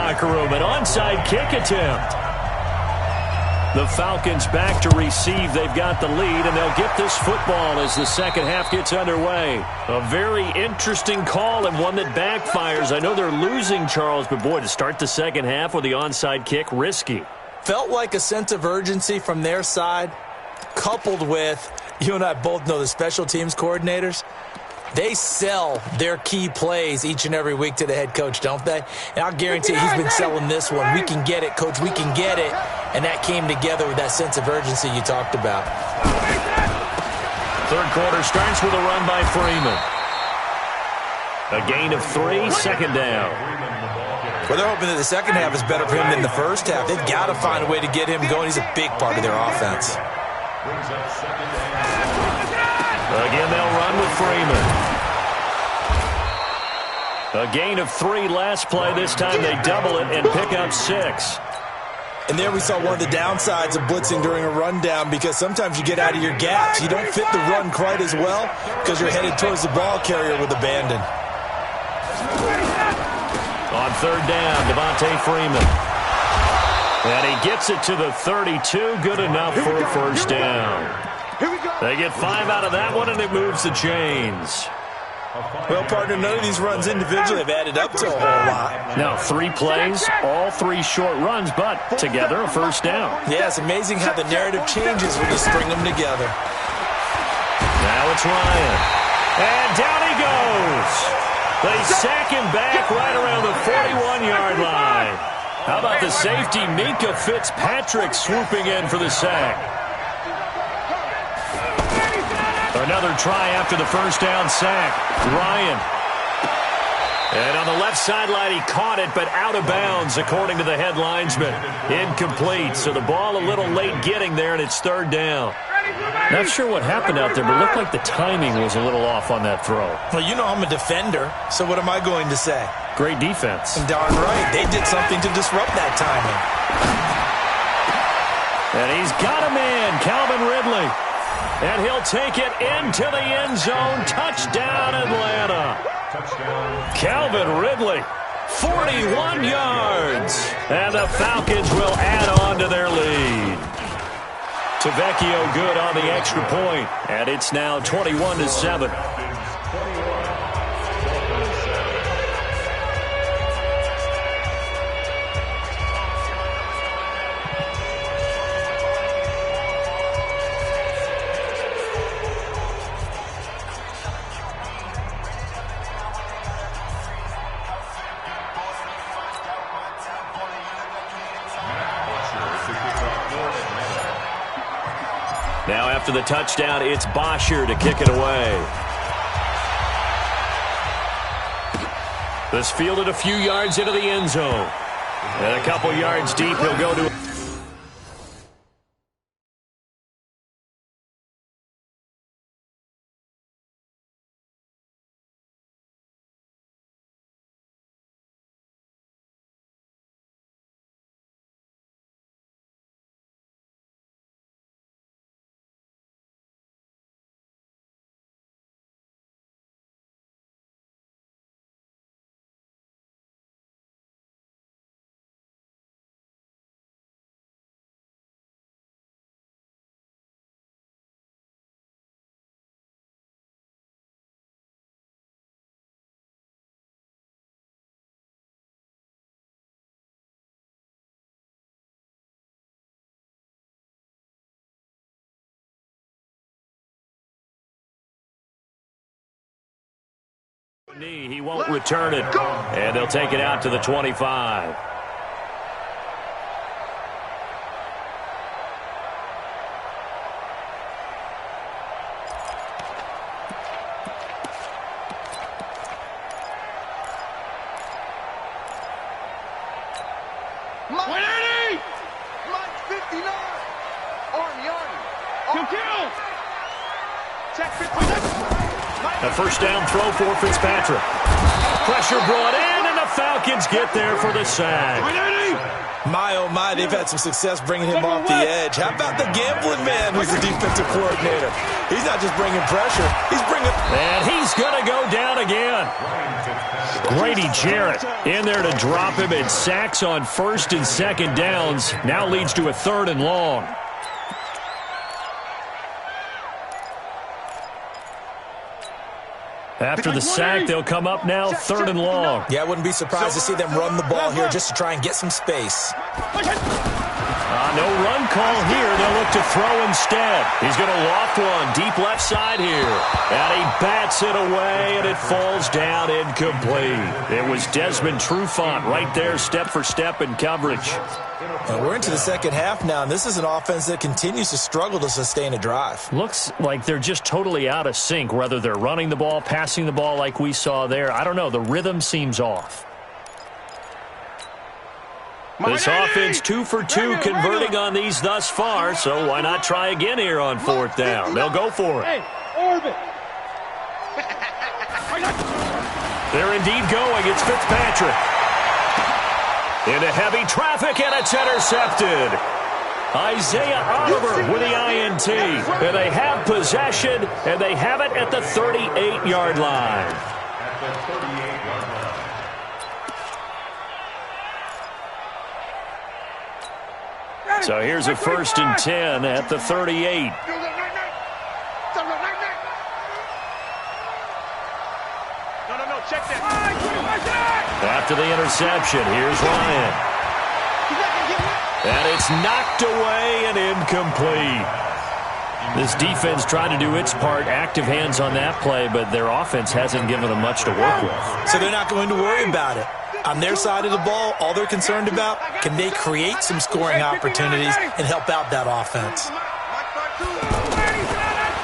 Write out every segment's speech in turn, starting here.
locker room. An onside kick attempt. The Falcons back to receive. They've got the lead, and they'll get this football as the second half gets underway. A very interesting call and one that backfires. I know they're losing, Charles, but boy, to start the second half with the onside kick, risky. Felt like a sense of urgency from their side, coupled with, you and I both know the special teams coordinators, they sell their key plays each and every week to the head coach, don't they? And I'll guarantee he's been selling this one. We can get it, coach, we can get it. And that came together with that sense of urgency you talked about. Third quarter starts with a run by Freeman. A gain of 3, second down. Well, they're hoping that the second half is better for him than the first half. They've got to find a way to get him going. He's a big part of their offense. Again, they'll run with Freeman. A gain of 3 last play. This time they double it and pick up 6. And there we saw one of the downsides of blitzing during a rundown, because sometimes you get out of your gaps. You don't fit the run quite as well because you're headed towards the ball carrier with abandon. On third down, Devontae Freeman. And he gets it to the 32. Good enough for a first down. They get 5 out of that one, and it moves the chains. Well, partner, none of these runs individually have added up to a whole lot. Now, 3 plays, all 3 short runs, but together a first down. Yeah, it's amazing how the narrative changes when you string them together. Now it's Ryan. And down he goes. They sack him back right around the 41-yard line. How about the safety, Minka Fitzpatrick, swooping in for the sack. Another try after the first down sack. Ryan. And on the left sideline, he caught it, but out of bounds, according to the head linesman. Incomplete, so the ball a little late getting there, and it's third down. Not sure what happened out there, but it looked like the timing was a little off on that throw. Well, you know I'm a defender, so what am I going to say? Great defense. And darn right, they did something to disrupt that timing. And he's got a man, Calvin Ridley. And he'll take it into the end zone. Touchdown, Atlanta. Calvin Ridley, 41 yards. And the Falcons will add on to their lead. Tavecchio good on the extra point. And it's now 21-7. Now after the touchdown, it's Bosher to kick it away. This fielded a few yards into the end zone. And a couple yards deep, he'll go to... He won't return it, and they'll take it out to the 25. A first down throw for Fitzpatrick. Pressure brought in, and the Falcons get there for the sack. My, oh, my, they've had some success bringing him off the edge. How about the gambling man who's the defensive coordinator? He's not just bringing pressure. He's bringing... And he's going to go down again. Grady Jarrett in there to drop him, and sacks on first and second downs. Now leads to a 3rd and long. After the sack, they'll come up now 3rd and long. Yeah, I wouldn't be surprised to see them run the ball here just to try and get some space. No run call here. They'll look to throw instead. He's going to loft one deep left side here. And he bats it away, and it falls down incomplete. It was Desmond Trufant right there, step for step in coverage. And we're into the second half now, and this is an offense that continues to struggle to sustain a drive. Looks like they're just totally out of sync, whether they're running the ball, passing the ball like we saw there. I don't know. The rhythm seems off. This offense 2 for 2 converting on these thus far, so why not try again here on 4th down? They'll go for it. They're indeed going. It's Fitzpatrick. Into heavy traffic, and it's intercepted. Isaiah Oliver with the INT. And they have possession, and they have it at the 38-yard line. So here's a 1st and 10 at the 38. After the interception, here's Ryan. And it's knocked away and incomplete. This defense tried to do its part, active hands on that play, but their offense hasn't given them much to work with. So they're not going to worry about it. On their side of the ball, all they're concerned about, can they create some scoring opportunities and help out that offense?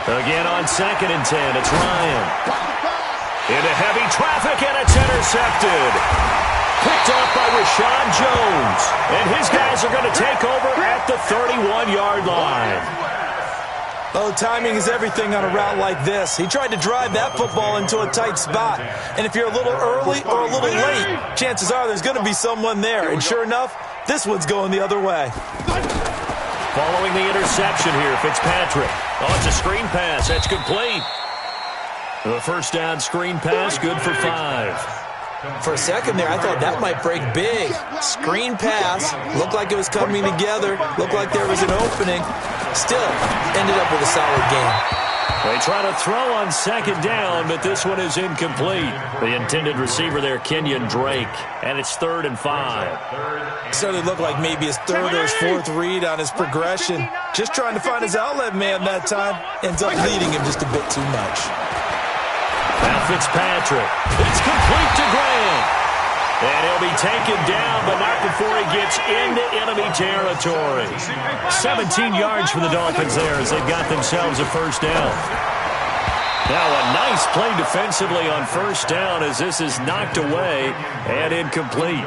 Again on 2nd and 10, it's Ryan. Into heavy traffic, and it's intercepted. Picked up by Rashawn Jones. And his guys are going to take over at the 31-yard line. Oh, timing is everything on a route like this. He tried to drive that football into a tight spot. And if you're a little early or a little late, chances are there's going to be someone there. And sure enough, this one's going the other way. Following the interception here, Fitzpatrick. Oh, it's a screen pass. That's complete. The 1st down screen pass, good for 5. For a second there, I thought that might break big. Screen pass, looked like it was coming together, looked like there was an opening. Still, ended up with a solid game. They try to throw on 2nd down, but this one is incomplete. The intended receiver there, Kenyon Drake, and it's 3rd and 5. Certainly looked like maybe his 3rd or his 4th read on his progression. Just trying to find his outlet man that time. Ends up leading him just a bit too much. Now Fitzpatrick. It's complete to Graham. And he'll be taken down, but not before he gets into enemy territory. 17 yards for the Dolphins there as they've got themselves a 1st down. Now a nice play defensively on 1st down as this is knocked away and incomplete.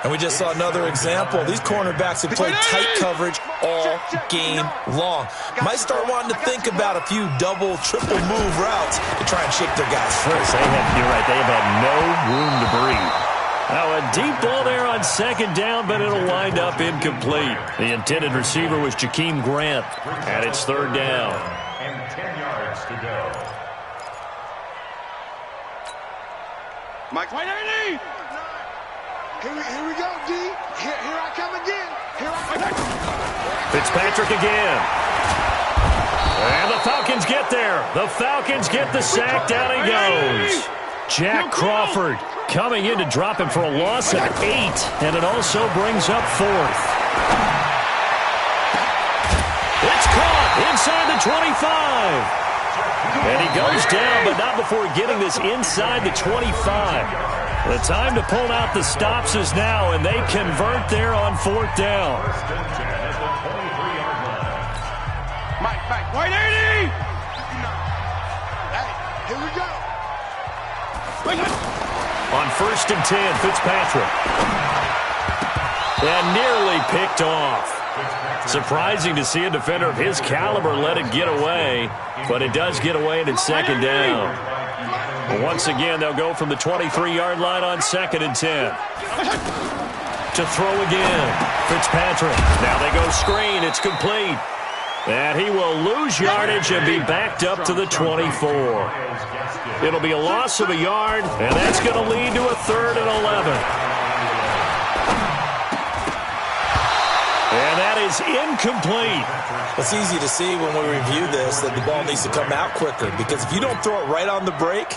And we just saw another example. These cornerbacks have played tight coverage all game long. Might start wanting to think about a few double, triple move routes to try and shake their guys first. You're right. They have had no room to breathe. Now a deep ball there on 2nd down, but it'll wind up incomplete. The intended receiver was Jakeem Grant, and it's 3rd down. And 10 yards to go. Mike, Here we go, D. Here I come again. Fitzpatrick again. And the Falcons get there. The Falcons get the sack. Down he goes. Jack Crawford coming in to drop him for a loss of 8. And it also brings up 4th. It's caught inside the 25. And he goes down, but not before getting this inside the 25. The time to pull out the stops is now, and they convert there on 4th down. Mike, 180! Hey, here we go. On 1st and 10, Fitzpatrick. And nearly picked off. Surprising to see a defender of his caliber let it get away, but it does get away and it's 2nd down. Once again, they'll go from the 23-yard line on 2nd and 10. To throw again. Fitzpatrick. Now they go screen. It's complete. And he will lose yardage and be backed up to the 24. It'll be a loss of a yard, and that's going to lead to a 3rd and 11. And that is incomplete. It's easy to see when we review this that the ball needs to come out quicker, because if you don't throw it right on the break,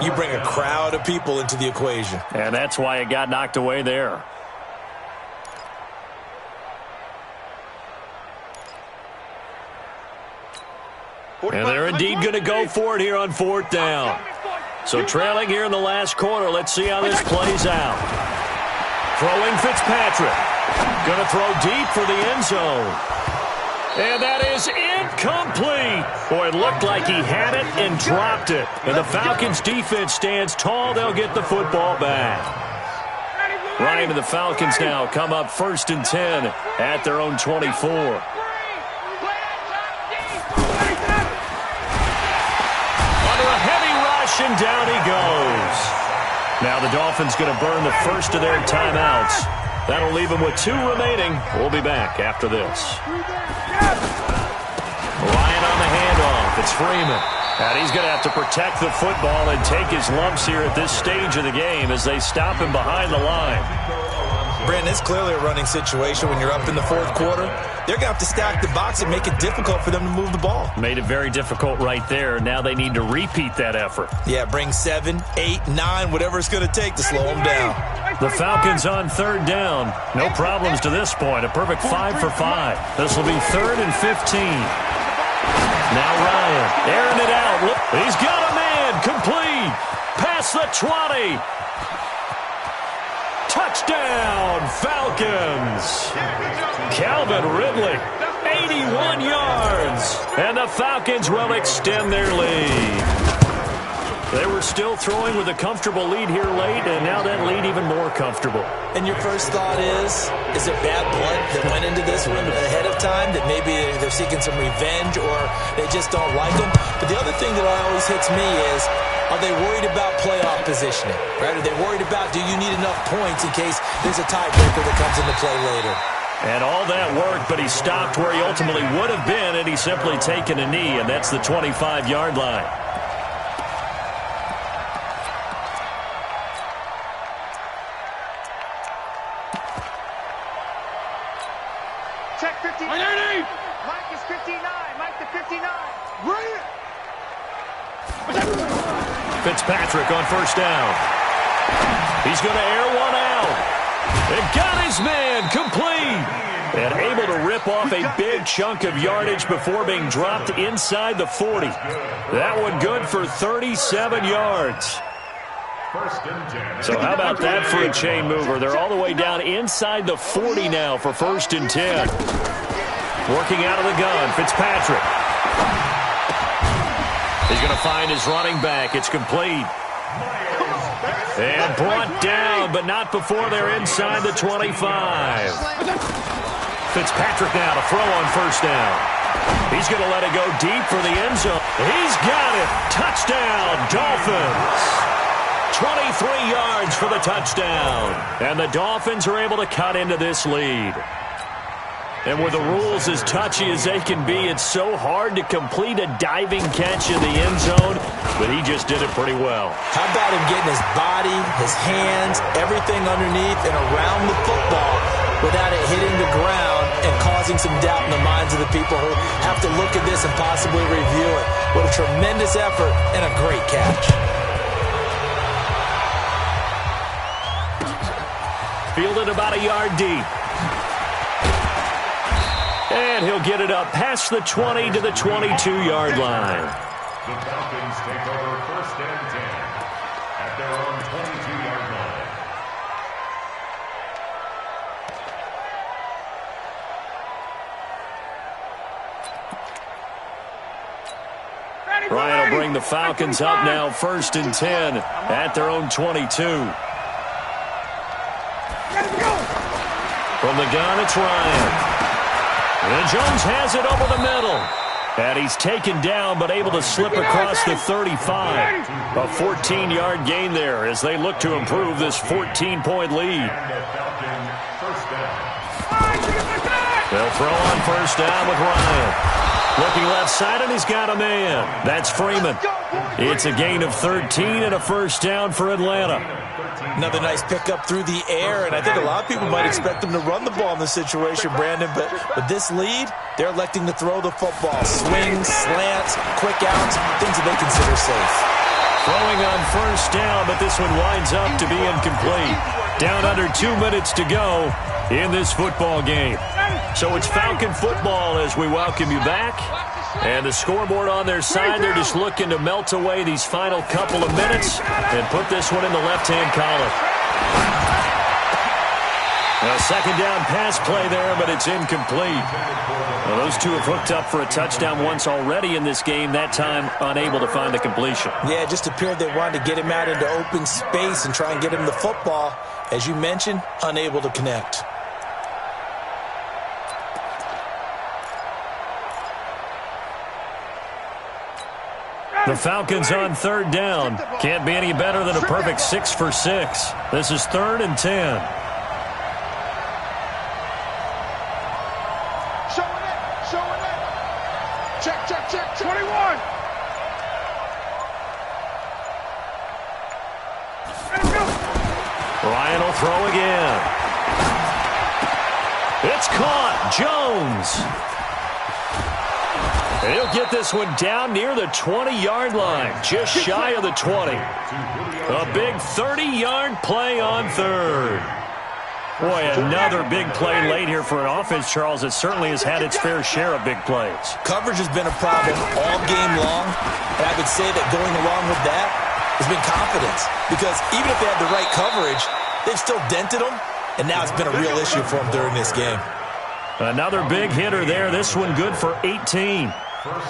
you bring a crowd of people into the equation. And that's why it got knocked away there. And they're indeed going to go for it here on 4th down. So trailing here in the last quarter. Let's see how this plays out. Throwing Fitzpatrick. Going to throw deep for the end zone. And that is incomplete. Boy, it looked like he had it and dropped it. And the Falcons defense stands tall. They'll get the football back. Ryan and the Falcons now come up 1st and 10 at their own 24. And down he goes. Now the Dolphins going to burn the first of their timeouts. That'll leave them with 2 remaining. We'll be back after this. Ryan on the handoff. It's Freeman. And he's going to have to protect the football and take his lumps here at this stage of the game as they stop him behind the line. Brandon, it's clearly a running situation when you're up in the 4th quarter. They're going to have to stack the box and make it difficult for them to move the ball. Made it very difficult right there. Now they need to repeat that effort. Yeah, bring 7, 8, 9, whatever it's going to take to slow them down. The Falcons on 3rd down. No problems to this point. A perfect 5 for 5. This will be 3rd and 15. Now Ryan, airing it out. He's got a man. Complete. Past the 20. Touchdown, Falcons. Calvin Ridley, 81 yards. And the Falcons will extend their lead. They were still throwing with a comfortable lead here late, and now that lead even more comfortable. And your first thought is it bad blood that went into this one ahead of time, that maybe they're seeking some revenge or they just don't like them? But the other thing that always hits me is, are they worried about playoff positioning? Right? Are they worried about, do you need enough points in case there's a tiebreaker that comes into play later? And all that worked, but he stopped where he ultimately would have been, and he's simply taken a knee, and that's the 25-yard line. Check 59. Mike is 59. Mike to 59. Bring it. Fitzpatrick on 1st down. He's going to air one out. And got his man complete. And able to rip off a big chunk of yardage before being dropped inside the 40. That one good for 37 yards. So how about that for a chain mover? They're all the way down inside the 40 now for 1st and 10. Working out of the gun, Fitzpatrick. He's going to find his running back. It's complete. And brought down, but not before they're inside the 25. Fitzpatrick now to throw on 1st down. He's going to let it go deep for the end zone. He's got it. Touchdown, Dolphins. 23 yards for the touchdown. And the Dolphins are able to cut into this lead. And with the rules as touchy as they can be, it's so hard to complete a diving catch in the end zone, but he just did it pretty well. How about him getting his body, his hands, everything underneath and around the football without it hitting the ground and causing some doubt in the minds of the people who have to look at this and possibly review it. What a tremendous effort and a great catch. Fielded about a yard deep. And he'll get it up past the 20 to the 22-yard line. The Falcons take over 1st and 10 at their own 22-yard line. Ryan will bring the Falcons up now 1st and 10 at their own 22. From the gun, it's Ryan. And Jones has it over the middle. And he's taken down but able to slip across the 35. A 14-yard gain there as they look to improve this 14-point lead. They'll throw on first down with Ryan. Looking left side, and he's got a man. That's Freeman. It's a gain of 13 and a first down for Atlanta. Another nice pickup through the air, and I think a lot of people might expect them to run the ball in this situation, Brandon, but with this lead, they're electing to throw the football. Swings, slants, quick outs, things that they consider safe. Throwing on first down, but this one winds up to be incomplete. Down under 2 minutes to go in this football game. So it's Falcon football as we welcome you back. And the scoreboard on their side, they're just looking to melt away these final couple of minutes and put this one in the left-hand column. A second down pass play there, but it's incomplete. Well, those two have hooked up for a touchdown once already in this game, that time unable to find the completion. Yeah, it just appeared they wanted to get him out into open space and try and get him the football. As you mentioned, unable to connect. The Falcons on third down. Can't be any better than a perfect 6 for 6. This is 3rd and 10. Showing it. Check. 21. Ryan will throw again. It's caught. Jones. And he'll get this one down near the 20-yard line, just shy of the 20. A big 30-yard play on third. Boy, another big play late here for an offense, Charles, that certainly has had its fair share of big plays. Coverage has been a problem all game long, and I would say that going along with that has been confidence. Because even if they had the right coverage, they've still dented them, and now it's been a real issue for them during this game. Another big hitter there. This one good for 18.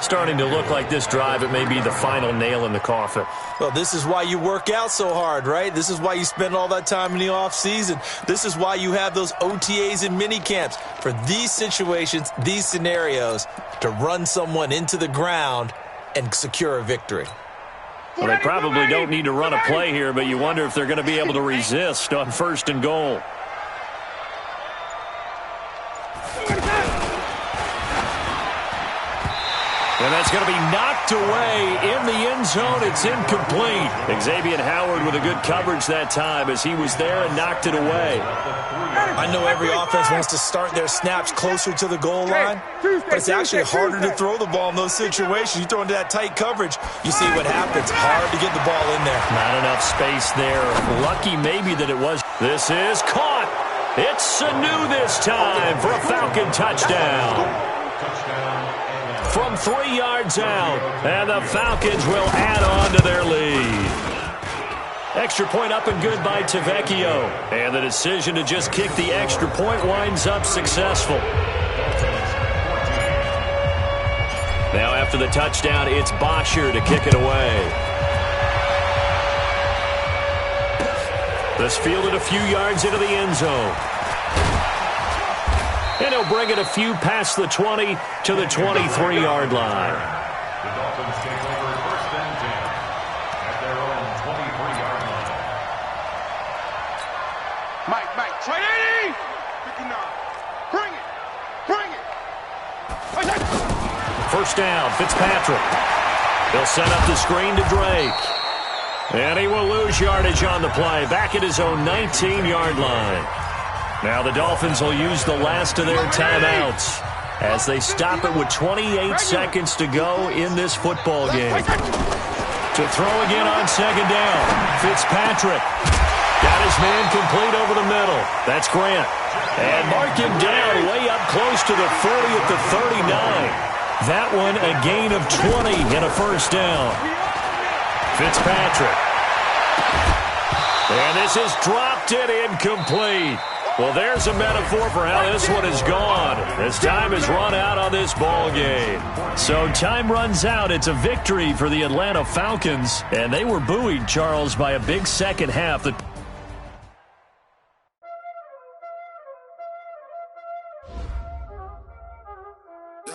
Starting to look like this drive, it may be the final nail in the coffin. Well, this is why you work out so hard, right? This is why you spend all that time in the offseason. This is why you have those OTAs and mini camps for these situations, these scenarios, to run someone into the ground and secure a victory. Well, they probably don't need to run a play here, but you wonder if they're going to be able to resist on 1st and goal. And that's going to be knocked away in the end zone. It's incomplete. Xavier Howard with a good coverage that time as he was there and knocked it away. I know every offense wants to start their snaps closer to the goal line, but it's actually harder to throw the ball in those situations. You throw into that tight coverage, you see what happens. Hard to get the ball in there. Not enough space there. Lucky maybe that it was. This is caught. It's Sanu this time for a Falcon touchdown. From 3 yards out, and the Falcons will add on to their lead. Extra point up and good by Tavecchio. And the decision to just kick the extra point winds up successful. Now after the touchdown, it's Bosher to kick it away. This fielded a few yards into the end zone. And he'll bring it a few past the 20 to the 23-yard line. The Dolphins take over 1st and 10 at their own 23-yard line. Mike, 180! 59. Bring it! First down, Fitzpatrick. He'll set up the screen to Drake. And he will lose yardage on the play, back at his own 19-yard line. Now the Dolphins will use the last of their timeouts as they stop it with 28 seconds to go in this football game. To throw again on 2nd down, Fitzpatrick got his man complete over the middle. That's Grant. And mark him down way up close to the 40 at the 39. That one a gain of 20 and a first down. Fitzpatrick. And this is dropped it incomplete. Well, there's a metaphor for how this one is gone as time has run out on this ball game. So time runs out. It's a victory for the Atlanta Falcons, and they were buoyed, Charles, by a big second half. There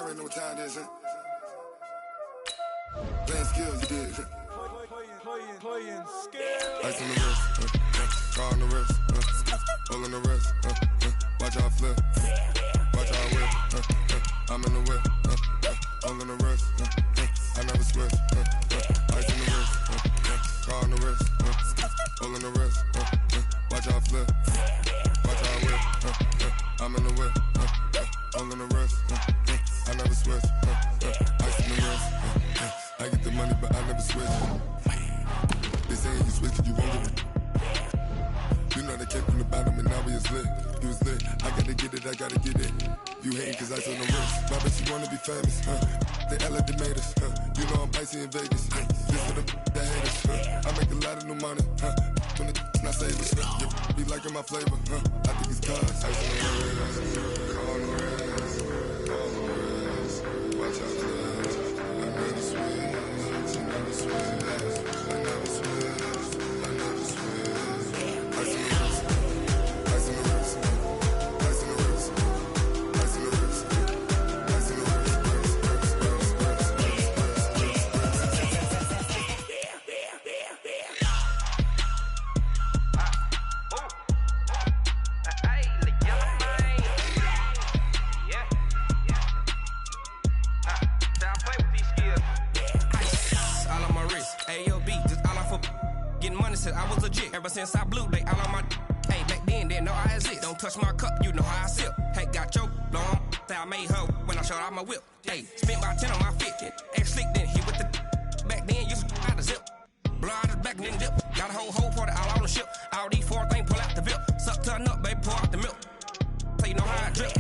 ain't no time, is it? Playing skills, you did. Playing skills. Ice on the wrist, car on the wrist, all on the wrist, watch how I flip, watch how I whip, I'm in the whip, all on the wrist, I never switch, ice on the wrist, car on the wrist, all on the wrist, watch how I flip, watch how I whip, I'm in the whip, all on the wrist, I never switch, ice on the wrist, I get the money but I never switch. They saying you switch and you won't get it. You know they came from the bottom and now we is lit. You was lit, I gotta get it, I gotta get it. You hating cause I on the wrist. My bitch, you wanna be famous, They elevated us, You know I'm icy in Vegas, This for the haters, I make a lot of new money, When the not savers, Be liking my flavor, I think it's cause. Ice on the wrist, car on the wrist, all on the wrist. Watch out, cuz I never switch, I never switch. Ever since I blew, they all on my hey, back then, didn't know I exist. Don't touch my cup, you know how I sip. Hey, got your long, say I made her when I showed out my whip. Hey, spent about 10 on my fit. Ex-slick, then hit with the back then, used to out the zip. Blow out his back, then dip. Got a whole party all on the ship. All these 4 things, pull out the VIP. Suck, turn up, baby, pour out the milk. So you know how I drip.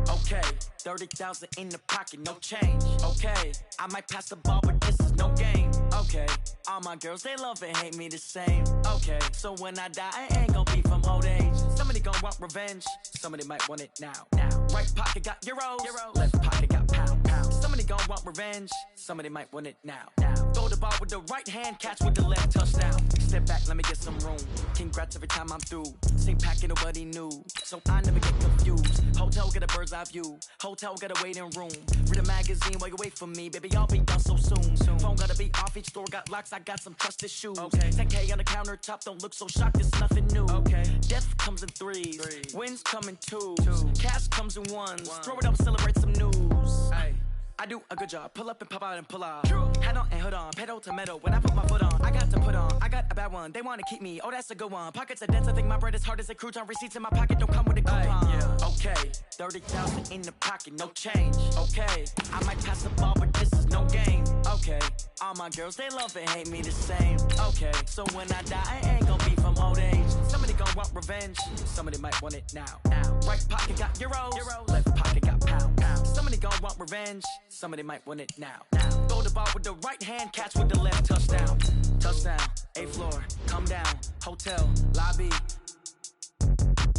Okay, 30,000 in the pocket, no change. Okay, I might pass the ball, but this is no game. Okay, all my girls, they love and hate me the same. Okay, so when I die, I ain't gon' be from old age. Somebody gon' want revenge, somebody might want it now. Right pocket got euros, left pocket got pounds. Somebody gon' want revenge, somebody might want it now. Throw the ball with the right hand, catch with the left, touchdown. Step back, let me get some room. Congrats every time I'm through. Same packet, nobody knew, so I never get confused. Hotel get a bird's eye view. Hotel got a waiting room. Read a magazine while you wait for me, baby. I'll be done so soon. Phone gotta be off. Each store got locks. I got some trusted shoes. 10K on the countertop. Don't look so shocked. It's nothing new. Death comes in threes. Wins come in twos. Cash comes in ones. Throw it up, celebrate some news. I do a good job. Pull up and pop out and pull out. Head on and hood on. Pedal to metal. When I put my foot on, I got to put on. I got a bad one. They want to keep me. Oh, that's a good one. Pockets are dense. I think my bread is hard as a crouton. Receipts in my pocket don't come with a coupon. Okay, 30,000 in the pocket, no change. Okay, I might pass the ball, but this is no game. Okay, all my girls, they love and hate me the same. Okay, so when I die, I ain't gon' be from old age. Somebody gon' want revenge. Somebody might want it now. Right pocket got euros. Left pocket got pounds. Somebody gon' want revenge. Somebody might want it now. Throw the ball with the right hand, catch with the left, touchdown. Touchdown, 8th floor, come down. Hotel, lobby.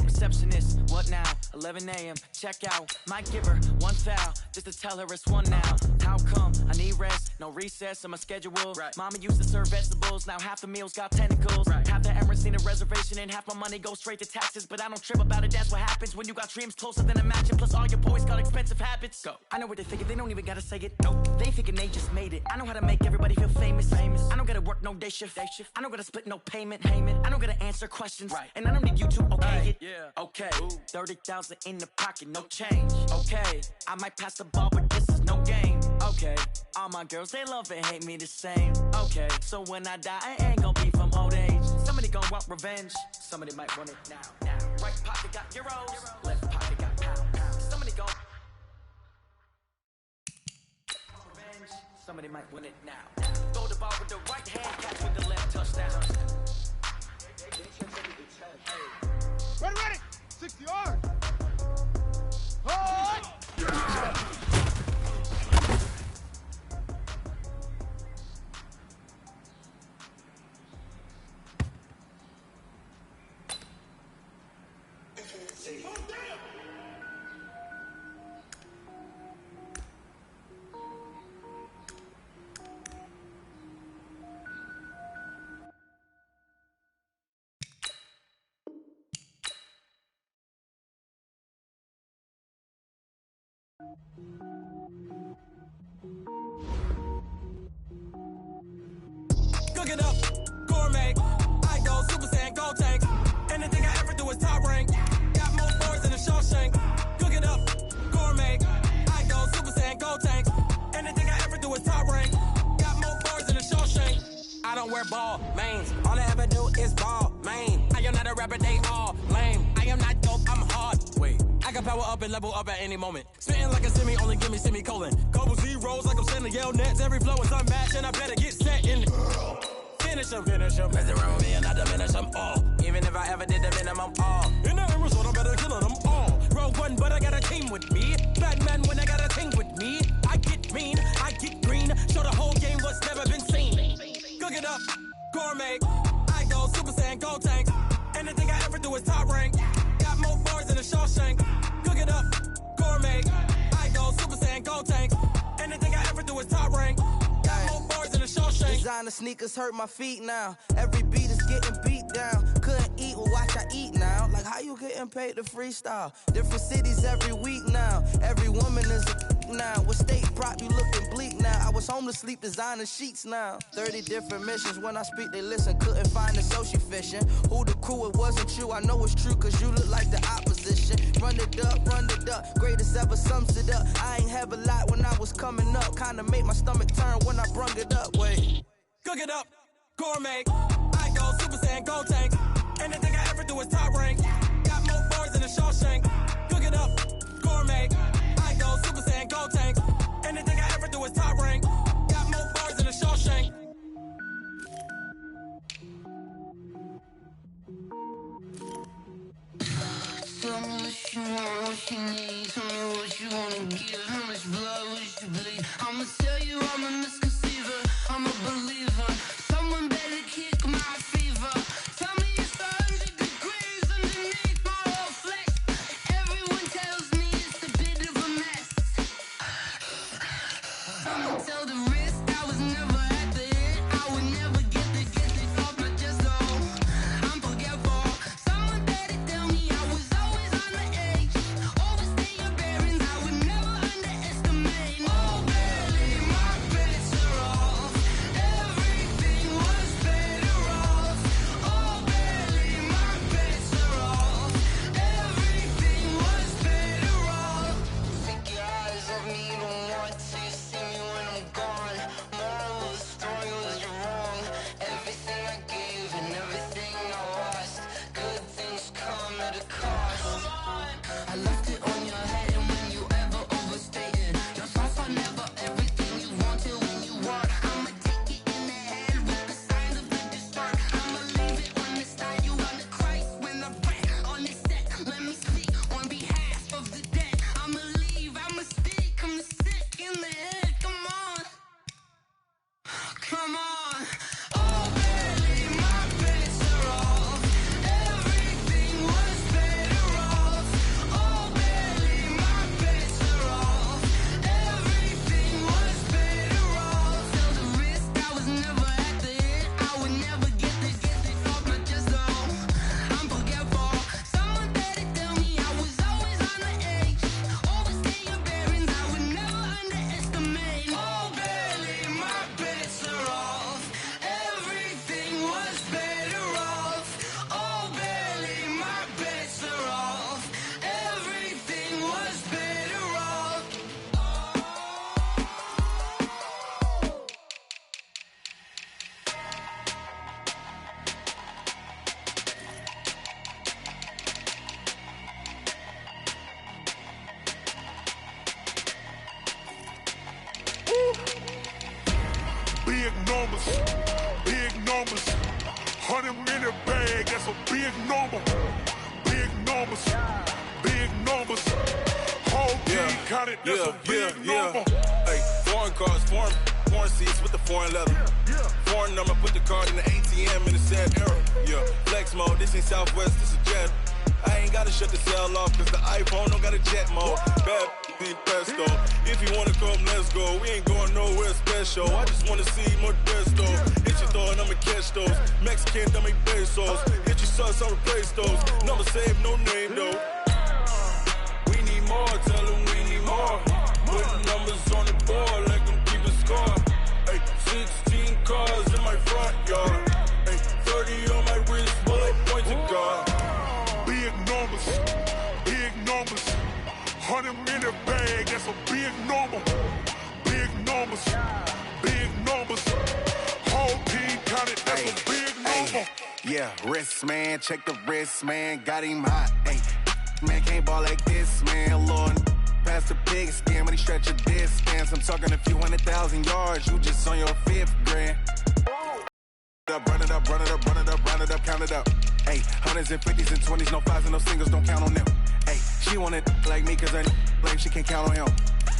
Receptionist, what now? 11 a.m., check out. Might give her one foul, just to tell her it's one now. How come? I need rest, no recess in my schedule. Right. Mama used to serve vegetables, now half the meals got tentacles. Right. Half the Emirates need a reservation and half my money goes straight to taxes. But I don't trip about it, that's what happens when you got dreams closer than imagine. Plus all your boys got expensive habits. Go. I know what they're thinking, they don't even gotta say it. Nope. They thinking they just made it. I know how to make everybody feel famous. I don't gotta work no day shift. I don't gotta split no payment. I don't gotta answer questions. Right. And I don't need you to okay it. Yeah. Okay. Ooh. 30,000 in the pocket, no change. Okay. I might pass the ball, but this is no game. Okay. All my girls, they love and hate me the same. Okay. So when I die, I ain't gonna be from old age. Somebody gonna want revenge. Somebody might want it now. Right pocket got euros. Left pocket got pounds. Somebody gon' revenge. Somebody might win it now. Throw the ball with the right hand, catch with the left touchdown. Ready, 60 yards. Oh! Cook it up, gourmet. I go Super Saiyan, go tank. Anything I ever do is top rank. Got more boards than a Shawshank. Cook it up, gourmet. I go Super Saiyan, go tank. Anything I ever do is top rank. Got more boards than a Shawshank. I don't wear ball mains. All I ever do is ball main. I am not a rapper, they all lame. I am not dope, I'm hard. Wait, I can power up and level up at any moment. Spitting like a semi, only give me semicolon. Couple zeros like I'm sending yell nets. Every flow is unmatched and I better get set in. Finish them. Mess around with me and I diminish them all. Even if I ever did the minimum all. In the Arizona, I better kill them all. Rogue one, but I got a team with me. Batman when I got a team with me. I get mean, I get green. Show the whole game what's never been seen. Cook it up, gourmet. I go Super Saiyan, go tank. Anything I ever do is top rank. Got more boards than a Shawshank. Cook it up, gourmet. I go Super Saiyan, go tank. Anything I ever do is top rank. Got more boards than a Shawshank. Designer sneakers hurt my feet now. Every beat is getting beat down. Couldn't eat, well watch I eat now. Like how you getting paid to freestyle? Different cities every week now. Every woman is a now. With state prop, you looking bleak now. I was home to sleep, designer sheets now. 30 different missions. When I speak, they listen. Couldn't find the social fishing. Who the crew, it wasn't you. I know it's true, cause you look like the opposition. Run it up. Greatest ever sums it up. I ain't have a lot when I was coming up. Kinda made my stomach turn when I brung it up. Wait. Cook it up, gourmet. I go Super Saiyan, go tank. Anything I ever do is top rank. Got more boards than a Shawshank. Cook it up, gourmet. I go Super Saiyan, go tank. Anything I ever do is top rank. Got more boards than a Shawshank. Tell me what you want, what you need. Tell me what you wanna give. How much blood would you bleed? I'ma tell you I'm a misconceiver. I'm a believer. Someone better kick my fever. Tell me it's 100 degrees underneath. bag, that's a big number. Big numbers, big numbers. Whole team counted, that's a big number. Hey, foreign cars, foreign seats with the foreign leather. Foreign number, put the card in the ATM in the sad era. Yeah, flex mode, this ain't Southwest, this is Jet. I ain't gotta shut the cell off, cause the iPhone don't got a jet mode. Bad need pesto. If you wanna come, let's go. We ain't going nowhere special. I just wanna see more desto. Hit your throw and I'ma catch those. Mexican, don't make pesos. Hit your sus, I'll replace those. Number saved, no name though. We need more, tell them we need more. Putting numbers on the board like I'm keeping score. Hey, 16 cars in my front yard. Hey, 30 on my wrist, bullet points of God. Big numbers, big numbers. 100-minute bag, that's a big number. Big numbers, big numbers. Whole team counted, that's a big number. Yeah, wrist man, check the wrist man, got him hot. Ay, man can't ball like this, man. Lord, past the pig skin when he stretch a distance. I'm talking a few 100,000 yards, you just on your 5th grand. Run it up, run it up, run it up, run it up, count it up. Hey, 100s and 50s and 20s, no 5s and no singles, don't count on them. Hey, she want it like me, cause her like she can't count on him.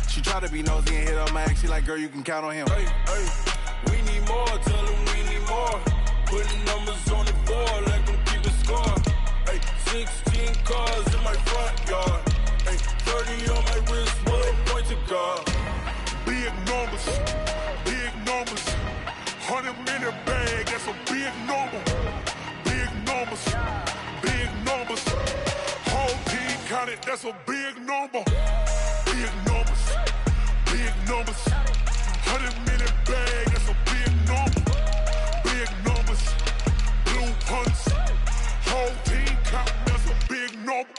She try to be nosy and hit up my ex, she like, girl, you can count on him. Hey, we need more, tell them we need more. Putting numbers on the board like I'm keeping score. Hey, 16 cars in my front yard. Hey, 30 on my wrist, bullet points of God. Big numbers, big numbers. 100-minute bag, that's a big number. Big numbers, big numbers. Whole team counted, that's a big number. Big numbers, big numbers. 100-minute bag, that's a big number. Big numbers, blue punts. Whole team counting, that's a big number.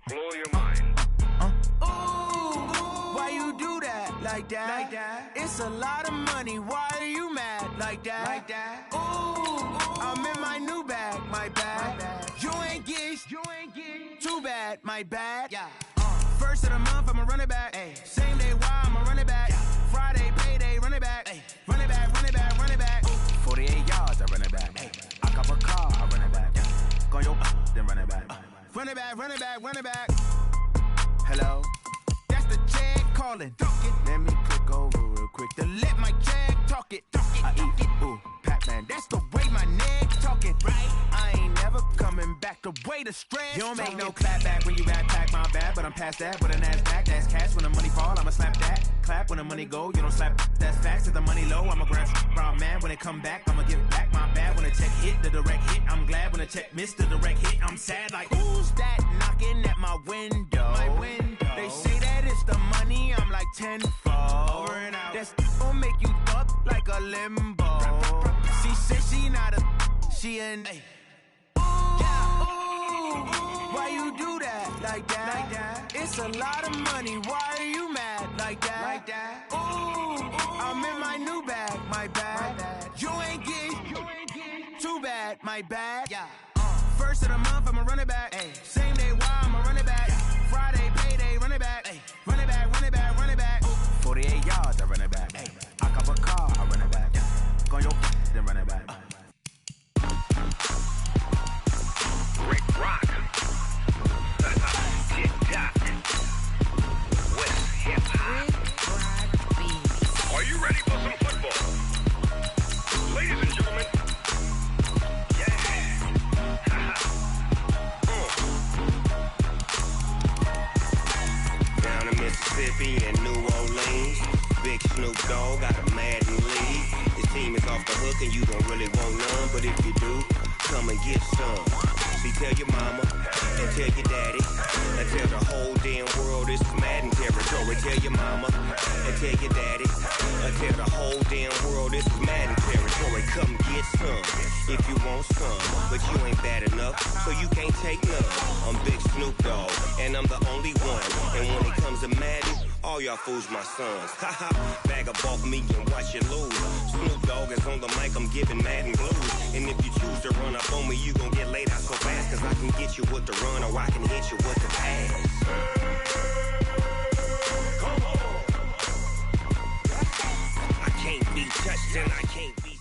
Blow your mind. Why you do that? Like that? It's a lot of money. Why are you mad? Like that? Ooh, I'm in my new bag. My bad. You ain't get too bad. My bad. Yeah. First of the month, I'ma run it back. Ay. Same day, why I'ma run it back. Friday, payday, run it back. Ay. Run it back, run it back, run it back. 48 yards, I run it back. Ay. I cop a car, I run it back. Go your then run it back. Run it back, run it back, run it back. Hello? That's the check calling. Let me click over real quick to let my check talk it. I eat it, ooh, Pac-Man. That's the way my neck talking. Right? I ain't never coming back the way the stress. You don't make no clap back when you rap pack, my bad. But I'm past that with a NASDAQ. That's cash when the money fall, I'ma slap that. Clap when the money go, you don't slap. That's facts. If the money low, I'ma grab brown man. When it come back, I'ma give it back. My bad when the check hit, the direct hit. I'm glad when the check missed the direct hit. I'm sad like, who's that knocking at my window? My window. They say that it's the money, I'm like tenfold. Over and out. That's gon' make you up like a limbo. She said she not a, she an. Ooh, why you do that? Like that? It's a lot of money, why are you mad? Like that? Ooh, I'm in my new bag, my bad. You ain't get too bad, my bad. Yeah. First of the month, I'ma run it back. Ay. Same day, why I'ma run it back. Friday, payday, run it back. Ay. Run it back, run it back, run it back. 48 yards, I run it back. Ay. I cop a car, I run it back. Go your then run it back. Rick Rock. TikTok. West Hip Hop. Are you ready for some football? Ladies and gentlemen. Down in Mississippi and New Orleans, Big Snoop Dogg got a Madden league. His team is off the hook and you don't really want none, but if you do, come and get some. See, tell your mama and tell your daddy and tell the whole damn world this is Madden territory. Tell your mama and tell your daddy and tell the whole damn world this is Madden territory. Come get some if you want some, but you ain't bad enough, so you can't take none. I'm Big Snoop Dogg and I'm the only one, and when it comes to Madden, All y'all fools my sons. Haha, bag of off me and watch you lose. Snoop Dogg is on the mic, I'm giving Madden blues. And if you choose to run up on me, you gon' get laid out so fast. Cause I can get you with the run or I can hit you with the pass. Come on. I can't be touched and I can't be.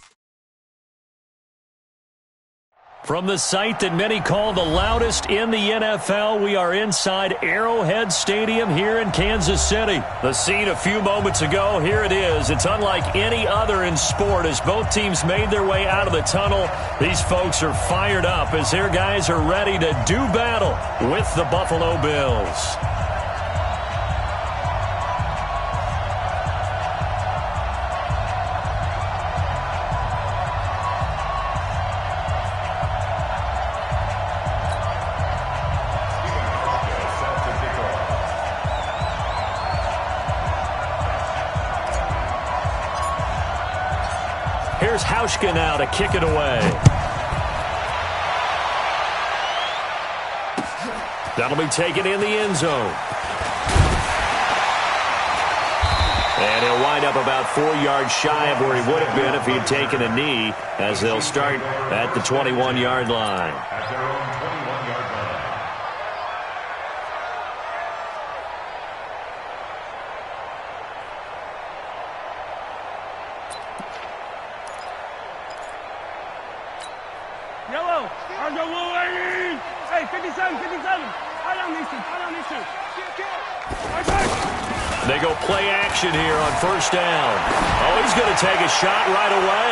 From the site that many call the loudest in the NFL, we are inside Arrowhead Stadium here in Kansas City. The scene a few moments ago, here it is. It's unlike any other in sport as both teams made their way out of the tunnel. These folks are fired up as their guys are ready to do battle with the Buffalo Bills. Here's Hauschka now to kick it away. That'll be taken in the end zone. And he'll wind up about 4 yards shy of where he would have been if he had taken a knee, as they'll start at the 21-yard line. At their own 21-yard line. Yellow, hey, 57, 57. I don't need to. They go play action here on first down. Oh, he's going to take a shot right away.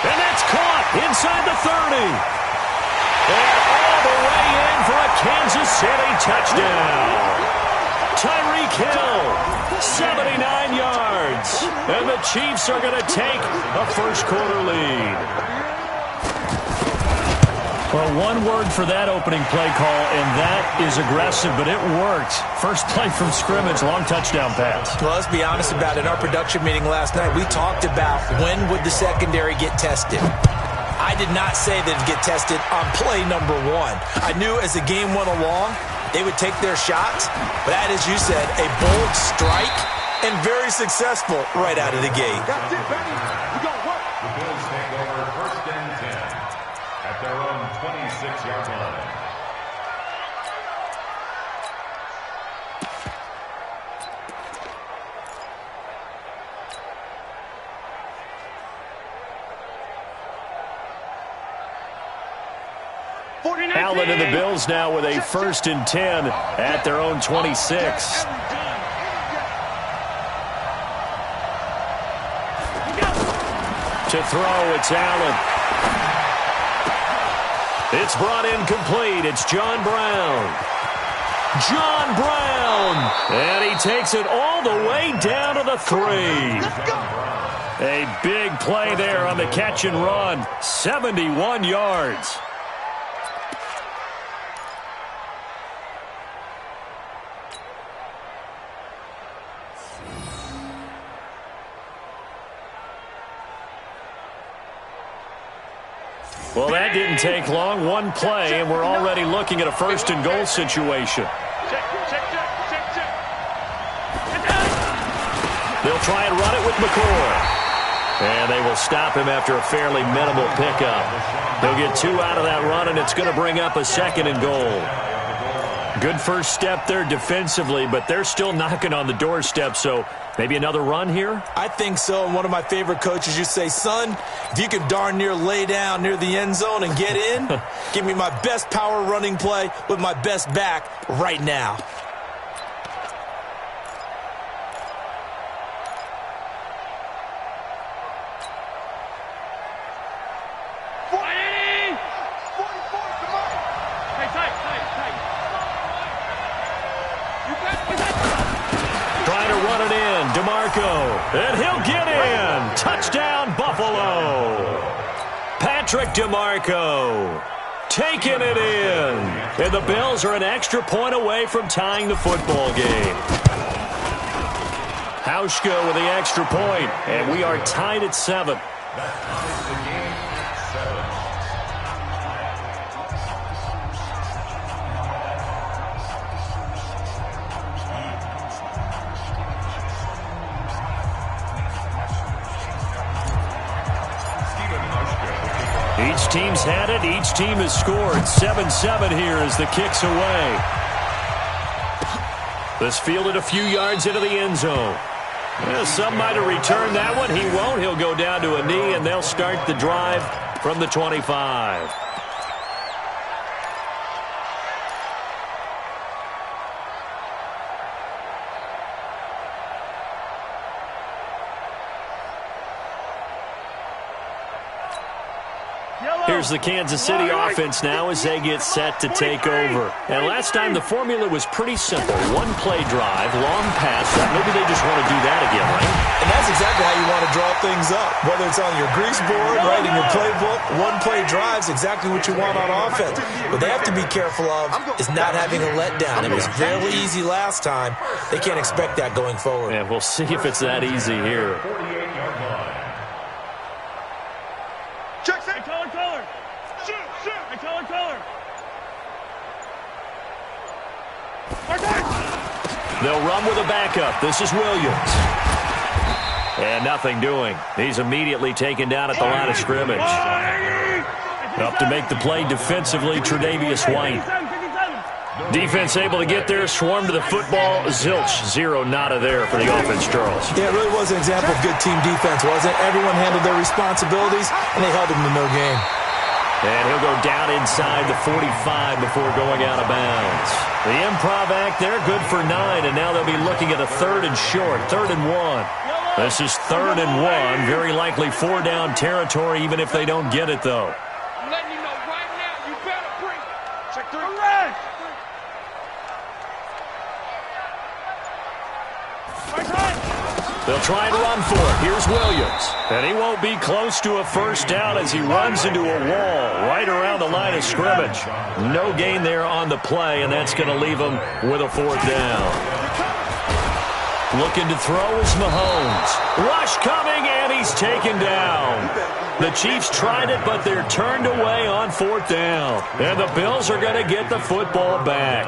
And that's caught inside the 30. And all the way in for a Kansas City touchdown. Tyreek Hill, 79 yards. And the Chiefs are going to take a first-quarter lead. Well, one word for that opening play call, and that is aggressive, but it worked. First play from scrimmage, long touchdown pass. Well, let's be honest about it. In our production meeting last night, we talked about when would the secondary get tested. I did not say that it'd get tested on play number 1. I knew as the game went along, they would take their shots, but that, as you said, a bold strike and very successful right out of the gate. That's it, baby. We got work. The Bills take over first and 10 at their own 26-yard line. Allen and the Bills now with a first and 10 at their own 26. To throw, it's Allen. It's brought in complete. It's John Brown. John Brown. And he takes it all the way down to the 3. A big play there on the catch and run. 71 yards. Well, that didn't take long. One play, and we're already looking at a first and goal situation. They'll try and run it with McCoy. And they will stop him after a fairly minimal pickup. He'll get 2 out of that run, and it's going to bring up a second and goal. Good first step there defensively, but they're still knocking on the doorstep, so maybe another run here? I think so, and one of my favorite coaches used to say, son, if you can darn near lay down near the end zone and get in, give me my best power running play with my best back right now. And he'll get in. Touchdown, Buffalo. Patrick DeMarco taking it in. And the Bills are an extra point away from tying the football game. Hauschka with the extra point, and we are tied at 7. Each team's had it. Each team has scored. 7-7 here as the kick's away. This fielded a few yards into the end zone. Well, some might have returned that one. He won't. He'll go down to a knee, and they'll start the drive from the 25. Here's the Kansas City offense now as they get set to take over. And last time the formula was pretty simple. One-play drive, long pass. Maybe they just want to do that again, right? And that's exactly how you want to draw things up. Whether it's on your grease board, right in your playbook, one-play drive's exactly what you want on offense. What they have to be careful of is not having a letdown. It was fairly easy last time. They can't expect that going forward. And we'll see if it's that easy here. Check, set, color. Shoot. Hey, color. They'll run with a backup. This is Williams. And nothing doing. He's immediately taken down at the line of scrimmage. Up to make the play defensively, Tre'Davious White. Defense able to get there, swarm to the football. Zilch, zero, nada there for the offense, Charles. Yeah, it really was an example of good team defense, wasn't it? Everyone handled their responsibilities, and they held them to no gain. And he'll go down inside the 45 before going out of bounds. The improv act there, good for 9, and now they'll be looking at a 3rd and short, 3rd and 1. This is 3rd and 1, very likely 4-down territory, even if they don't get it, though. I'm letting you know right now, you better bring it. Check 3. Correct. They'll try and run for it. Here's Williams. And he won't be close to a first down as he runs into a wall right around the line of scrimmage. No gain there on the play, and that's going to leave him with a 4th down. Looking to throw is Mahomes. Rush coming, and he's taken down. The Chiefs tried it, but they're turned away on 4th down. And the Bills are going to get the football back.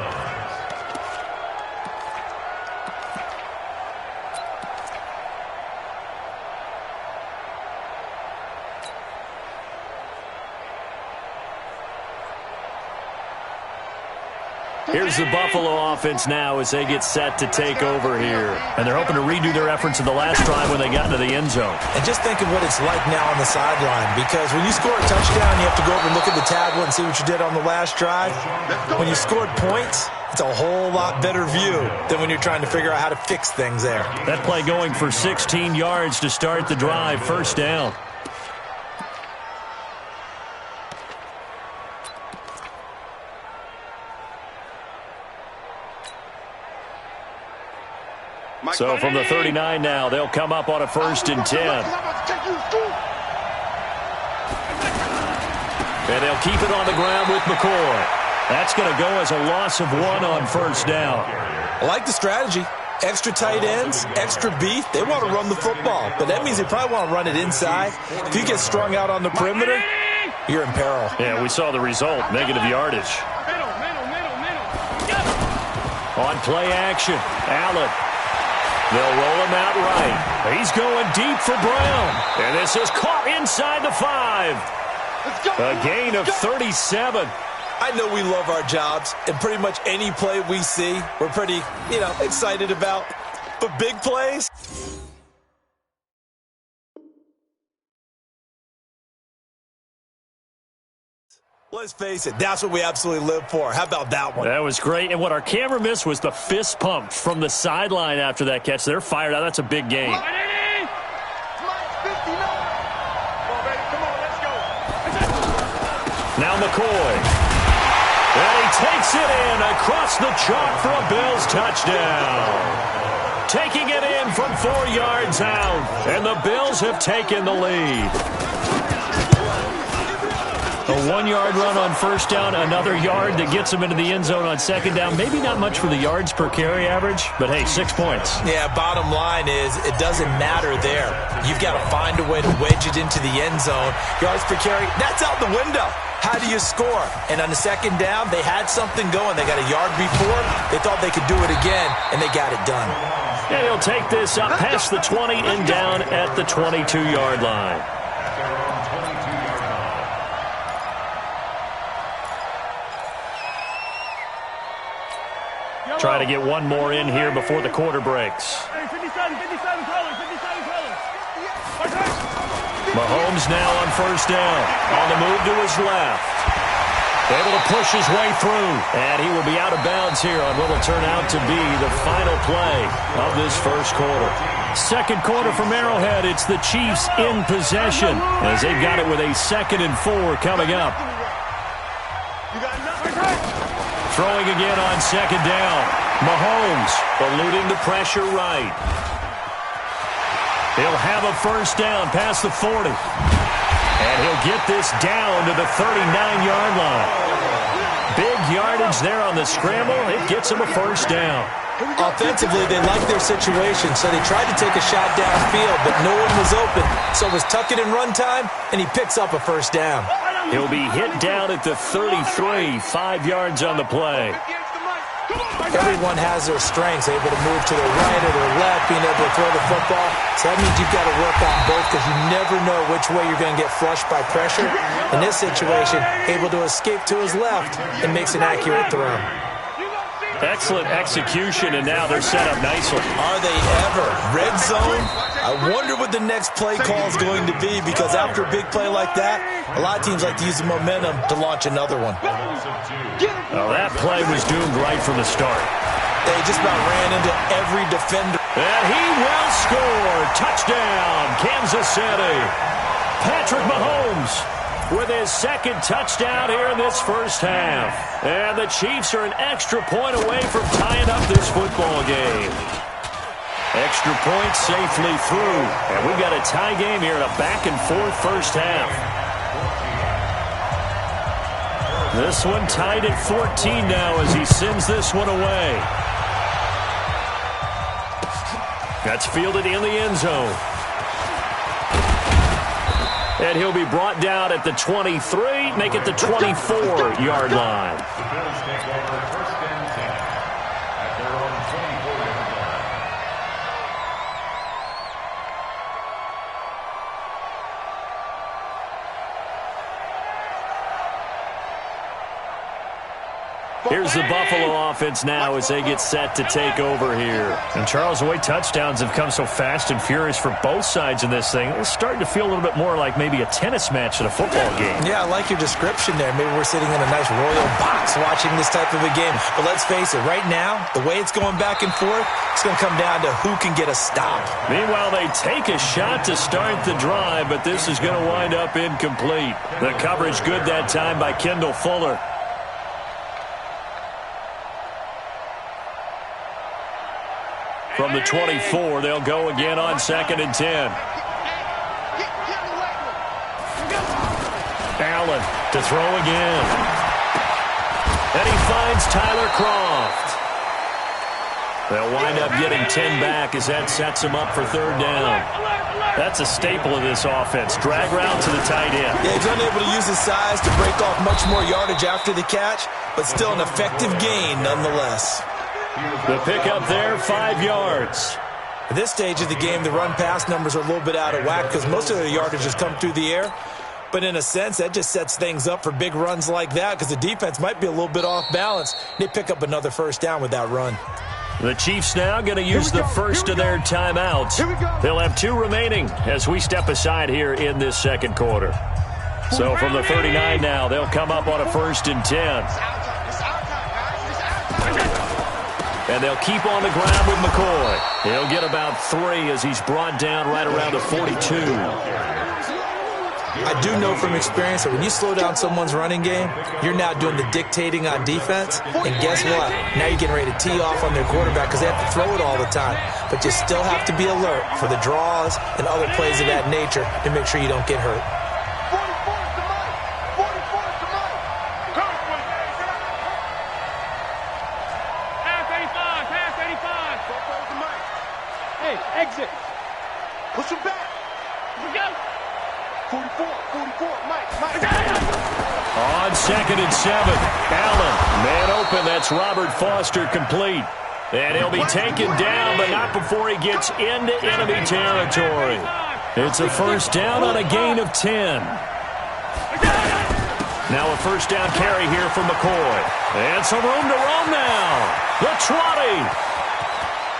Here's the Buffalo offense now as they get set to take over here. And they're hoping to redo their efforts in the last drive when they got into the end zone. And just think of what it's like now on the sideline, because when you score a touchdown, you have to go over and look at the tablet and see what you did on the last drive. When you scored points, it's a whole lot better view than when you're trying to figure out how to fix things there. That play going for 16 yards to start the drive, 1st down. So from the 39 now, they'll come up on a 1st and 10. And they'll keep it on the ground with McCoy. That's going to go as a loss of 1 on 1st down. I like the strategy. Extra tight ends, extra beef. They want to run the football, but that means they probably want to run it inside. If you get strung out on the perimeter, you're in peril. Yeah, we saw the result, negative yardage. On play action, Allen. They'll roll him out right. He's going deep for Brown. And this is caught inside the 5. A gain of 37. I know we love our jobs, and pretty much any play we see, we're pretty, excited about. But big plays? Let's face it, that's what we absolutely live for. How about that one? That was great. And what our camera missed was the fist pump from the sideline after that catch. They're fired out. That's a big game. Now McCoy. And he takes it in across the chalk for a Bills touchdown. Taking it in from 4 yards out. And the Bills have taken the lead. A 1-yard run on 1st down, another yard that gets them into the end zone on 2nd down. Maybe not much for the yards per carry average, but hey, 6 points. Yeah, bottom line is it doesn't matter there. You've got to find a way to wedge it into the end zone. Yards per carry, that's out the window. How do you score? And on the 2nd down, they had something going. They got a yard before. They thought they could do it again, and they got it done. And he'll take this up past the 20 and down at the 22-yard line. Try to get one more in here before the quarter breaks. Hey, 57 colors. Mahomes now on first down. On the move to his left. Able to push his way through. And he will be out of bounds here on what will turn out to be the final play of this first quarter. Second quarter from Arrowhead. It's the Chiefs in possession as they've got it with a 2nd and 4 coming up. Throwing again on 2nd down. Mahomes eluding the pressure right. He'll have a first down past the 40. And he'll get this down to the 39-yard line. Big yardage there on the scramble. It gets him a first down. Offensively, they like their situation, so they tried to take a shot downfield, but no one was open. So it was tuck it in run time, and he picks up a first down. He'll be hit down at the 33, 5 yards on the play. Everyone has their strengths, able to move to their right or their left, being able to throw the football. So that means you've got to work on both because you never know which way you're going to get flushed by pressure. In this situation, able to escape to his left and makes an accurate throw. Excellent execution, and now they're set up nicely. Are they ever? Red zone? I wonder what the next play call is going to be, because after a big play like that, a lot of teams like to use the momentum to launch another one. Well, that play was doomed right from the start. They just about ran into every defender. And he will score. Touchdown, Kansas City. Patrick Mahomes with his 2nd touchdown here in this first half. And the Chiefs are an extra point away from tying up this football game. Extra point safely through. And we've got a tie game here in a back-and-forth first half. This one tied at 14 now as he sends this one away. That's fielded in the end zone. And he'll be brought down at the 23, make it the 24-yard line. The Bills take over 1st and 10 at their own 24-yard line. Here's the Buffalo offense now as they get set to take over here. And Charles, the way touchdowns have come so fast and furious for both sides in this thing, it's starting to feel a little bit more like maybe a tennis match at a football game. Yeah, I like your description there. Maybe we're sitting in a nice royal box watching this type of a game. But let's face it, right now, the way it's going back and forth, it's going to come down to who can get a stop. Meanwhile, they take a shot to start the drive, but this is going to wind up incomplete. The coverage good that time by Kendall Fuller. From the 24, they'll go again on 2nd and 10. Allen to throw again. And he finds Tyler Kroft. They'll wind up getting 10 back as that sets him up for 3rd down. That's a staple of this offense. Drag route to the tight end. Yeah, he's unable to use his size to break off much more yardage after the catch, but still an effective gain nonetheless. The pickup there, 5 yards. At this stage of the game, the run-pass numbers are a little bit out of whack because most of their yardage has come through the air. But in a sense, that just sets things up for big runs like that because the defense might be a little bit off balance. They pick up another first down with that run. The Chiefs now going to use the first of their timeouts. They'll have 2 remaining as we step aside here in this 2nd quarter. So from the 39 now, they'll come up on a 1st and 10. And they'll keep on the ground with McCoy. He'll get about 3 as he's brought down right around the 42. I do know from experience that when you slow down someone's running game, you're now doing the dictating on defense. And guess what? Now you're getting ready to tee off on their quarterback because they have to throw it all the time. But you still have to be alert for the draws and other plays of that nature to make sure you don't get hurt. Push him back. Here we go. 44, Mike. On 2nd and 7, Allen, man open, that's Robert Foster complete. And he'll be taken down, but not before he gets into enemy territory. It's a first down on a gain of 10. Now a first down carry here from McCoy. And some room to roam now. The 20.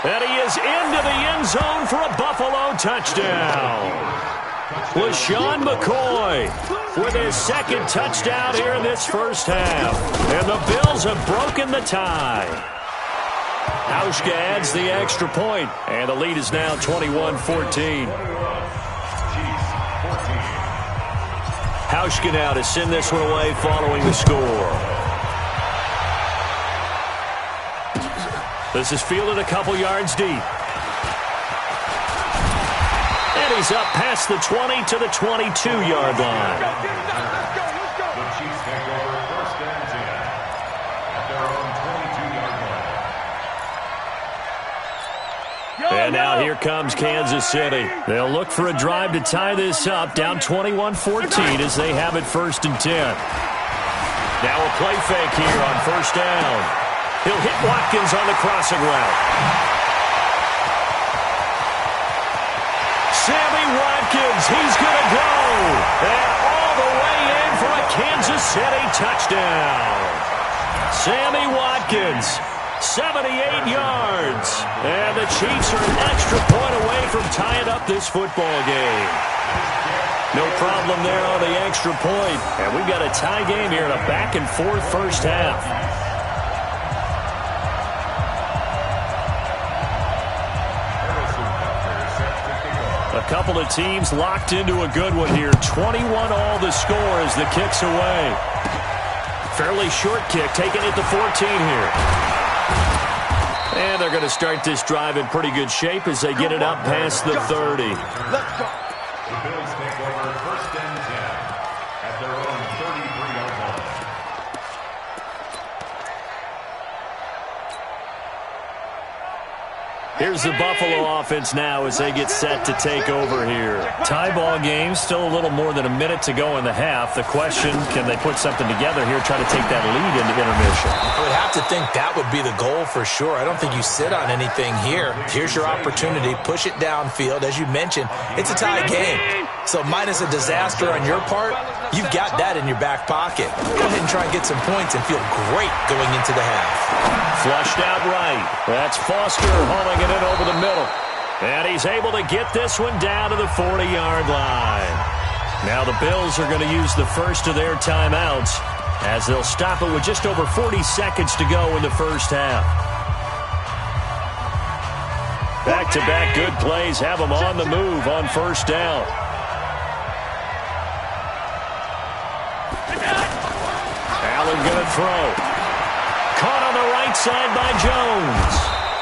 And he is into the end zone for a Buffalo touchdown. LaShawn McCoy with his second touchdown here in this first half. And the Bills have broken the tie. Hauschka adds the extra point, and the lead is now 21-14. Hauschka now to send this one away following the score. This is fielded a couple yards deep. And he's up past the 20 to the 22-yard line. The Chiefs take over first and 10 at their own 22-yard line. And now here comes Kansas City. They'll look for a drive to tie this up, down 21-14 as they have it first and 10. Now a play fake here on first down. He'll hit Watkins on the crossing route. Sammy Watkins, he's going to go. And all the way in for a Kansas City touchdown. Sammy Watkins, 78 yards. And the Chiefs are an extra point away from tying up this football game. No problem there on the extra point. And we've got a tie game here in a back-and-forth first half. A couple of teams locked into a good one here. 21 all the score as the kick's away. Fairly short kick, taking it to 14 here. And they're going to start this drive in pretty good shape as they get it up past the 30. The Bills take over first and 10 at their own 33-yard line. Here's the Buffalo offense now as they get set to take over here. Tie ball game, still a little more than a minute to go in the half. The question, can they put something together here, try to take that lead into intermission? I would have to think that would be the goal for sure. I don't think you sit on anything here. Here's your opportunity. Push it downfield. As you mentioned, it's a tie game. So minus a disaster on your part, you've got that in your back pocket. Go ahead and try and get some points and feel great going into the half. Flushed out right. That's Foster hauling it in over the middle. And he's able to get this one down to the 40-yard line. Now the Bills are going to use the first of their timeouts as they'll stop it with just over 40 seconds to go in the first half. Back-to-back good plays have them on the move on first down. Allen going to throw. Caught on the right side by Jones.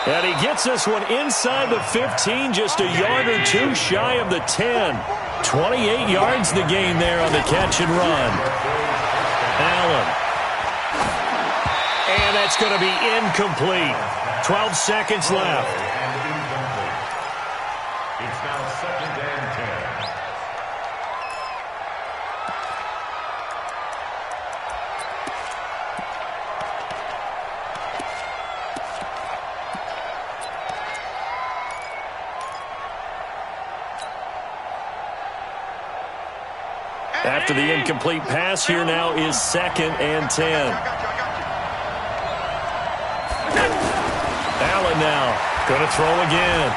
And he gets this one inside the 15, just a yard or two shy of the 10. 28 yards the gain there on the catch and run. Allen. And that's going to be incomplete. 12 seconds left. It's now second and 10. After the incomplete pass, here now is second and 10. Allen now going to throw again.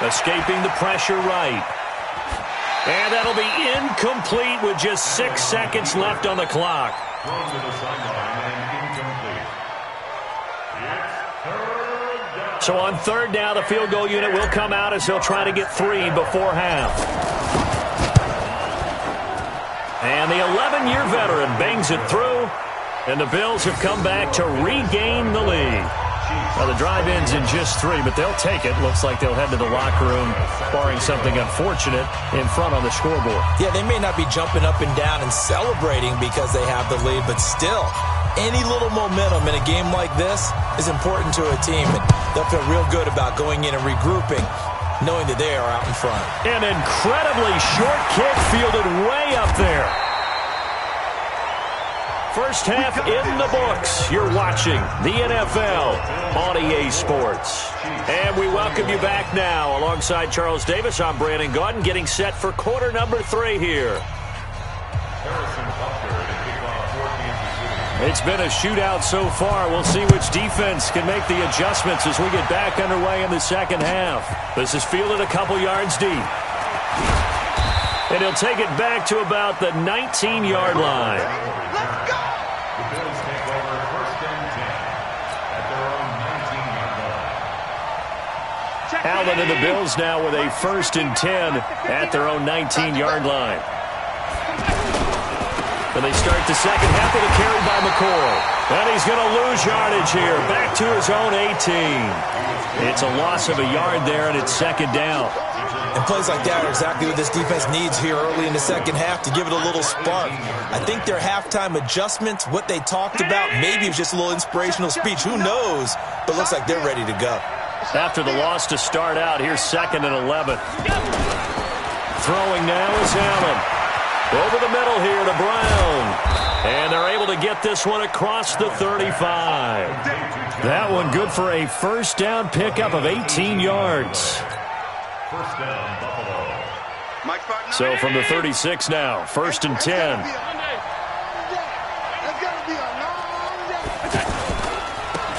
Escaping the pressure right. And that'll be incomplete with just 6 seconds left on the clock. Thrown to the sideline and incomplete. It's third down. So on third down, the field goal unit will come out as he'll try to get 3 before half. And the 11-year veteran bangs it through, and the Bills have come back to regain the lead. Well, the drive ends in just 3, but they'll take it. Looks like they'll head to the locker room, barring something unfortunate, in front on the scoreboard. Yeah, they may not be jumping up and down and celebrating because they have the lead, but still, any little momentum in a game like this is important to a team. And they'll feel real good about going in and regrouping, knowing that they are out in front. An incredibly short kick fielded way up there. First half in the books. You're watching the NFL on EA Sports. And we welcome you back now. Alongside Charles Davis, I'm Brandon Gaudin, getting set for quarter number 3 here. Harrison Butker to kick off for Kansas City. It's been a shootout so far. We'll see which defense can make the adjustments as we get back underway in the second half. This is fielded a couple yards deep. And he'll take it back to about the 19-yard line. Let's go! The Bills take over first and 10 at their own 19-yard line. Allen and the Bills now with a first and 10 at their own 19-yard line. And they start the second half with a carry by McCoy. And he's going to lose yardage here. Back to his own 18. It's a loss of a yard there, and it's second down. And plays like that are exactly what this defense needs here early in the second half to give it a little spark. I think their halftime adjustments, what they talked about, maybe it was just a little inspirational speech. Who knows? But it looks like they're ready to go. After the loss to start out, here's 2nd and 11. Throwing now is Allen. Over the middle here to Brown. And they're able to get this one across the 35. That one good for a first down pickup of 18 yards. First down, Buffalo. So from the 36 now, 1st and 10.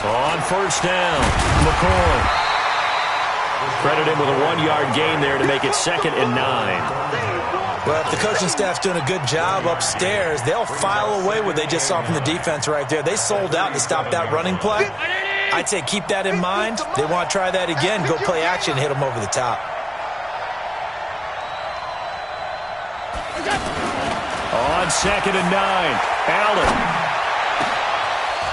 On first down, McCoy. Credit him with a 1-yard gain there to make it 2nd and 9. Well, if the coaching staff's doing a good job upstairs, they'll file away what they just saw from the defense right there. They sold out to stop that running play. I'd say keep that in mind. They want to try that again, go play action, hit them over the top. On 2nd and 9, Allen.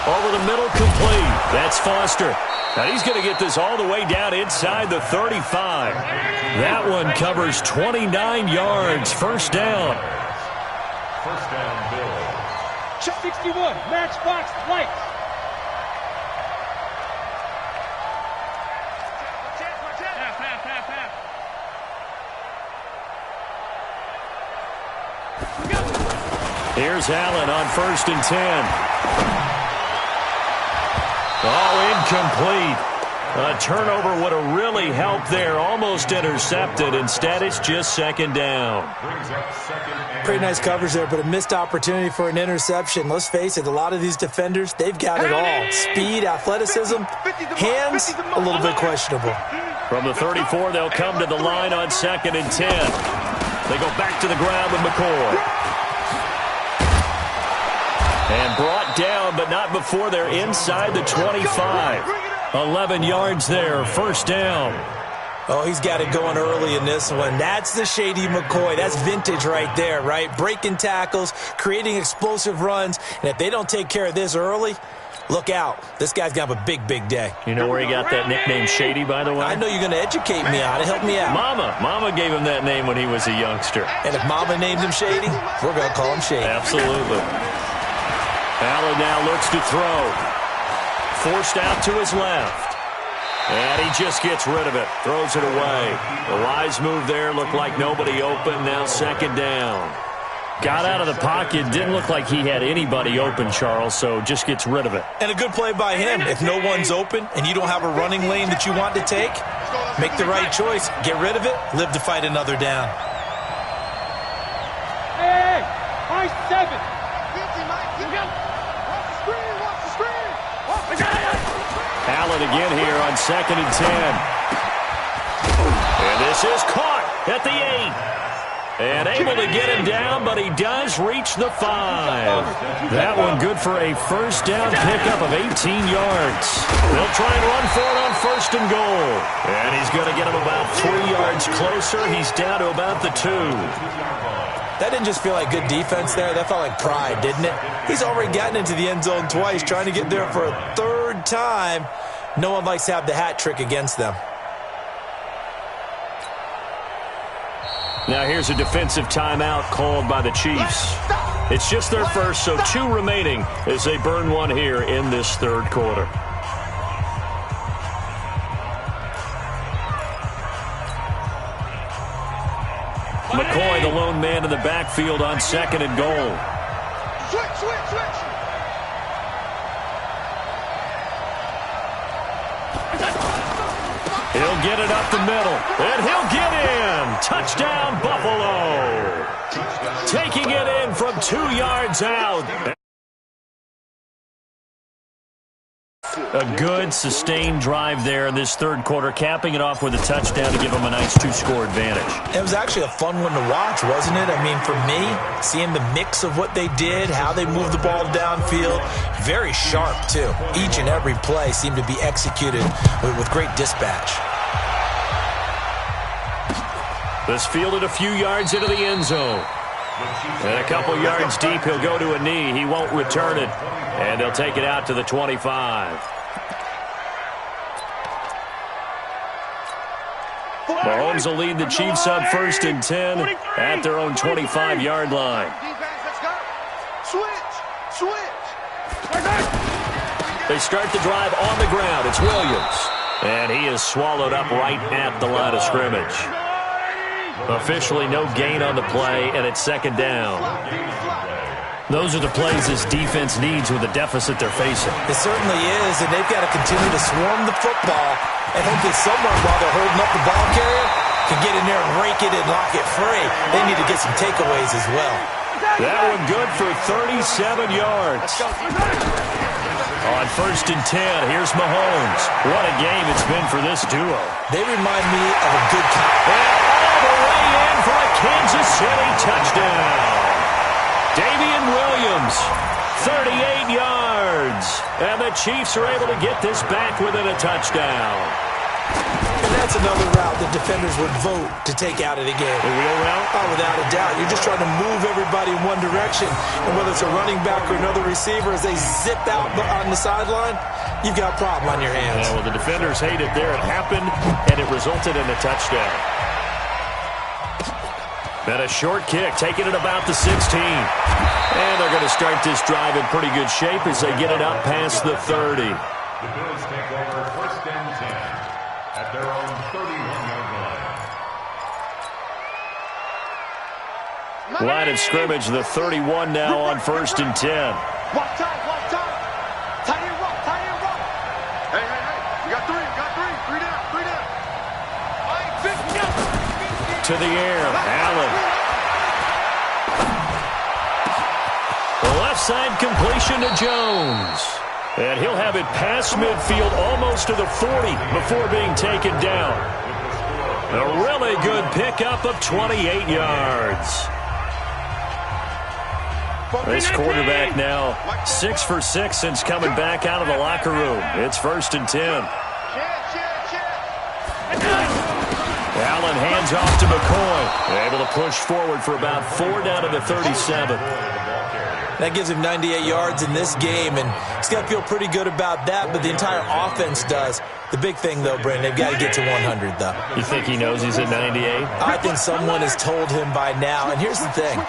Over the middle, complete. That's Foster. Now he's going to get this all the way down inside the 35. That one covers 29 yards. First down. First down, Bills. 61, matchbox, lights. Here's Allen on 1st and 10. Oh, incomplete. A turnover would have really helped there. Almost intercepted. Instead, it's just 2nd down. Pretty nice coverage there, but a missed opportunity for an interception. Let's face it, a lot of these defenders, they've got it all. Speed, athleticism, hands, a little bit questionable. From the 34, they'll come to the line on 2nd and 10. They go back to the ground with McCoy. And brought down, but not before they're inside the 25. 11 yards there, first down. Oh, he's got it going early in this one. That's the shady McCoy. That's vintage right there, right? Breaking tackles, creating explosive runs. And if they don't take care of this early, look out. This guy's going to have a big, big day. You know where he got that nickname Shady, by the way? I know you're going to educate me on it. Help me out. Mama gave him that name when he was a youngster. And if Mama named him Shady, we're going to call him Shady. Absolutely. Allen now looks to throw. Forced out to his left. And he just gets rid of it. Throws it away. The wise move there. Looked like nobody open. Now 2nd down. Got out of the pocket. Didn't look like he had anybody open, Charles, so just gets rid of it. And a good play by him. If no one's open and you don't have a running lane that you want to take, make the right choice. Get rid of it. Live to fight another down. Hey, high 7. Allen again here on 2nd and 10. And this is caught at the 8. And able to get him down, but he does reach the 5. That one good for a first down pickup of 18 yards. They'll try and run for it on 1st and goal. And he's going to get him about 3 yards closer. He's down to about the 2. That didn't just feel like good defense there. That felt like pride, didn't it? He's already gotten into the end zone twice, trying to get there for a 3rd time. No one likes to have the hat trick against them. Now here's a defensive timeout called by the Chiefs. It's just their first, so 2 remaining as they burn one here in this 3rd quarter. McCoy, the lone man in the backfield on 2nd and goal. Switch. He'll get it up the middle, and he'll get in. Touchdown, Buffalo. Taking it in from 2 yards out. A good, sustained drive there in this third quarter, capping it off with a touchdown to give them a nice 2-score advantage. It was actually a fun one to watch, wasn't it? I mean, for me, seeing the mix of what they did, how they moved the ball downfield, very sharp, too. Each and every play seemed to be executed with great dispatch. This fielded a few yards into the end zone. And a couple yards deep, he'll go to a knee. He won't return it. And they'll take it out to the 25. Mahomes will lead the Chiefs on 1st and 10 at their own 25-yard line. They start the drive on the ground. It's Williams. And he is swallowed up right at the line of scrimmage. Officially no gain on the play, and it's 2nd down. Those are the plays this defense needs with the deficit they're facing. It certainly is, and they've got to continue to swarm the football and hope that someone, while they're holding up the ball carrier, can get in there and rake it and lock it free. They need to get some takeaways as well. That one good for 37 yards. On 1st and 10, here's Mahomes. What a game it's been for this duo. They remind me of a good cop. And all the way in for a Kansas City touchdown. Damian Williams, 38 yards. And the Chiefs are able to get this back within a touchdown. And that's another route the defenders would vote to take out of the game. The wheel route? Oh, without a doubt. You're just trying to move everybody in one direction. And whether it's a running back or another receiver, as they zip out on the sideline, you've got a problem on your hands. Yeah, well, the defenders hate it there. It happened, and it resulted in a touchdown. Then a short kick, taking it about the 16. And they're going to start this drive in pretty good shape as they get it up past the 30. The Bills take over 1st and 10 at their own 31-yard line. Line of scrimmage, the 31 now on 1st and 10. Walk time, walk time. Tight end rock, tight end rock. Hey, hey, hey. You got three, Three down, three down. All right, 50. To the air, Allen. The left side completion to Jones. And he'll have it past midfield almost to the 40 before being taken down. A really good pickup of 28 yards. This quarterback now 6 for 6 since coming back out of the locker room. It's 1st and 10. Allen hands off to McCoy. Able to push forward for about 4 down to the 37. That gives him 98 yards in this game, and he's got to feel pretty good about that, but the entire offense does. The big thing, though, Brandon, they've got to get to 100, though. You think he knows he's at 98? I think someone has told him by now. And here's the thing.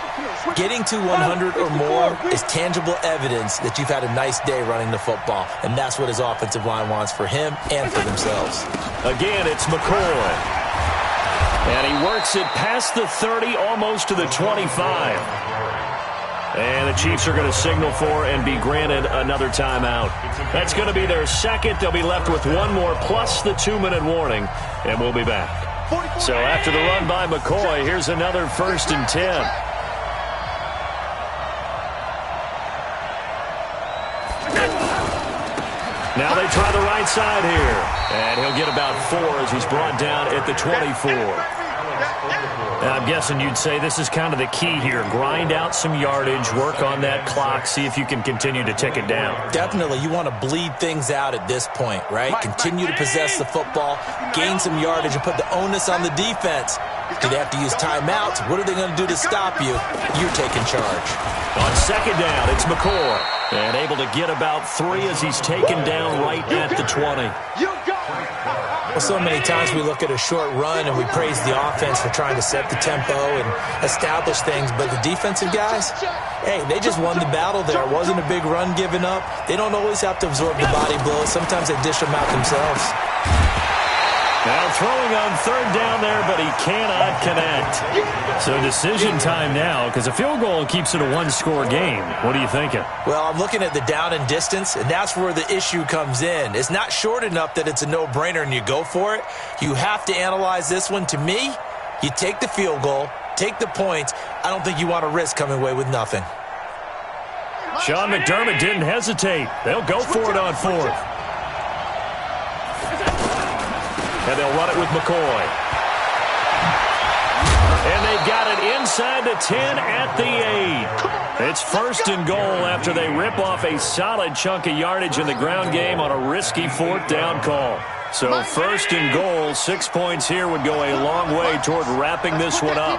Getting to 100 or more is tangible evidence that you've had a nice day running the football, and that's what his offensive line wants for him and for themselves. Again, it's McCoy. And he works it past the 30, almost to the 25. And the Chiefs are going to signal for and be granted another timeout. That's going to be their second. They'll be left with one more plus the 2-minute warning, and we'll be back. So after the run by McCoy, here's another 1st and 10. Now they try the right side here. And he'll get about 4 as he's brought down at the 24. And I'm guessing you'd say this is kind of the key here. Grind out some yardage, work on that clock, see if you can continue to tick it down. Definitely. You want to bleed things out at this point, right? Continue to possess the football, gain some yardage, and put the onus on the defense. Do they have to use timeouts? What are they going to do to stop you? You're taking charge. On 2nd down, it's McCoy. And able to get about 3 as he's taken down right at the 20. Well, so many times we look at a short run and we praise the offense for trying to set the tempo and establish things, but the defensive guys, hey, they just won the battle there. It wasn't a big run given up. They don't always have to absorb the body blows. Sometimes they dish them out themselves. Now throwing on 3rd down there, but he cannot connect. So decision time now, because a field goal keeps it a 1-score game. What are you thinking? Well, I'm looking at the down and distance, and that's where the issue comes in. It's not short enough that it's a no-brainer and you go for it. You have to analyze this one. To me, you take the field goal, take the points. I don't think you want to risk coming away with nothing. Sean McDermott didn't hesitate. They'll go for it on 4th. And they'll run it with McCoy. And they've got it inside the 10 at the 8. It's first and goal after they rip off a solid chunk of yardage in the ground game on a risky fourth down call. So first and goal, 6 points here would go a long way toward wrapping this one up.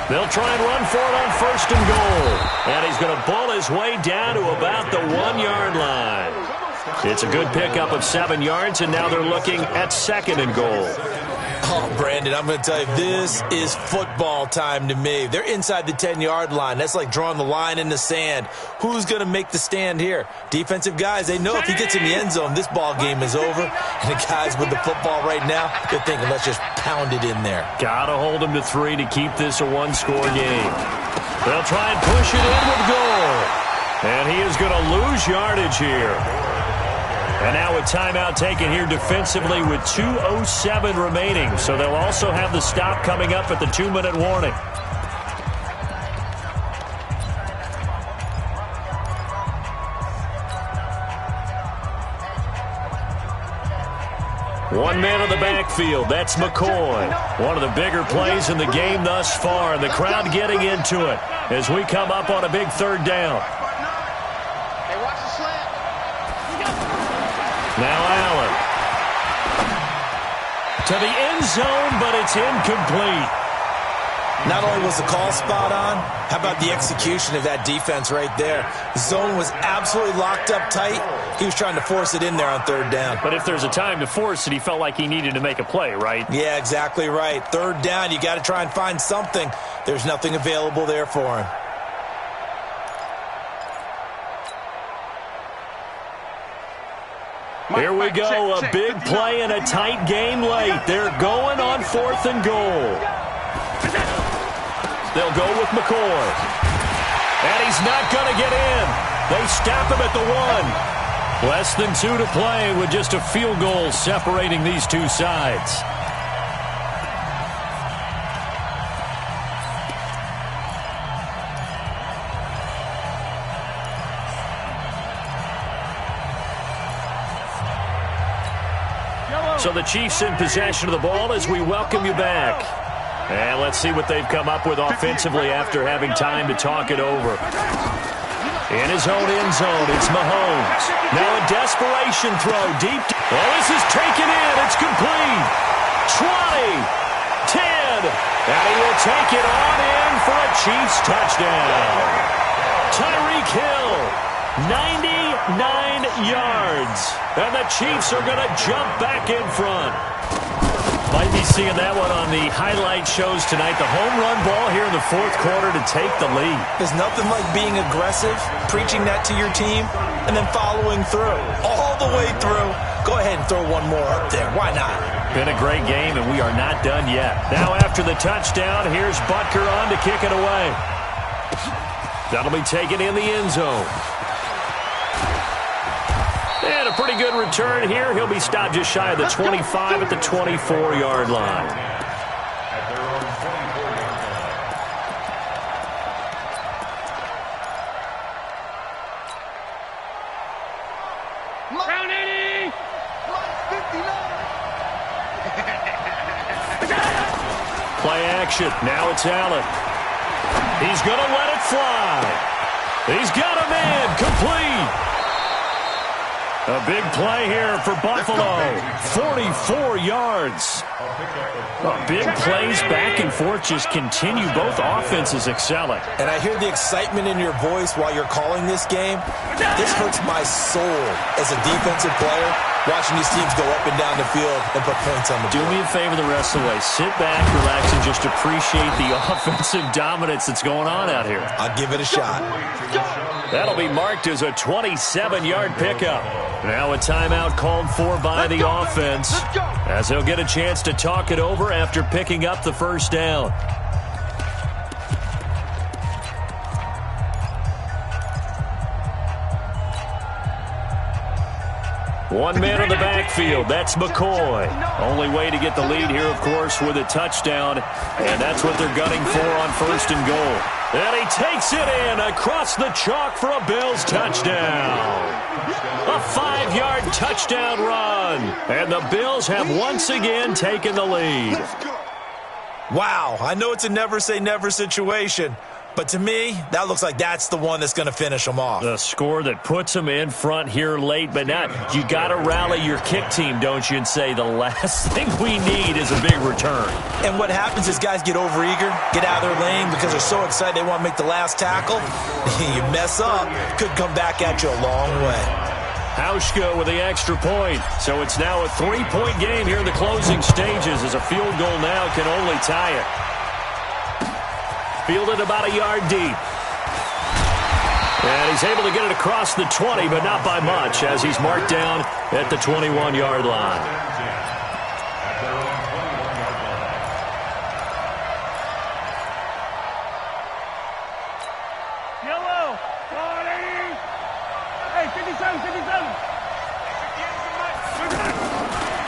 They'll try and run for it on first and goal. And he's going to bull his way down to about the 1-yard line. It's a good pickup of 7 yards, and now they're looking at second and goal. Oh, Brandon, I'm going to tell you, this is football time to me. They're inside the 10-yard line. That's like drawing the line in the sand. Who's going to make the stand here? Defensive guys, they know if he gets in the end zone, this ball game is over. And the guys with the football right now, they're thinking, let's just pound it in there. Got to hold him to 3 to keep this a one-score game. They'll try and push it in with goal. And he is going to lose yardage here. And now a timeout taken here defensively with 2:07 remaining. So they'll also have the stop coming up at the 2-minute warning. One man on the backfield. That's McCoy. One of the bigger plays in the game thus far. And the crowd getting into it as we come up on a big third down. Now Allen. To the end zone, but it's incomplete. Not only was the call spot on, how about the execution of that defense right there? The zone was absolutely locked up tight. He was trying to force it in there on third down. But if there's a time to force it, he felt like he needed to make a play, right? Yeah, exactly right. Third down, you got to try and find something. There's nothing available there for him. Here we go, a big play and a tight game late. They're going on fourth and goal. They'll go with McCoy. And he's not going to get in. They stop him at the 1. Less than 2 to play with just a field goal separating these two sides. So the Chiefs in possession of the ball as we welcome you back. And let's see what they've come up with offensively after having time to talk it over. In his own end zone, it's Mahomes. Now a desperation throw deep. Well, this is taken in. It's complete. 20, 10, and he will take it on in for a Chiefs touchdown. Tyreek Hill, 99 yards. And the Chiefs are going to jump back in front. Might be seeing that one on the highlight shows tonight. The home run ball here in the fourth quarter to take the lead. There's nothing like being aggressive, preaching that to your team, and then following through. All the way through. Go ahead and throw one more up there. Why not? Been a great game, and we are not done yet. Now after the touchdown, here's Butker on to kick it away. That'll be taken in the end zone. And a pretty good return here. He'll be stopped just shy of the 25 at the 24-yard line. Round 80! 59! Play action. Now it's Allen. He's going to let it fly. He's got a man. Complete. A big play here for Buffalo. 44 yards. Big plays back and forth just continue. Both offenses excelling. And I hear the excitement in your voice while you're calling this game. This hurts my soul as a defensive player, watching these teams go up and down the field and put points on the board. Do me a favor the rest of the way. Sit back, relax, and just appreciate the offensive dominance that's going on out here. I'll give it a shot. That'll be marked as a 27-yard pickup. Now a timeout called for by the offense as they'll get a chance to talk it over after picking up the first down. One man on the backfield. That's McCoy. Only way to get the lead here, of course, with a touchdown. And that's what they're gunning for on first and goal. And he takes it in across the chalk for a Bills touchdown. A 5-yard touchdown run. And the Bills have once again taken the lead. Wow, I know it's a never-say-never situation, but to me, that looks like that's the one that's going to finish them off. The score that puts them in front here late, but now you got to rally your kick team, don't you, and say the last thing we need is a big return. And what happens is guys get overeager, get out of their lane because they're so excited they want to make the last tackle. You mess up, could come back at you a long way. Hauschka with the extra point. So it's now a 3-point game here in the closing stages as a field goal now can only tie it. Fielded about a yard deep. And he's able to get it across the 20, but not by much as he's marked down at the 21-yard line.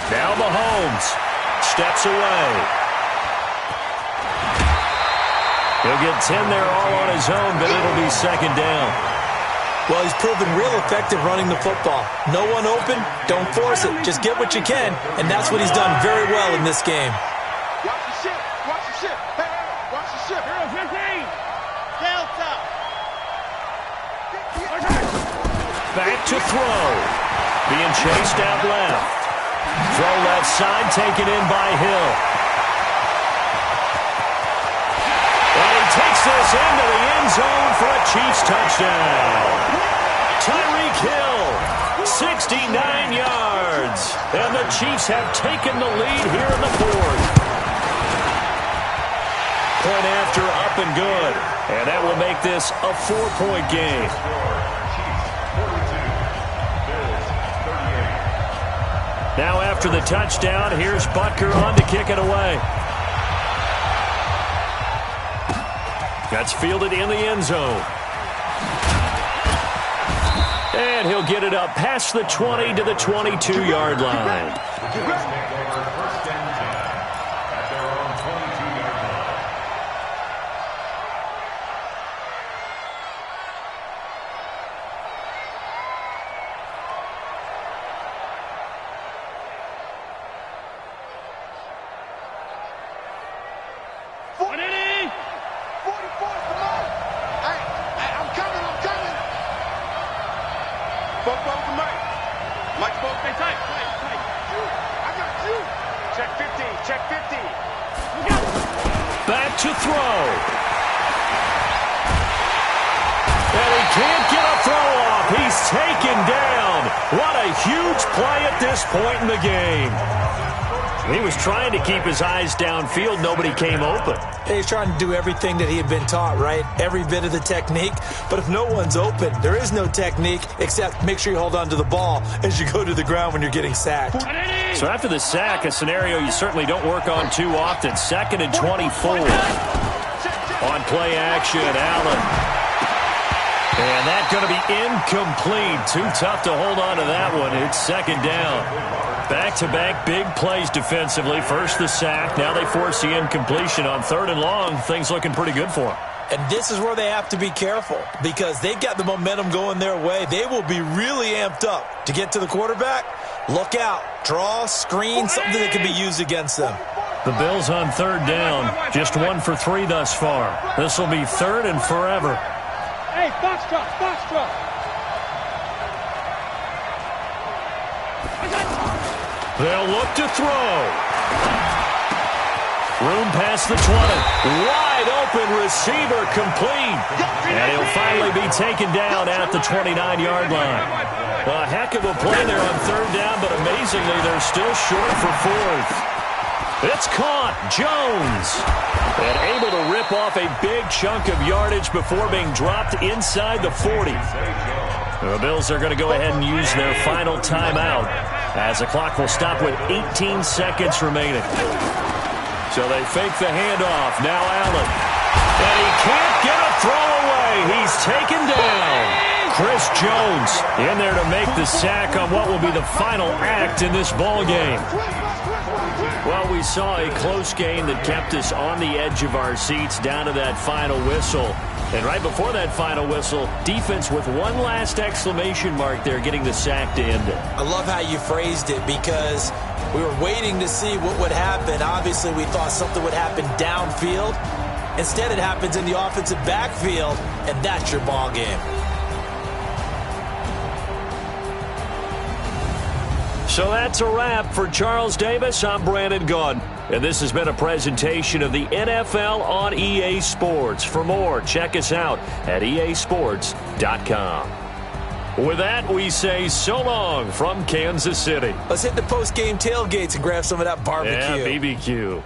Now Mahomes steps away. He'll get 10 there all on his own, but it'll be second down. Well, he's proven real effective running the football. No one open, don't force it. Just get what you can, and that's what he's done very well in this game. Watch the ship. Watch the ship. Hey, watch the ship. 15. Delta. Back to throw. Being chased out left. Throw left side, taken in by Hill. And he takes this into the end zone for a Chiefs touchdown. Tyreek Hill, 69 yards. And the Chiefs have taken the lead here in the fourth. Point after, up and good. And that will make this a 4-point game. Now after the touchdown, here's Butker on to kick it away. That's fielded in the end zone. And he'll get it up past the 20 to the 22-yard line. Back to throw. And he can't get a throw off. He's taken down. What a huge play at this point in the game. He was trying to keep his eyes downfield. Nobody came open. He's trying to do everything that he had been taught, right? Every bit of the technique. But if no one's open, there is no technique except make sure you hold on to the ball as you go to the ground when you're getting sacked. So after the sack, a scenario you certainly don't work on too often. 2nd and 24. On play action, Allen. And that's going to be incomplete. Too tough to hold on to that one. It's second down. Back-to-back big plays defensively. First the sack. Now they force the incompletion on 3rd and long. Things looking pretty good for them. And this is where they have to be careful because they've got the momentum going their way. They will be really amped up to get to the quarterback. Look out. Draw, screen, something that can be used against them. The Bills on 3rd down. Just 1 for 3 thus far. This will be 3rd and forever. Hey, box drop, box drop. They'll look to throw. Room past the 20. Wide open receiver complete. And he'll finally be taken down at the 29-yard line. A heck of a play there on 3rd down, but amazingly they're still short for 4th. It's caught. Jones. And able to rip off a big chunk of yardage before being dropped inside the 40. The Bills are going to go ahead and use their final timeout as the clock will stop with 18 seconds remaining. So they fake the handoff. Now Allen. And he can't get a throw away. He's taken down. Chris Jones in there to make the sack on what will be the final act in this ball game. Well, we saw a close game that kept us on the edge of our seats down to that final whistle. And right before that final whistle, defense with one last exclamation mark there, getting the sack to end it. I love how you phrased it, because we were waiting to see what would happen. Obviously, we thought something would happen downfield. Instead, it happens in the offensive backfield, and that's your ball game. So that's a wrap for Charles Davis. I'm Brandon Gunn, and this has been a presentation of the NFL on EA Sports. For more, check us out at easports.com. With that, we say so long from Kansas City. Let's hit the post-game tailgates and grab some of that barbecue. Yeah, BBQ.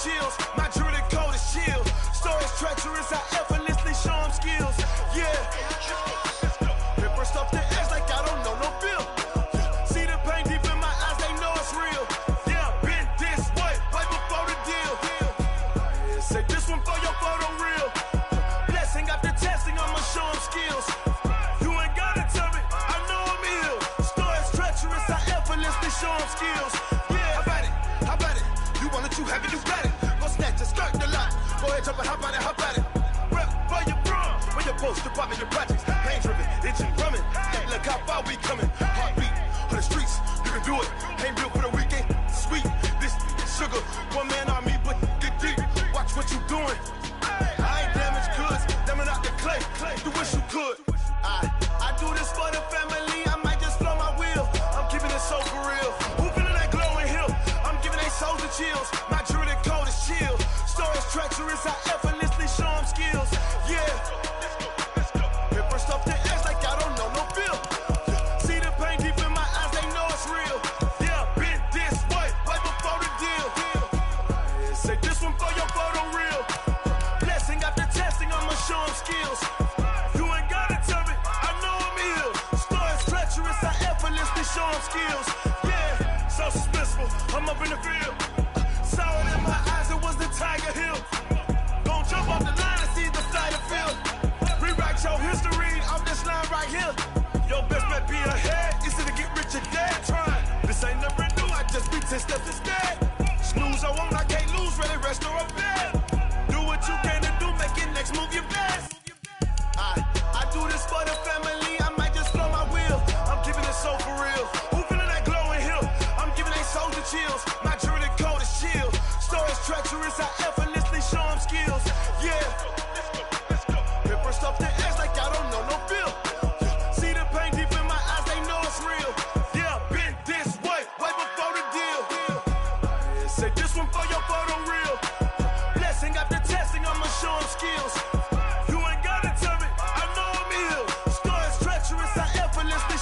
Chills, my jewelry code is chill. Stories treacherous, I effortlessly show them skills. Yeah, paper stuff the edge like I don't know no bill. See the pain deep in my eyes, they know it's real. Yeah, been this way, way before the deal. Say this one for your photo real. Blessing after testing, I'ma show them skills. You ain't gotta tell me, I know I'm ill. Stories treacherous, I effortlessly show them skills. Yeah, how about it? You want it, you have it, you got it. Snatch a skirt the lot. Go ahead, jump and hop on it, hop at it. Rep for your bro, where your post, department, your projects. Pain driven, itching, drumming. Hey, look how far we coming. Heartbeat on the streets, you can do it. Ain't built for the weekend. Sweet, this sugar. One man army, but get deep. Watch what you doing. I ain't damaged goods, damn it out the clay. You wish you could. I do this for the family. I might just blow my wheel. I'm keeping it so for real. Who feeling that glowing hill? I'm giving they souls the chills. My jewelry code is chill. Stories treacherous, I effortlessly show them skills. Yeah. Paper stuff the edge like I don't know no bill. See the pain deep in my eyes, they know it's real. Yeah, been this way, way before the deal. Say this one for your photo real. Blessing after testing, I'ma show them skills. You ain't gotta tell me, I know I'm ill. Stories treacherous, I effortlessly show them skills. Yeah, so suspenseful, I'm up in the field. Saw it in my eyes, it was the Tiger Hill. Gon' jump off the line and see the side of field. Rewrite your history off this line right here. Your best bet be ahead, easy to get rich or dead trying. This ain't never new, I just be 10 steps instead. Snooze I won't, I can't lose, ready, rest or a bed. Do what you can to do, make it next move your best. I do this for the family, I might just blow my wheel. I'm keeping it so for real.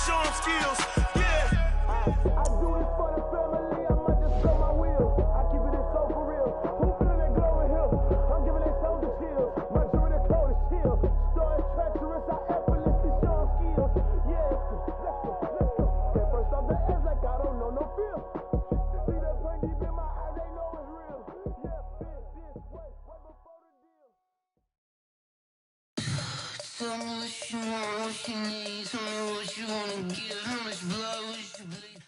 show them skills. Yeah. I do this for the family, I might just blow my wheel. I keep it so for real. Who feeling that glowing hill? I'm giving that soldier chills. My dream is cold as chill. Stories treacherous, I effortlessly show them skills. Yeah, let's go. Get first off the edge like I don't know no feel. See that pain deep in my eyes, they know it's real. Yeah, this way, right before the deal. Tell me what you want, what you need. Tell me what you wanna give. How much blood would you bleed?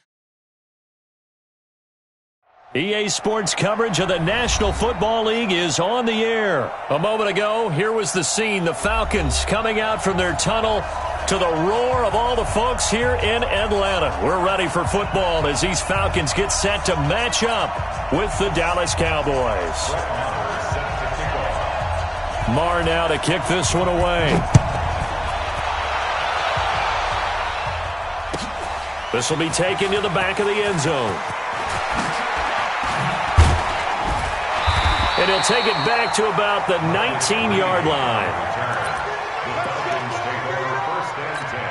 EA Sports coverage of the National Football League is on the air. A moment ago, here was the scene. The Falcons coming out from their tunnel to the roar of all the folks here in Atlanta. We're ready for football as these Falcons get set to match up with the Dallas Cowboys. Marr now to kick this one away. This will be taken to the back of the end zone. And he'll take it back to about the 19-yard line. The Falcons take over first and 10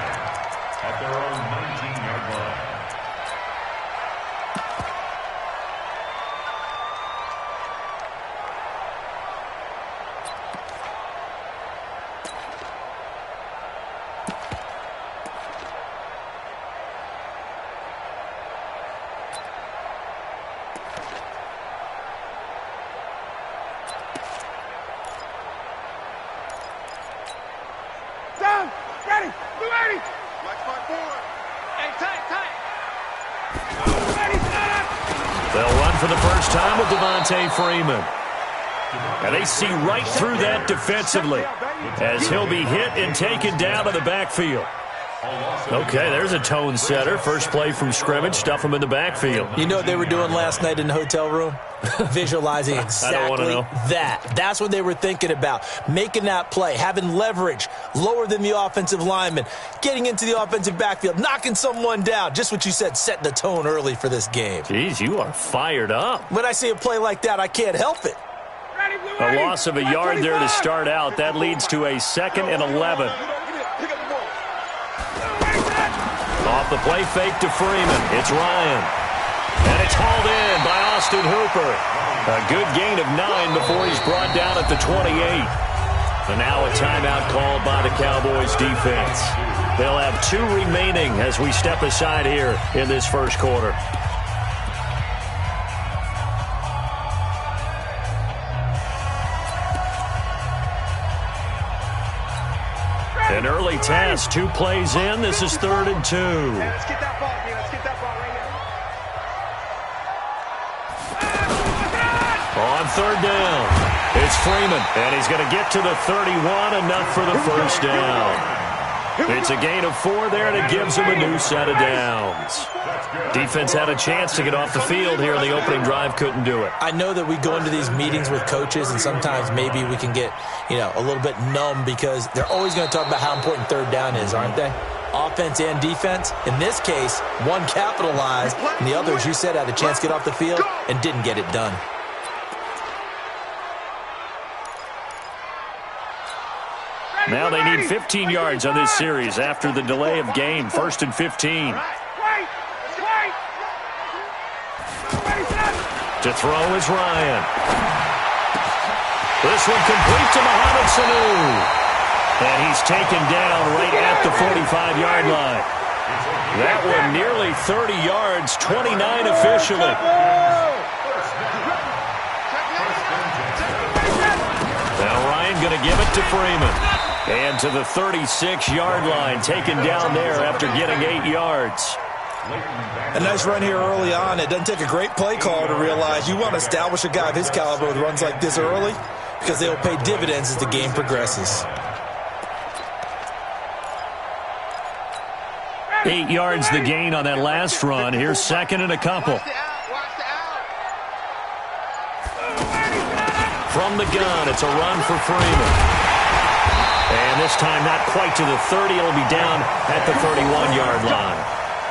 at their own 19-yard line. Down, ready, 280. Black spot forward. Hey, tight. Ready, set. They'll run for the first time with Devontae Freeman. And they see right through that defensively as he'll be hit and taken down to the backfield. Okay, there's a tone setter. First play from scrimmage, stuff him in the backfield. You know what they were doing last night in the hotel room? Visualizing exactly that. That's what they were thinking about. Making that play, having leverage, lower than the offensive lineman, getting into the offensive backfield, knocking someone down. Just what you said, setting the tone early for this game. Jeez, you are fired up. When I see a play like that, I can't help it. A loss of a yard there to start out. That leads to a 2nd and 11. Off the play fake to Freeman. It's Ryan. And it's hauled in by Austin Hooper. A good gain of 9 before he's brought down at the 28. And now a timeout called by the Cowboys defense. They'll have 2 remaining as we step aside here in this first quarter. An early task, 2 plays in. This is 3rd and 2. Let's get that ball, man. Let's get that ball right here. On 3rd down, it's Freeman, and he's going to get to the 31, enough for the first down. It's a gain of 4 there, and it gives him a new set of downs. Defense had a chance to get off the field here in the opening drive, couldn't do it. I know that we go into these meetings with coaches, and sometimes maybe we can get, a little bit numb because they're always going to talk about how important 3rd down is, aren't they? Offense and defense. In this case, one capitalized, and the other, as you said, had a chance to get off the field and didn't get it done. Now they need 15 yards on this series after the delay of game. 1st and 15. To throw is Ryan. This one complete to Mohamed Sanu. And he's taken down right at the 45-yard line. That one nearly 30 yards, 29 officially. Now Ryan going to give it to Freeman. And to the 36-yard line, taken down there after getting 8 yards. A nice run here early on. It doesn't take a great play caller to realize you want to establish a guy of his caliber with runs like this early because they'll pay dividends as the game progresses. 8 yards the gain on that last run. Here's 2nd and a couple. From the gun, it's a run for Freeman. And this time not quite to the 30. It'll be down at the 31-yard line.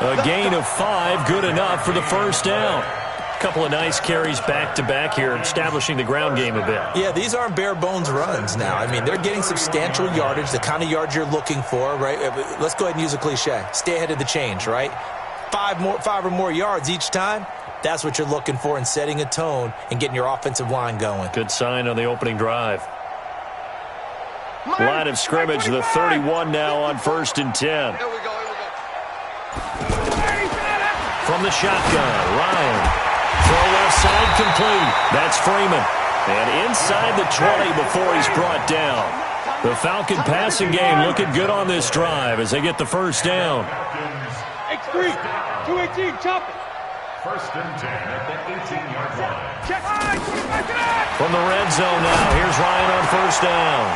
A gain of 5, good enough for the first down. couple of nice carries back-to-back here, establishing the ground game a bit. Yeah, these aren't bare-bones runs now. I mean, they're getting substantial yardage, the kind of yards you're looking for, right? Let's go ahead and use a cliche. Stay ahead of the change, right? 5 or more yards each time. That's what you're looking for in setting a tone and getting your offensive line going. Good sign on the opening drive. Line of scrimmage, the 31 now on 1st and 10. Here we go. From the shotgun, Ryan. Throw left side complete. That's Freeman. And inside the 20 before he's brought down. The Falcon passing game looking good on this drive as they get the first down. X3, 218, chop it. 1st and 10 at the 18-yard line. Check. From the red zone now, here's Ryan on 1st down.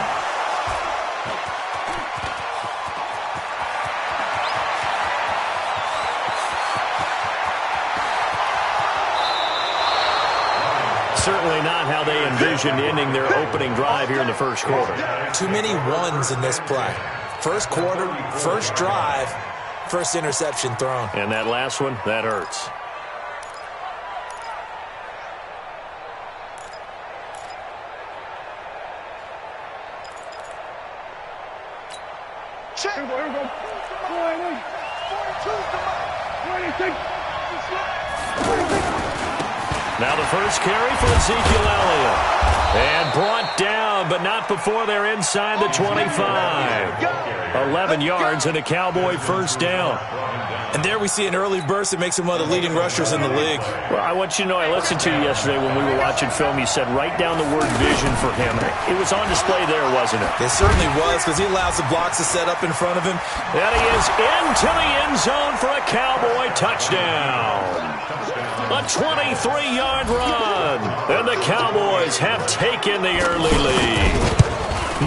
Certainly not how they envisioned ending their opening drive here in the first quarter. Too many ones in this play. First quarter, first drive, first interception thrown. And that last one, that hurts. Check. Here we go. 42. Now the first carry for Ezekiel Elliott. And brought down, but not before they're inside the 25. 11 yards and a Cowboy first down. And there we see an early burst that makes him one of the leading rushers in the league. Well, I want you to know, I listened to you yesterday when we were watching film. You said write down the word vision for him. It was on display there, wasn't it? It certainly was, because he allows the blocks to set up in front of him. And he is into the end zone for a Cowboy touchdown. A 23-yard run. And the Cowboys have taken the early lead.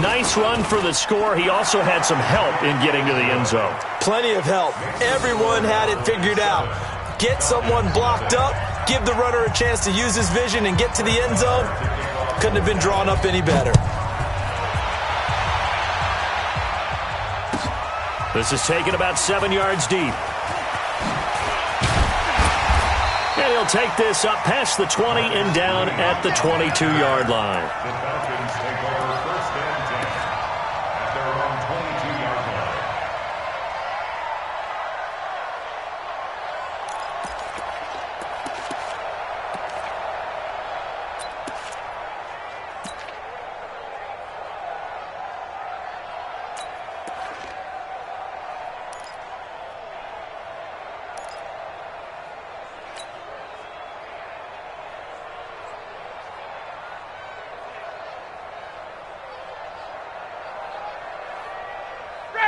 Nice run for the score. He also had some help in getting to the end zone. Plenty of help. Everyone had it figured out. Get someone blocked up, give the runner a chance to use his vision and get to the end zone. Couldn't have been drawn up any better. This is taken about 7 yards deep. And he'll take this up past the 20 and down at the 22-yard line. The Falcons take over 1st and 10 at their own 22-yard line.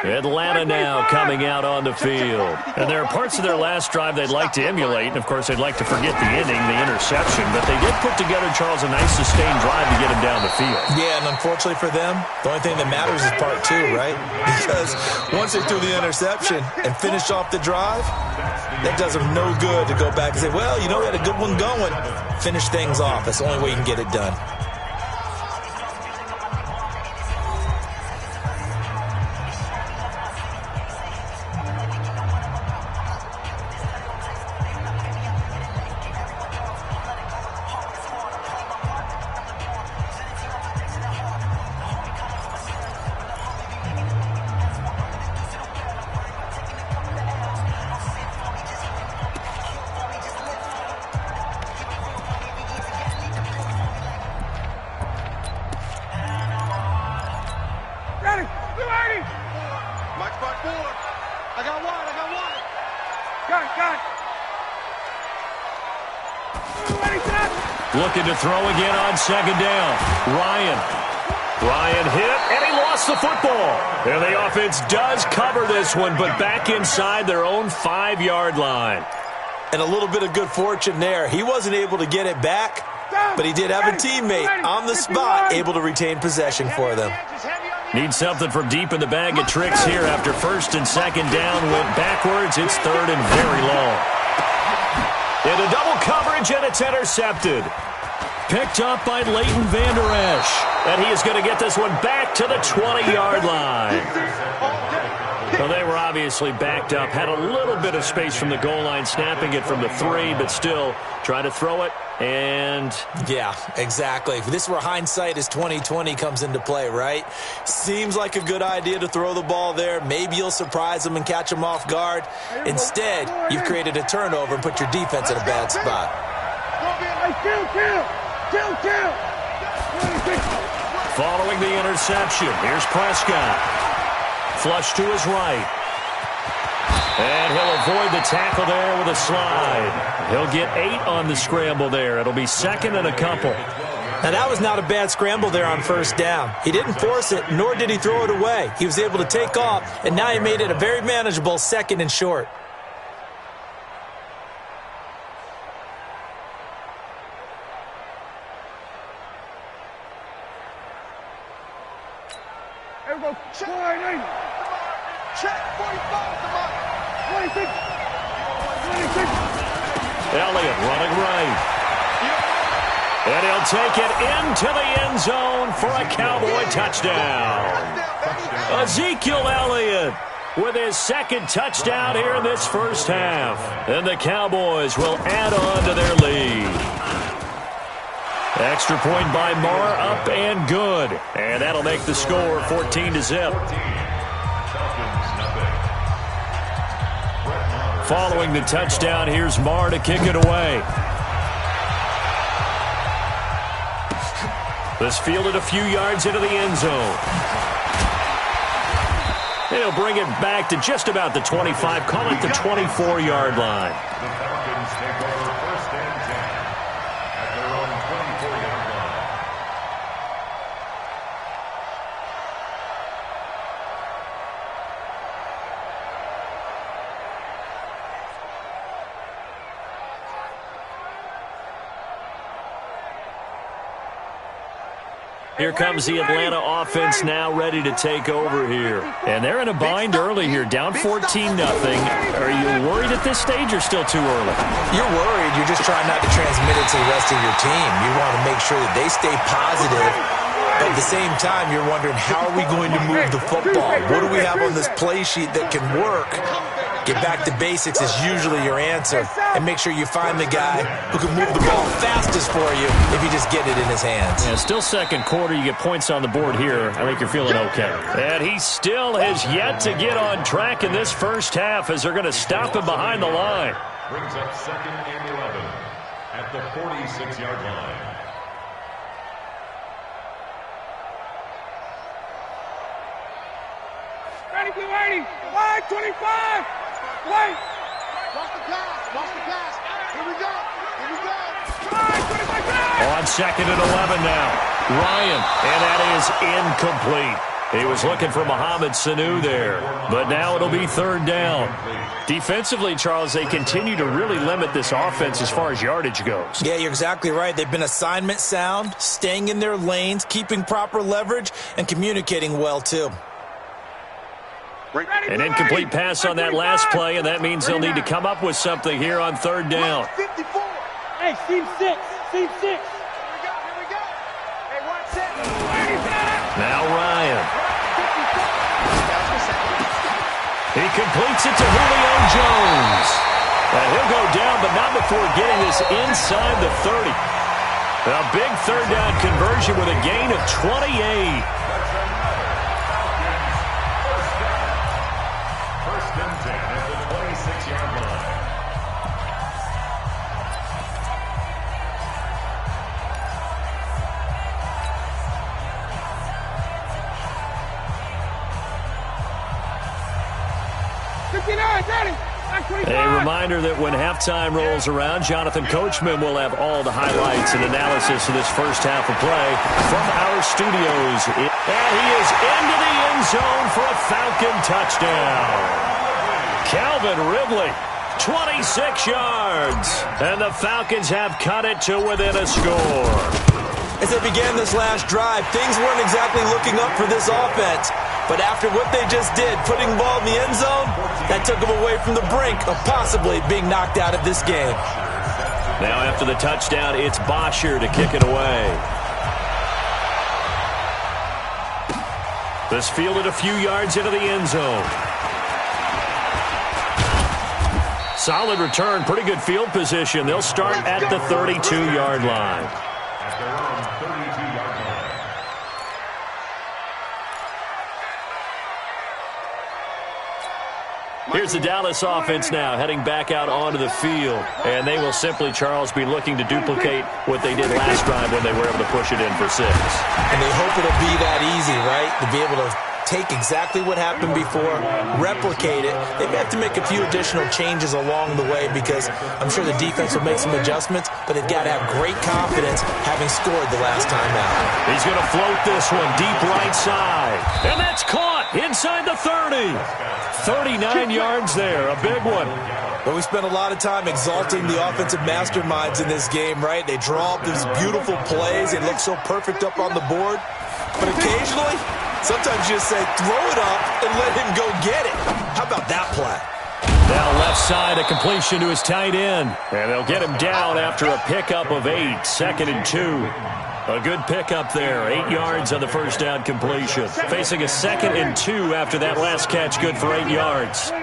Atlanta now coming out on the field. And there are parts of their last drive they'd like to emulate. And, of course, they'd like to forget the ending, the interception. But they did put together, Charles, a nice sustained drive to get him down the field. Yeah, and unfortunately for them, the only thing that matters is part 2, right? Because once they threw the interception and finished off the drive, that does them no good to go back and say, well, you know, we had a good one going. Finish things off. That's the only way you can get it done. Looking to throw again on 2nd down. Ryan hit, and he lost the football. And the offense does cover this one, but back inside their own 5-yard line. And a little bit of good fortune there. He wasn't able to get it back, but he did have a teammate on the spot able to retain possession for them. Need something from deep in the bag of tricks here after 1st and 2nd down went backwards. It's 3rd and very long. Into double coverage, and it's intercepted. Picked up by Leighton Vander Esch. And he is going to get this one back to the 20-yard line. Well, they were obviously backed up, had a little bit of space from the goal line, snapping it from the 3, but still trying to throw it. And yeah, exactly. This is where hindsight is 20/20 comes into play, right? Seems like a good idea to throw the ball there. Maybe you'll surprise them and catch them off guard. Instead, you've created a turnover and put your defense in a bad spot. Following the interception, here's Prescott. Flush to his right. And he'll avoid the tackle there with a slide. He'll get 8 on the scramble there. It'll be second and a couple. Now, that was not a bad scramble there on first down. He didn't force it, nor did he throw it away. He was able to take off, and now he made it a very manageable second and short. Everybody, check 45, come on. 26. Elliott running right. And he'll take it into the end zone for a Cowboy touchdown. Ezekiel Elliott with his second touchdown here in this first half. And the Cowboys will add on to their lead. Extra point by Marr, up and good. And that'll make the score 14-0. Following the touchdown, here's Marr to kick it away. This fielded a few yards into the end zone. He'll bring it back to just about the 25, call it the 24-yard line. The Falcons take over first and 10 at their own 24-yard line. Here comes the Atlanta offense now ready to take over here. And they're in a bind early here, down 14-0. Are you worried at this stage or still too early? You're worried. You're just trying not to transmit it to the rest of your team. You want to make sure that they stay positive. But at the same time, you're wondering, how are we going to move the football? What do we have on this play sheet that can work? Get back to basics is usually your answer. And make sure you find the guy who can move the ball fastest for you if you just get it in his hands. Yeah, still second quarter. You get points on the board here. I think you're feeling okay. And he still has yet to get on track in this first half as they're going to stop him behind the line. Brings up second and 11 at the 46-yard line. Ready, blue 80. Line 25. Play. Watch the pass. Here we go. Line 25. On second and 11 now. Ryan, and that is incomplete. He was looking for Mohamed Sanu there, but now it'll be third down. Defensively, Charles, they continue to really limit this offense as far as yardage goes. Yeah, you're exactly right. They've been assignment sound, staying in their lanes, keeping proper leverage, and communicating well, too. An incomplete pass on that last play, and that means they'll need to come up with something here on third down. Hey, team 6. Here we go. Hey, 1 second. Now Ryan. He completes it to Julio Jones. And he'll go down, but not before getting this inside the 30. A big third down conversion with a gain of 28. First and 10 at the 26-yard line. A reminder that when halftime rolls around, Jonathan Coachman will have all the highlights and analysis of this first half of play from our studios. And he is into the end zone for a Falcon touchdown. Calvin Ridley, 26 yards. And the Falcons have cut it to within a score. As they began this last drive, things weren't exactly looking up for this offense. But after what they just did, putting the ball in the end zone, that took them away from the brink of possibly being knocked out of this game. Now after the touchdown, it's Bosher to kick it away. This fielded a few yards into the end zone. Solid return, pretty good field position. They'll start at the 32-yard line. At their own 32-yard line. Here's the Dallas offense now, heading back out onto the field. And they will simply, Charles, be looking to duplicate what they did last drive when they were able to push it in for 6. And they hope it'll be that easy, right? To be able to take exactly what happened before, replicate it. They may have to make a few additional changes along the way because I'm sure the defense will make some adjustments, but they've got to have great confidence having scored the last time out. He's going to float this one deep right side. And that's caught inside the 30. 39 yards there, a big one. Well, we spent a lot of time exalting the offensive masterminds in this game, right? They draw up these beautiful plays. They look so perfect up on the board. But occasionally, sometimes you just say, throw it up and let him go get it. How about that play? Down left side, a completion to his tight end. And they'll get him down after a pickup of 8, 2nd and 2. A good pickup there, 8 yards on the first down completion. Facing a 2nd and 2 after that last catch, good for 8 yards. A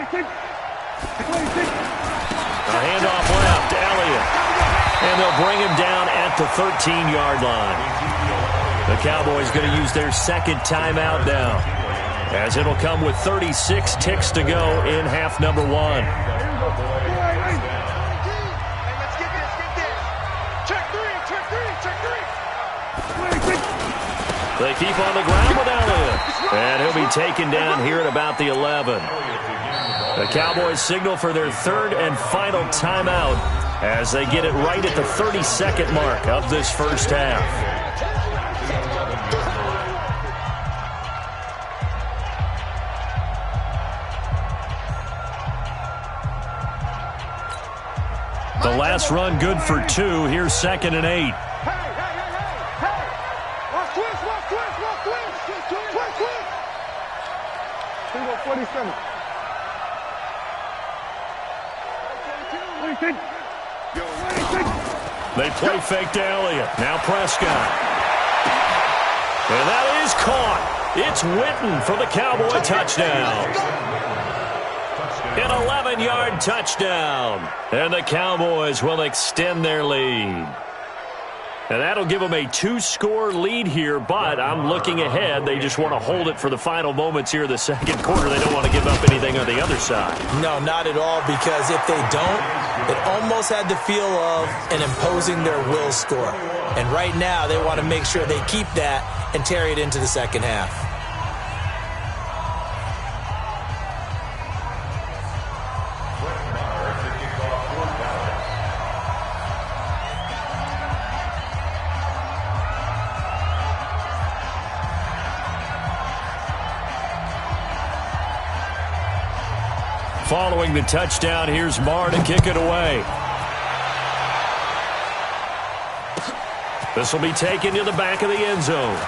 handoff left, Elliott. And they'll bring him down at the 13-yard line. The Cowboys going to use their second timeout now, as it'll come with 36 ticks to go in half number 1. They keep on the ground with Elliott. And he'll be taken down here at about the 11. The Cowboys signal for their third and final timeout as they get it right at the 32nd mark of this first half. The last run good for 2. Here's 2nd and 8. They play fake to Elliott. Now Prescott. And that is caught. It's Witten for the Cowboy touchdown. An 11-yard touchdown. And the Cowboys will extend their lead. And that'll give them a 2-score lead here, but I'm looking ahead. They just want to hold it for the final moments here in the second quarter. They don't want to give up anything on the other side. No, not at all, because if they don't, it almost had the feel of an imposing their will score. And right now, they want to make sure they keep that and carry it into the second half. Following the touchdown, here's Marr to kick it away. This will be taken to the back of the end zone.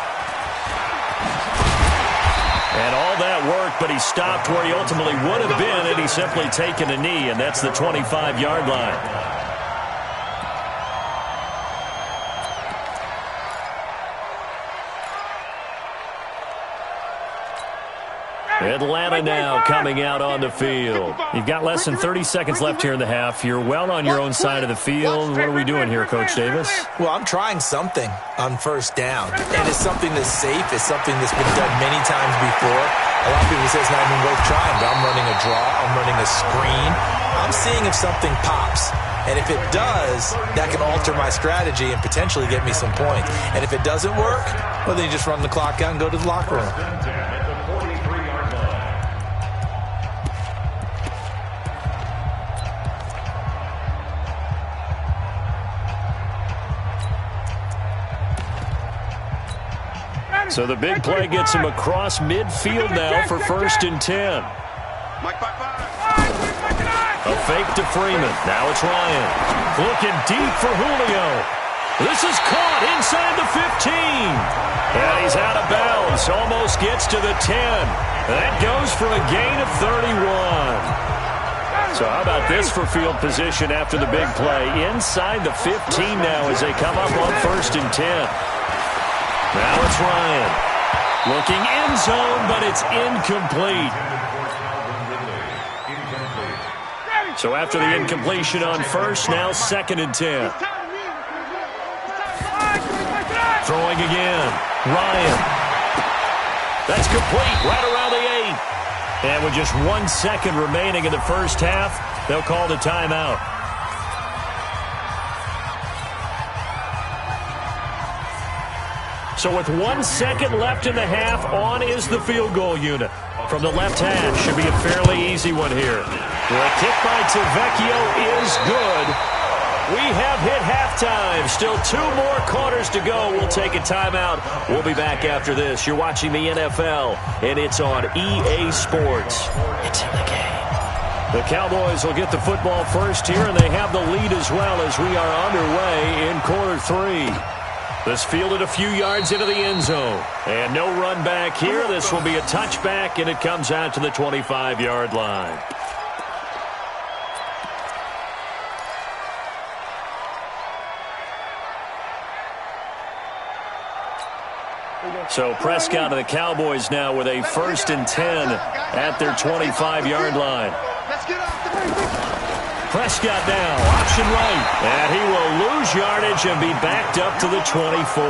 And all that work, but he stopped where he ultimately would have been had he simply taken a knee, and that's the 25-yard line. Atlanta now coming out on the field. You've got less than 30 seconds left here in the half. You're well on your own side of the field. What are we doing here, Coach Davis? Well, I'm trying something on first down. And it's something that's safe. It's something that's been done many times before. A lot of people say it's not even worth trying, but I'm running a draw. I'm running a screen. I'm seeing if something pops. And if it does, that can alter my strategy and potentially get me some points. And if it doesn't work, well, then you just run the clock out and go to the locker room. So the big play gets him across midfield now for 1st and 10. A fake to Freeman. Now it's Ryan. Looking deep for Julio. This is caught inside the 15. And he's out of bounds. Almost gets to the 10. That goes for a gain of 31. So how about this for field position after the big play? Inside the 15 now as they come up on 1st and 10. Now it's Ryan. Looking end zone, but it's incomplete. So after the incompletion on first, now 2nd and 10. Throwing again. Ryan. That's complete right around the 8. And with just 1 second remaining in the first half, they'll call the timeout. So with 1 second left in the half, on is the field goal unit. From the left hash, should be a fairly easy one here. The kick by Tavecchio is good. We have hit halftime. Still 2 more quarters to go. We'll take a timeout. We'll be back after this. You're watching the NFL, and it's on EA Sports. It's in the game. The Cowboys will get the football first here, and they have the lead as well as we are underway in quarter 3. This fielded a few yards into the end zone. And no run back here. This will be a touchback, and it comes out to the 25-yard line. So Prescott and the Cowboys now with a 1st and 10 at their 25-yard line. Prescott now, option right, and he will lose yardage and be backed up to the 24.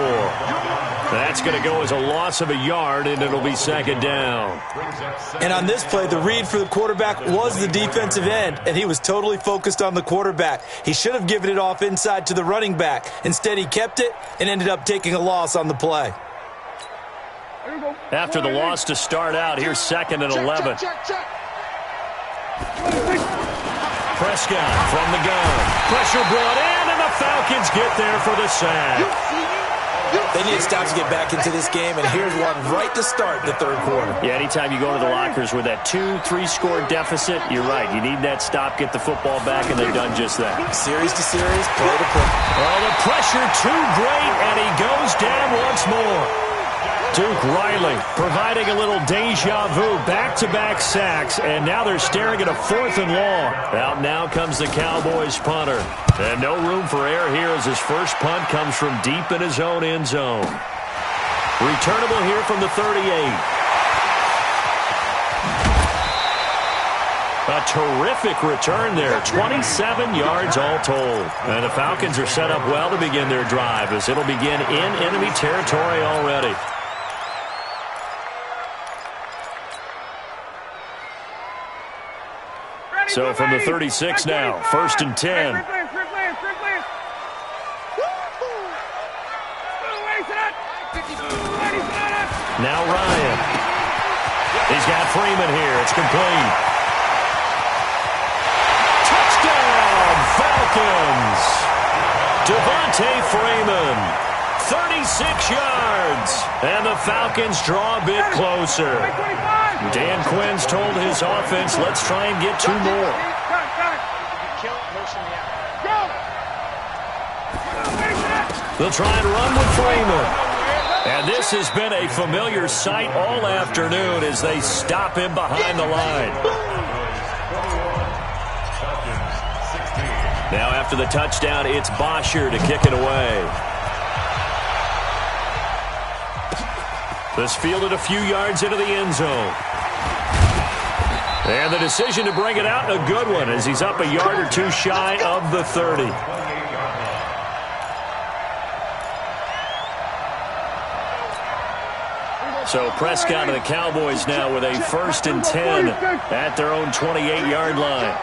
That's going to go as a loss of a yard, and it'll be 2nd down. And on this play, the read for the quarterback was the defensive end, and he was totally focused on the quarterback. He should have given it off inside to the running back. Instead, he kept it and ended up taking a loss on the play. After the loss to start out, here's 2nd and 11. Prescott from the gun. Pressure brought in, and the Falcons get there for the sack. They need stops to get back into this game, and here's one right to start the 3rd quarter. Yeah, anytime you go to the lockers with that 2-3-score deficit, you're right. You need that stop, get the football back, and they've done just that. Series to series, play to play. Oh, the pressure too great, and he goes down once more. Duke Riley providing a little deja vu, back-to-back sacks, and now they're staring at a 4th and long. Out now comes the Cowboys punter. And no room for error here as his first punt comes from deep in his own end zone. Returnable here from the 38. A terrific return there, 27 yards all told. And the Falcons are set up well to begin their drive as it'll begin in enemy territory already. So from the 36 now, 1st and 10. Now Ryan. He's got Freeman here. It's complete. Touchdown, Falcons. Devontae Freeman, 36 yards. And the Falcons draw a bit closer. Dan Quinn's told his offense, let's try and get 2 more. They'll try and run with Freeman. And this has been a familiar sight all afternoon as they stop him behind the line. Now after the touchdown, it's Bosher to kick it away. This fielded a few yards into the end zone. And the decision to bring it out, a good one, as he's up a yard or 2 shy of the 30. So Prescott and the Cowboys now with a 1st and 10 at their own 28-yard line.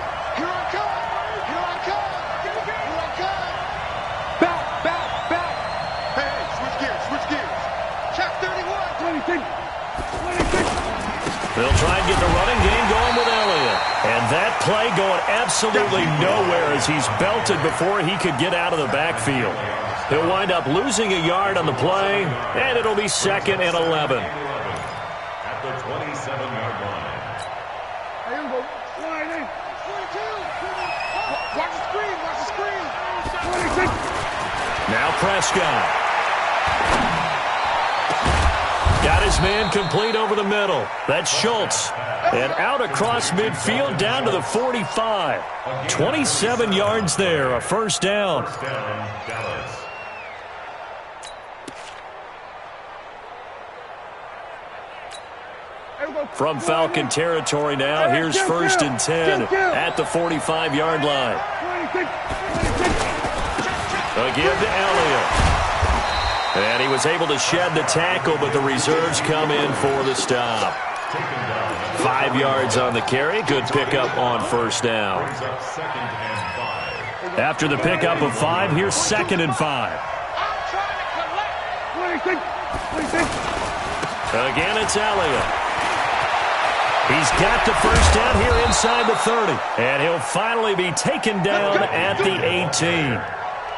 They'll try and get the running game going with Elliott. And that play going absolutely nowhere as he's belted before he could get out of the backfield. He'll wind up losing a yard on the play, and it'll be 2nd and 11. At the 27-yard line. Watch the screen, watch the screen. Now Prescott. Got his man complete over the middle. That's Schultz. And out across midfield down to the 45. 27 yards there, a 1st down. First down, Dallas. From Falcon territory now, here's 1st and 10 at the 45-yard line. Again to Elliott. And he was able to shed the tackle, but the reserves come in for the stop. 5 yards on the carry. Good pickup on 1st down. After the pickup of 5, here's 2nd and 5. Again, it's Elliott. He's got the 1st down here inside the 30. And he'll finally be taken down at the 18.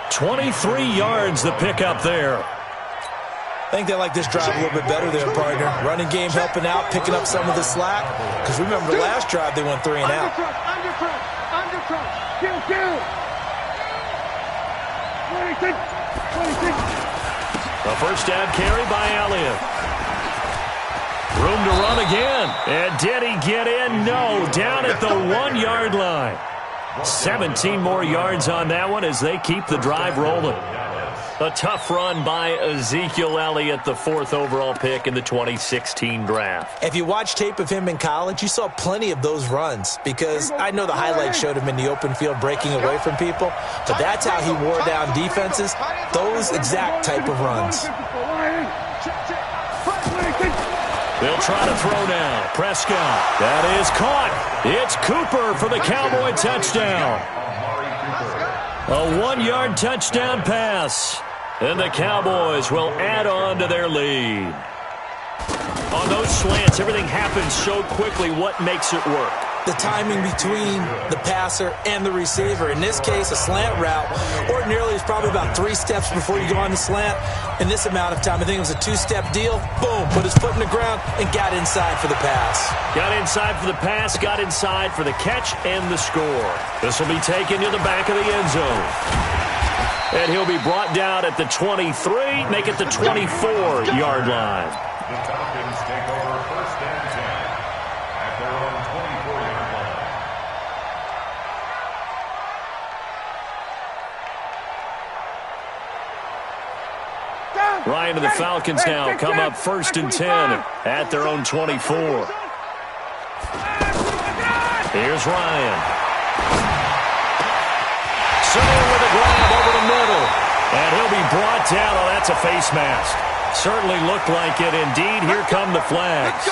23 yards the pickup there. I think they like this drive a little bit better there, partner. Running game helping out, picking up some of the slack. Because remember, the last drive they went 3 and out. A 1st down carry by Elliott. Room to run again. And did he get in? No. Down at the 1-yard line. 17 more yards on that one as they keep the drive rolling. A tough run by Ezekiel Elliott, the 4th overall pick in the 2016 draft. If you watch tape of him in college, you saw plenty of those runs because I know the highlights showed him in the open field breaking away from people, but that's how he wore down defenses, those exact type of runs. They'll try to throw now. Prescott. That is caught. It's Cooper for the Cowboy touchdown. A 1-yard touchdown pass. And the Cowboys will add on to their lead. On those slants, everything happens so quickly. What makes it work? The timing between the passer and the receiver. In this case, a slant route ordinarily is probably about 3 steps before you go on the slant. In this amount of time, I think it was a 2-step deal. Boom, put his foot in the ground and got inside for the pass. Got inside for the pass, got inside for the catch and the score. This will be taken to the back of the end zone. And he'll be brought down at the 23, make it the 24-yard line. The Falcons take over 1st and 10 at their own 24-yard line. Ryan and the Falcons now come up 1st and 10 at their own 24. Here's Ryan. Center with a grab over the middle. And he'll be brought down. Oh, that's a face mask. Certainly looked like it. Indeed, here come the flags.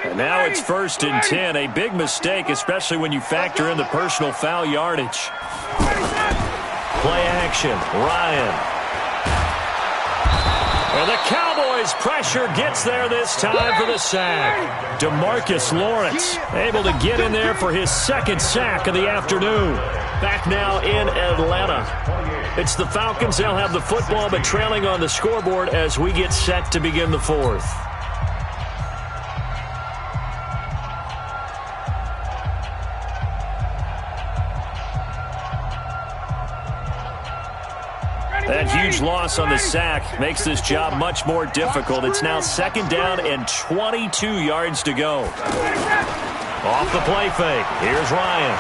And now it's 1st and 10. A big mistake, especially when you factor in the personal foul yardage. Play action. Ryan. And the Cowboys' pressure gets there this time for the sack. DeMarcus Lawrence able to get in there for his 2nd sack of the afternoon. Back now in Atlanta. It's the Falcons. They'll have the football, but trailing on the scoreboard as we get set to begin the 4th. That huge loss on the sack makes this job much more difficult. It's now 2nd down and 22 yards to go. Off the play fake. Here's Ryan.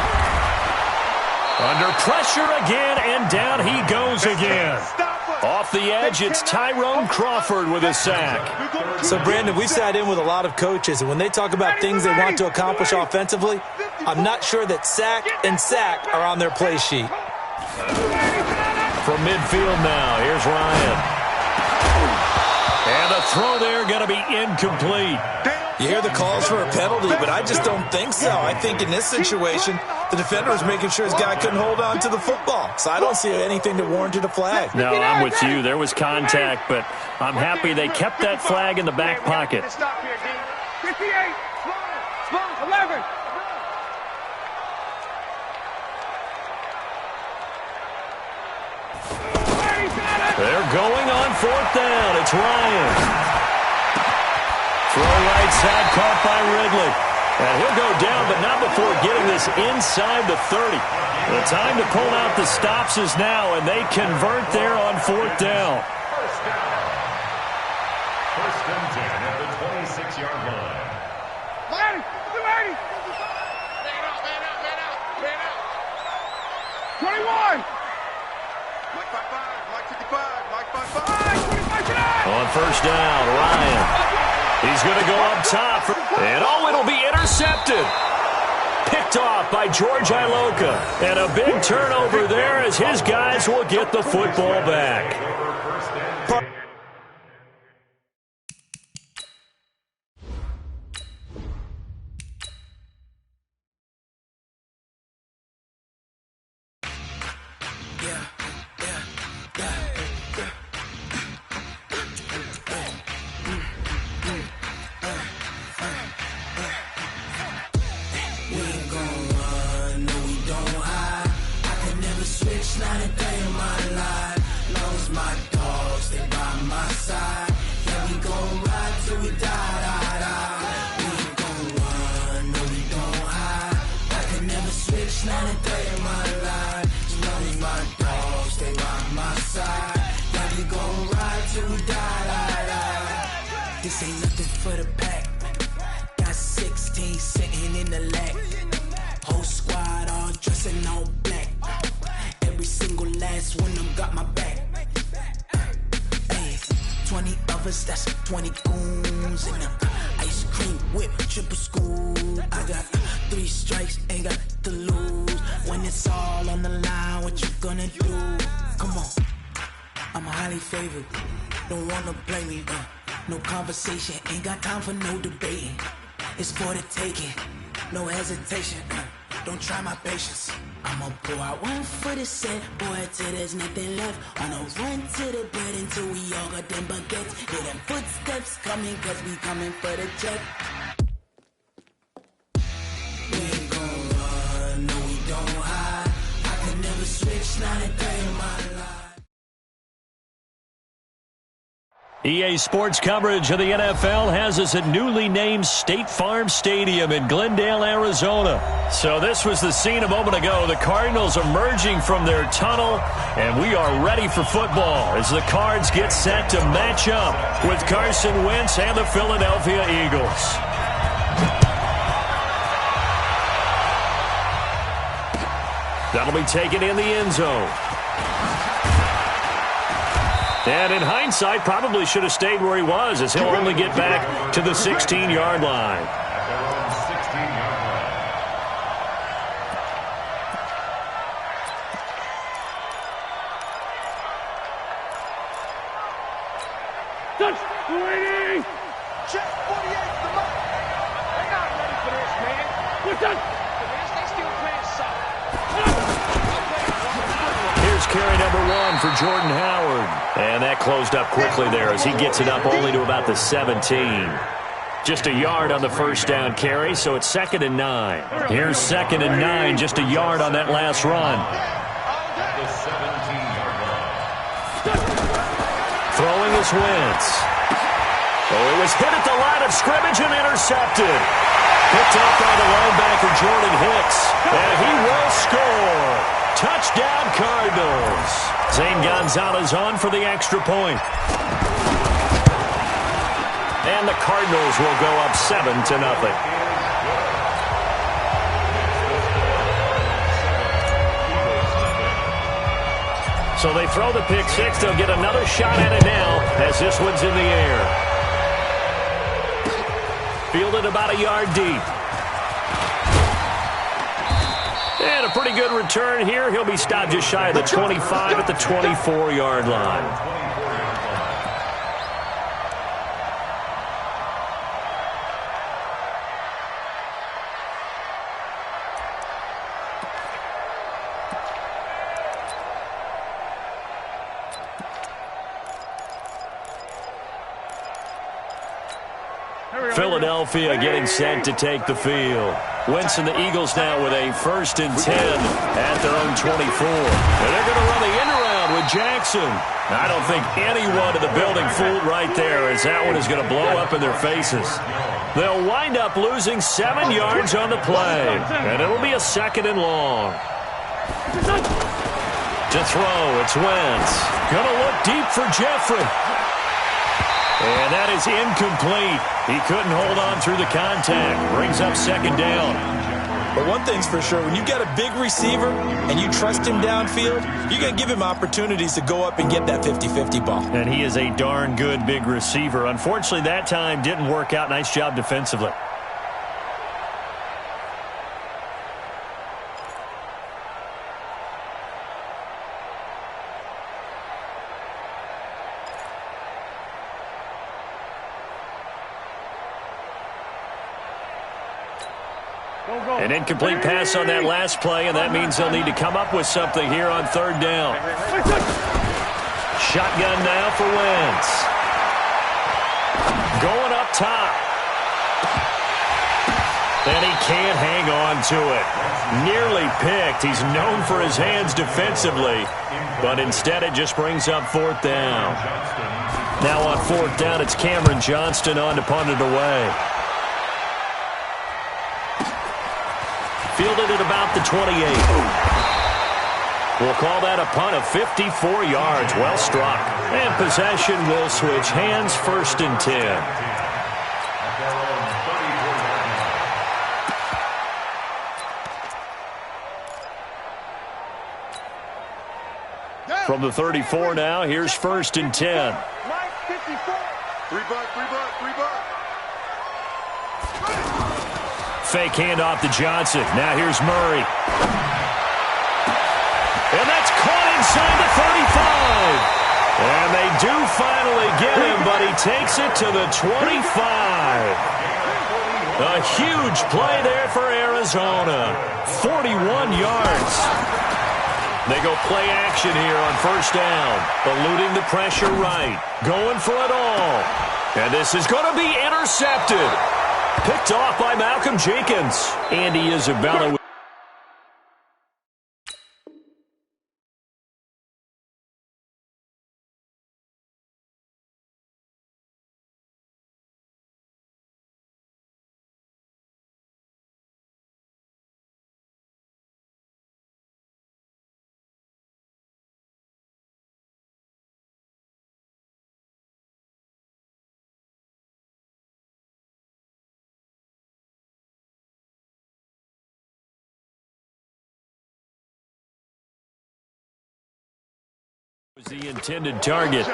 Under pressure again, and down he goes again. Off the edge, it's Tyrone Crawford with a sack. So, Brandon, we sat in with a lot of coaches, and when they talk about things they want to accomplish offensively, I'm not sure that sack and sack are on their play sheet. From midfield now, here's Ryan. And the throw there going to be incomplete. You hear the calls for a penalty, but I just don't think so. I think in this situation, the defender was making sure his guy couldn't hold on to the football. So I don't see anything that warranted a flag. No, I'm with you. There was contact, but I'm happy they kept that flag in the back pocket. 58, small, 11. They're going on 4th down. It's Ryan. Throw right side, caught by Ridley. And he'll go down, but not before getting this inside the 30. The time to pull out the stops is now, and they convert there on 4th down. 1st and 10 at the 26-yard line. Man out. 21. On first down, Ryan. He's going to go up top. And it'll be intercepted. Picked off by George Iloka. And a big turnover there as his guys will get the football back. This ain't nothing for the pack. Got 16 sitting in the lag. Whole squad all dressing all black. Every single last one of them got my back. Hey, 20 of us, that's 20 goons in them. Ice cream whip, triple scoop. I got 3 strikes, ain't got to lose. When it's all on the line, what you gonna do? Come on, I'm highly favored. Don't wanna play me, no conversation, ain't got time for no debating. It's for the taking, no hesitation. Don't try my patience. I'ma pour out one for the set, boy, till there's nothing left. On a run to the bread until we all got them baguettes. Hear them footsteps coming, cause we coming for the check. We ain't gon' run, no we don't hide. I can never switch, not a day in my life. EA Sports coverage of the NFL has us at newly named State Farm Stadium in Glendale, Arizona. So this was the scene a moment ago. The Cardinals emerging from their tunnel, and we are ready for football as the Cards get set to match up with Carson Wentz and the Philadelphia Eagles. That'll be taken in the end zone. And in hindsight, probably should have stayed where he was, as he'll only get back to the 16-yard line. Waiting! Check 48 the mark. They're not ready for this, man. We're done. They still playing solid. Here's carry number 1 for Jordan Howard. And that closed up quickly there as he gets it up only to about the 17. Just a yard on the first down carry, so it's 2nd and 9. Here's 2nd and 9, just a yard on that last run. Throwing is Wentz. Oh, it was hit at the line of scrimmage and intercepted. Picked up by the linebacker Jordan Hicks. And he will score. Touchdown Cardinals. Zane Gonzalez on for the extra point. And the Cardinals will go up 7-0. So they throw the pick six. They'll get another shot at it now as this one's in the air. Fielded about a yard deep. And a pretty good return here. He'll be stopped just shy of the 25 at the 24-yard line. Philadelphia getting set to take the field. Wentz and the Eagles now with a 1st and 10 at their own 24. And they're going to run the end around with Jackson. I don't think anyone in the building fooled right there, as that one is going to blow up in their faces. They'll wind up losing 7 yards on the play. And it'll be a 2nd and long. To throw, it's Wentz. Going to look deep for Jeffrey. And that is incomplete. He couldn't hold on through the contact. Brings up 2nd down. But one thing's for sure, when you've got a big receiver and you trust him downfield, you're going to give him opportunities to go up and get that 50-50 ball. And he is a darn good big receiver. Unfortunately, that time didn't work out. Nice job defensively. An incomplete pass on that last play, and that means they'll need to come up with something here on third down. Shotgun now for Wentz. Going up top. And he can't hang on to it. Nearly picked. He's known for his hands defensively, but instead it just brings up fourth down. Now on fourth down, it's Cameron Johnston on to punt it away. Fielded at about the 28. We'll call that a punt of 54 yards. Well struck. And possession will switch hands, first and 10. From the 34 now, here's first and 10. Fake handoff to Johnson. Now here's Murray. And that's caught inside the 35. And they do finally get him, but he takes it to the 25. A huge play there for Arizona. 41 yards. They go play action here on first down. Eluding the pressure right. Going for it all. And this is going to be intercepted. Picked off by Malcolm Jenkins. Andy Isabella. Was the intended target.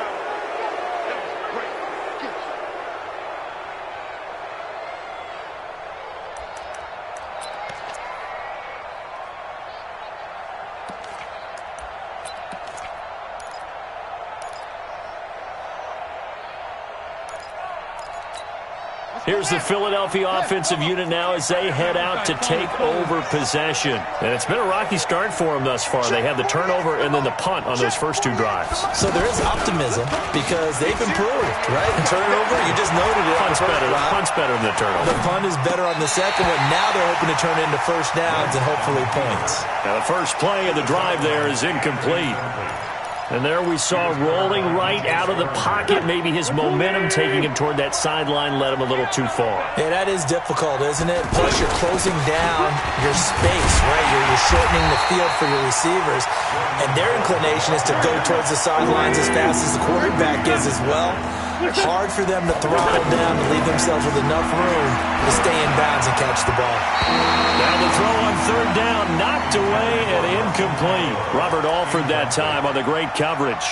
Here's the Philadelphia offensive unit now as they head out to take over possession. And it's been a rocky start for them thus far. They had the turnover and then the punt on those first two drives. So there is optimism because they've improved, right? Turnover, you just noted it. Punt's better than the turnover. The punt is better on the second one. Now they're hoping to turn into first downs and hopefully points. Now the first play of the drive there is incomplete. And there we saw rolling right out of the pocket. Maybe his momentum taking him toward that sideline led him a little too far. Yeah, that is difficult, isn't it? Plus, you're closing down your space, right? You're shortening the field for your receivers. And their inclination is to go towards the sidelines as fast as the quarterback is as well. Hard for them to throttle down to leave themselves with enough room to stay in bounds and catch the ball. Now the throw on third down, knocked away and incomplete. Robert Alford that time on the great coverage.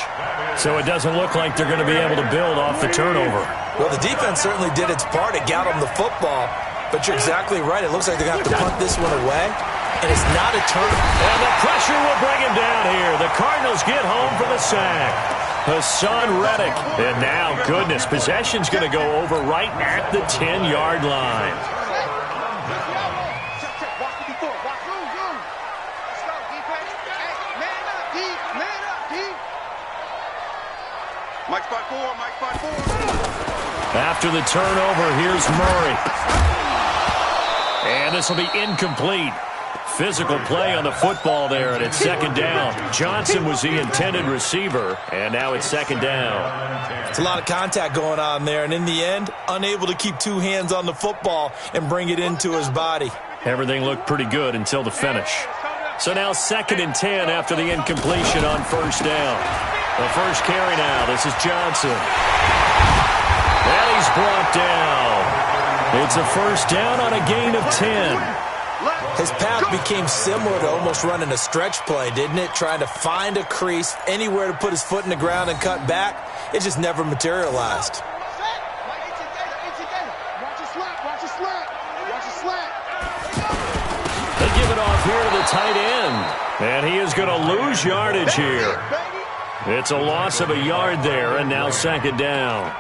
So it doesn't look like they're going to be able to build off the turnover. Well, the defense certainly did its part. It got them the football. But you're exactly right. It looks like they're going to have to punt this one away. And it's not a turnover. And the pressure will bring him down here. The Cardinals get home for the sack. Hassan Reddick. And now, goodness, possession's going to go over right at the 10-yard line. Mike spot four, Mike spot four. After the turnover, here's Murray. And this will be incomplete. Physical play on the football there, and it's second down. Johnson was the intended receiver, and now it's second down. It's a lot of contact going on there, and in the end, unable to keep two hands on the football and bring it into his body. Everything looked pretty good until the finish. So now second and 10 after the incompletion on first down. The first carry now. This is Johnson. And he's brought down. It's a first down on a gain of 10. His path became similar to almost running a stretch play, didn't it? Trying to find a crease, anywhere to put his foot in the ground and cut back. It just never materialized. They give it off here to the tight end. And he is going to lose yardage here. It's a loss of a yard there, and now second down.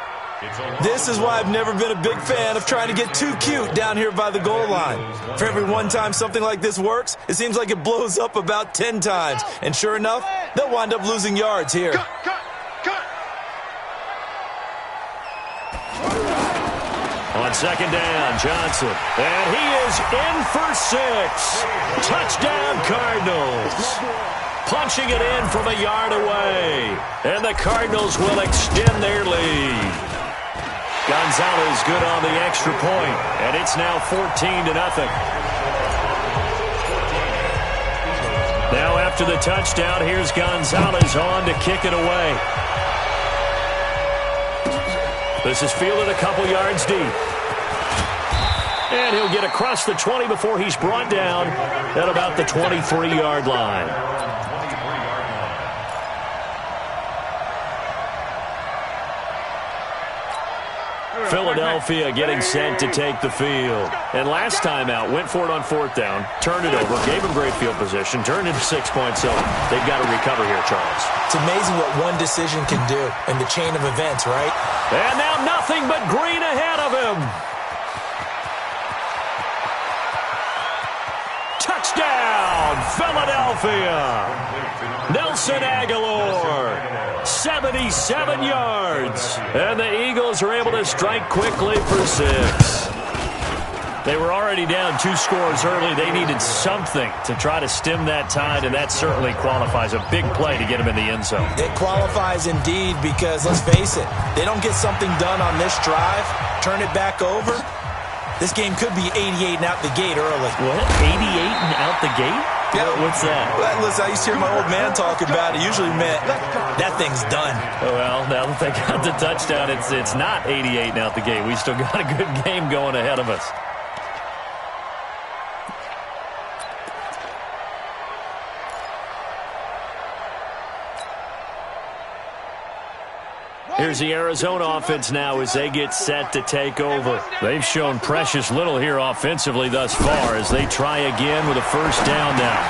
This is why I've never been a big fan of trying to get too cute down here by the goal line. For every one time something like this works, it seems like it blows up about 10 times. And sure enough, they'll wind up losing yards here. On second down, Johnson. And he is in for 6. Touchdown, Cardinals. Punching it in from a yard away. And the Cardinals will extend their lead. Gonzalez good on the extra point. And it's now 14-0. Now after the touchdown, here's Gonzalez on to kick it away. This is fielded a couple yards deep. And he'll get across the 20 before he's brought down at about the 23-yard line. Philadelphia getting set to take the field. And last time out, went for it on fourth down, turned it over, gave him great field position, turned into 6 points. So they've got to recover here, Charles. It's amazing what one decision can do in the chain of events, right? And now nothing but green ahead of him. Touchdown, Philadelphia. Nelson Aguilar, 77 yards. And the Eagles are able to strike quickly for 6. They were already down 2 scores early. They needed something to try to stem that tide, and that certainly qualifies. A big play to get them in the end zone. It qualifies indeed because, let's face it, they don't get something done on this drive, turn it back over. This game could be 88 and out the gate early. What? 88 and out the gate? Yeah. What's that? Well, listen, I used to hear my old man talk about it. Usually meant that thing's done. Well, now that they got the touchdown, it's not 88 and out the gate. We still got a good game going ahead of us. Here's the Arizona offense now as they get set to take over. They've shown precious little here offensively thus far as they try again with a first down now.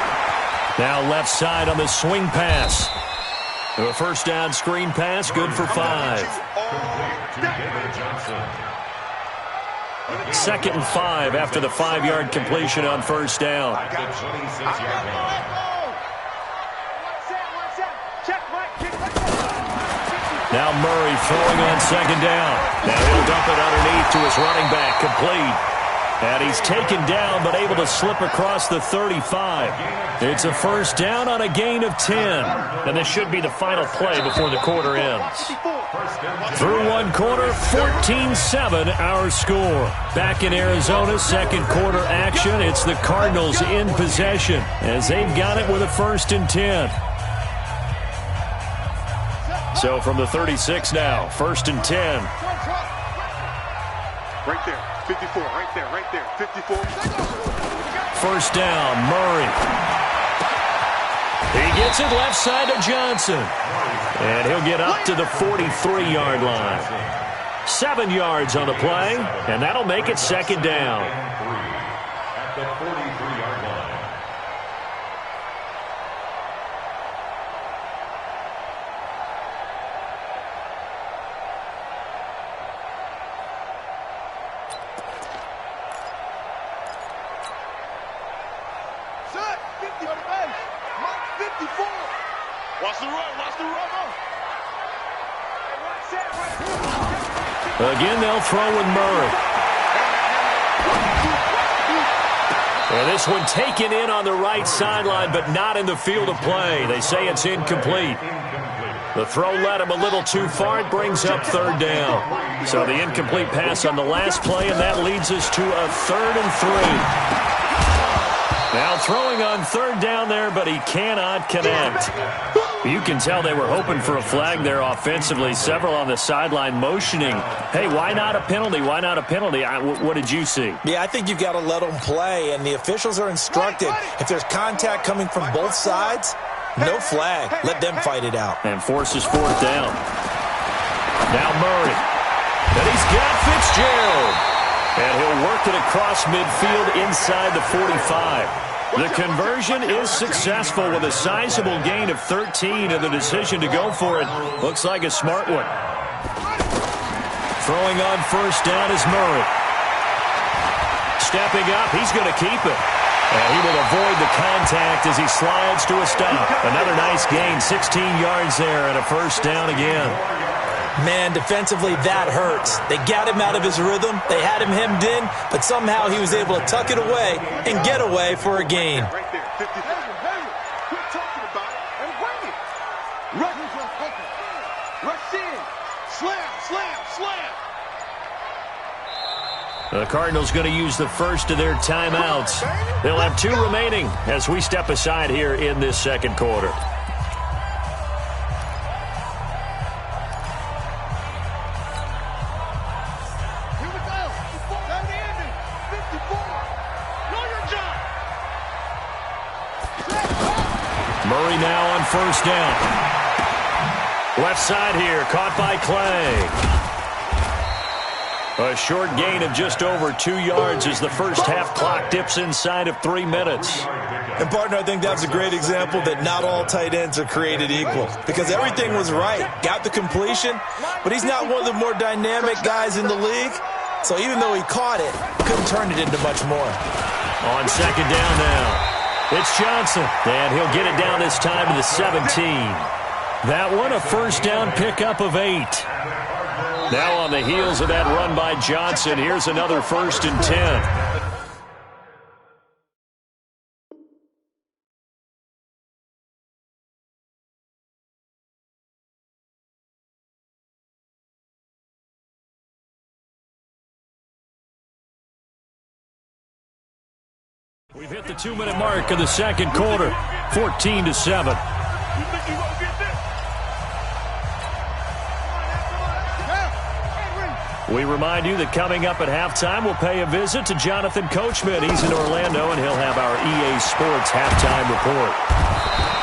Now left side on the swing pass. A first down screen pass, good for 5. 2nd and 5 after the 5-yard completion on first down. Now Murray throwing on second down. Now he'll dump it underneath to his running back, complete. And he's taken down but able to slip across the 35. It's a first down on a gain of 10. And this should be the final play before the quarter ends. Through one quarter, 14-7 our score. Back in Arizona, second quarter action. It's the Cardinals in possession as they've got it with a 1st and 10. So from the 36 now, 1st and 10. Right there, 54, right there, 54. First down, Murray. He gets it left side to Johnson. And he'll get up to the 43-yard line. 7 yards on the play, and that'll make it second down. At the 43-yard line. Again, they'll throw with Murray. And this one taken in on the right sideline, but not in the field of play. They say it's incomplete. The throw led him a little too far. It brings up 3rd down. So the incomplete pass on the last play, and that leads us to a 3rd and 3. Now throwing on 3rd down there, but he cannot connect. You can tell they were hoping for a flag there offensively. Several on the sideline motioning, hey, why not a penalty? Why not a penalty? What did you see? Yeah, I think you've got to let them play, and the officials are instructed. If there's contact coming from both sides, no flag. Let them fight it out. And forces fourth down. Now Murray. And he's got Fitzgerald. And he'll work it across midfield inside the 45. The conversion is successful with a sizable gain of 13, and the decision to go for it looks like a smart one. Throwing on first down is Murray. Stepping up, he's going to keep it. And he will avoid the contact as he slides to a stop. Another nice gain, 16 yards there, and a first down again. Man, defensively, that hurts. They got him out of his rhythm. They had him hemmed in, but somehow he was able to tuck it away and get away for a gain. Right there, 50. Quit talking about it and bring it. Rush in. Slam. The Cardinals going to use the first of their timeouts. They'll have 2 remaining as we step aside here in this second quarter. Murray now on first down. Left side here, caught by Clay. A short gain of just over 2 yards as the first half clock dips inside of 3 minutes. And, partner, I think that's a great example that not all tight ends are created equal, because everything was right. Got the completion, but he's not one of the more dynamic guys in the league. So even though he caught it, couldn't turn it into much more. On second down now. It's Johnson, and he'll get it down this time to the 17. That one, a first down pickup of 8. Now on the heels of that run by Johnson, here's another 1st and 10. We've hit the 2-minute mark of the second quarter, 14-7. We remind you that coming up at halftime, we'll pay a visit to Jonathan Coachman. He's in Orlando, and he'll have our EA Sports halftime report.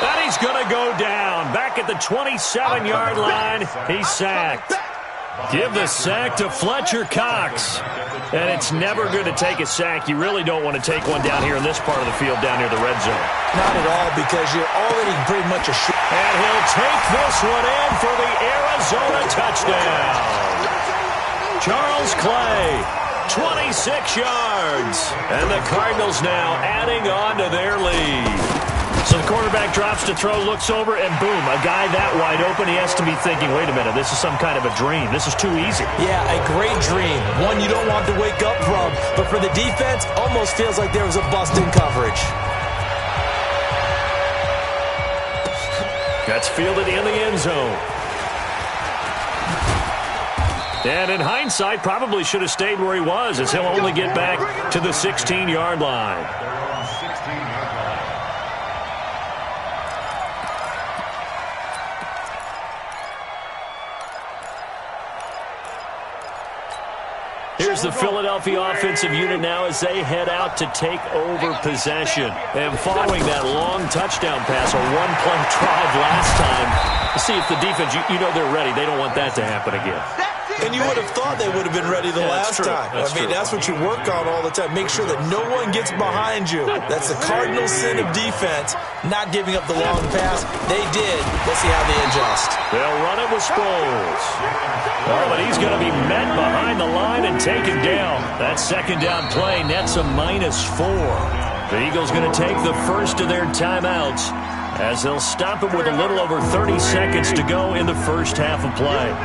And he's going to go down. Back at the 27-yard line, he's sacked. Give the sack to Fletcher Cox. And it's never good to take a sack. You really don't want to take one down here in this part of the field, down near the red zone. Not at all, because you're already pretty much a shoot. And he'll take this one in for the Arizona touchdown. Charles Clay, 26 yards. And the Cardinals now adding on to their lead. So the quarterback drops to throw, looks over, and boom, a guy that wide open, he has to be thinking, wait a minute, this is some kind of a dream. This is too easy. Yeah, a great dream. One you don't want to wake up from. But for the defense, almost feels like there was a bust in coverage. That's fielded in the end zone. And in hindsight, probably should have stayed where he was, as he'll only get back to the 16-yard line. Here's the Philadelphia offensive unit now as they head out to take over possession. And following that long touchdown pass, a one-play drive last time, see if the defense, you know they're ready. They don't want that to happen again. And you would have thought they would have been ready the last time. That's what you work on all the time. Make sure that no one gets behind you. That's the cardinal sin of defense, not giving up the long pass. They did. Let's see how they adjust. They'll run it with Sproles. Oh, but he's going to be met behind the line and taken down. That second down play nets a -4. The Eagles going to take the first of their timeouts as they'll stop it with a little over 30 seconds to go in the first half of play.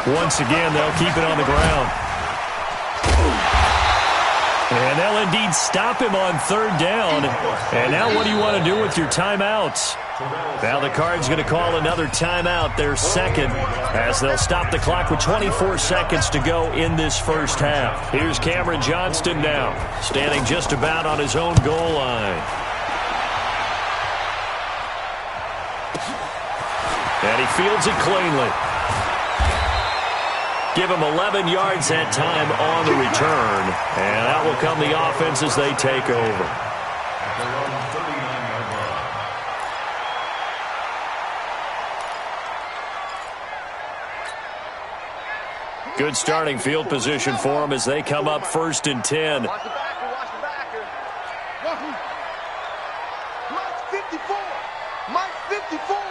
Once again, they'll keep it on the ground. And they'll indeed stop him on third down. And now what do you want to do with your timeouts? Now the Cards going to call another timeout, their second, as they'll stop the clock with 24 seconds to go in this first half. Here's Cameron Johnston now, standing just about on his own goal line. And he fields it cleanly. Give him 11 yards that time on the return. And out will come the offense as they take over. Good starting field position for them as they come up 1st and 10. Watch the backer, watch the backer. Mike's 54. Mike's 54.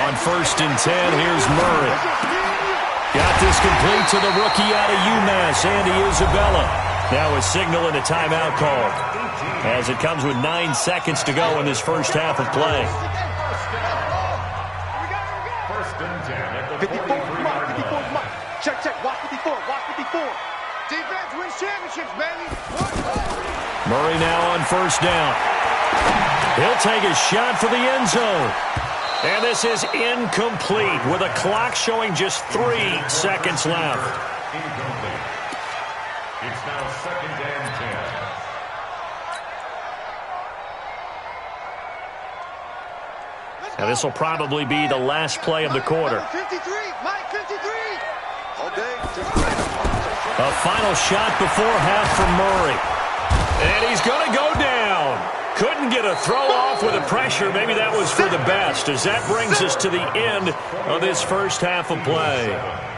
On 1st and 10, here's Murray. Got this complete to the rookie out of UMass, Andy Isabella. Now a signal and a timeout call as it comes with 9 seconds to go in this first half of play. 54, Mike. Check, watch 54, watch 54. Defense wins championships, baby. Murray now on 1st down. He'll take a shot for the end zone. And this is incomplete with a clock showing just 3 seconds left. Incomplete. It's now 2nd and 10. Now this will probably be the last play of the quarter. 53, Mike 53. All day. A final shot before half from Murray. And he's going to go down. Couldn't get a throw off with the pressure. Maybe that was for the best, as that brings us to the end of this first half of play.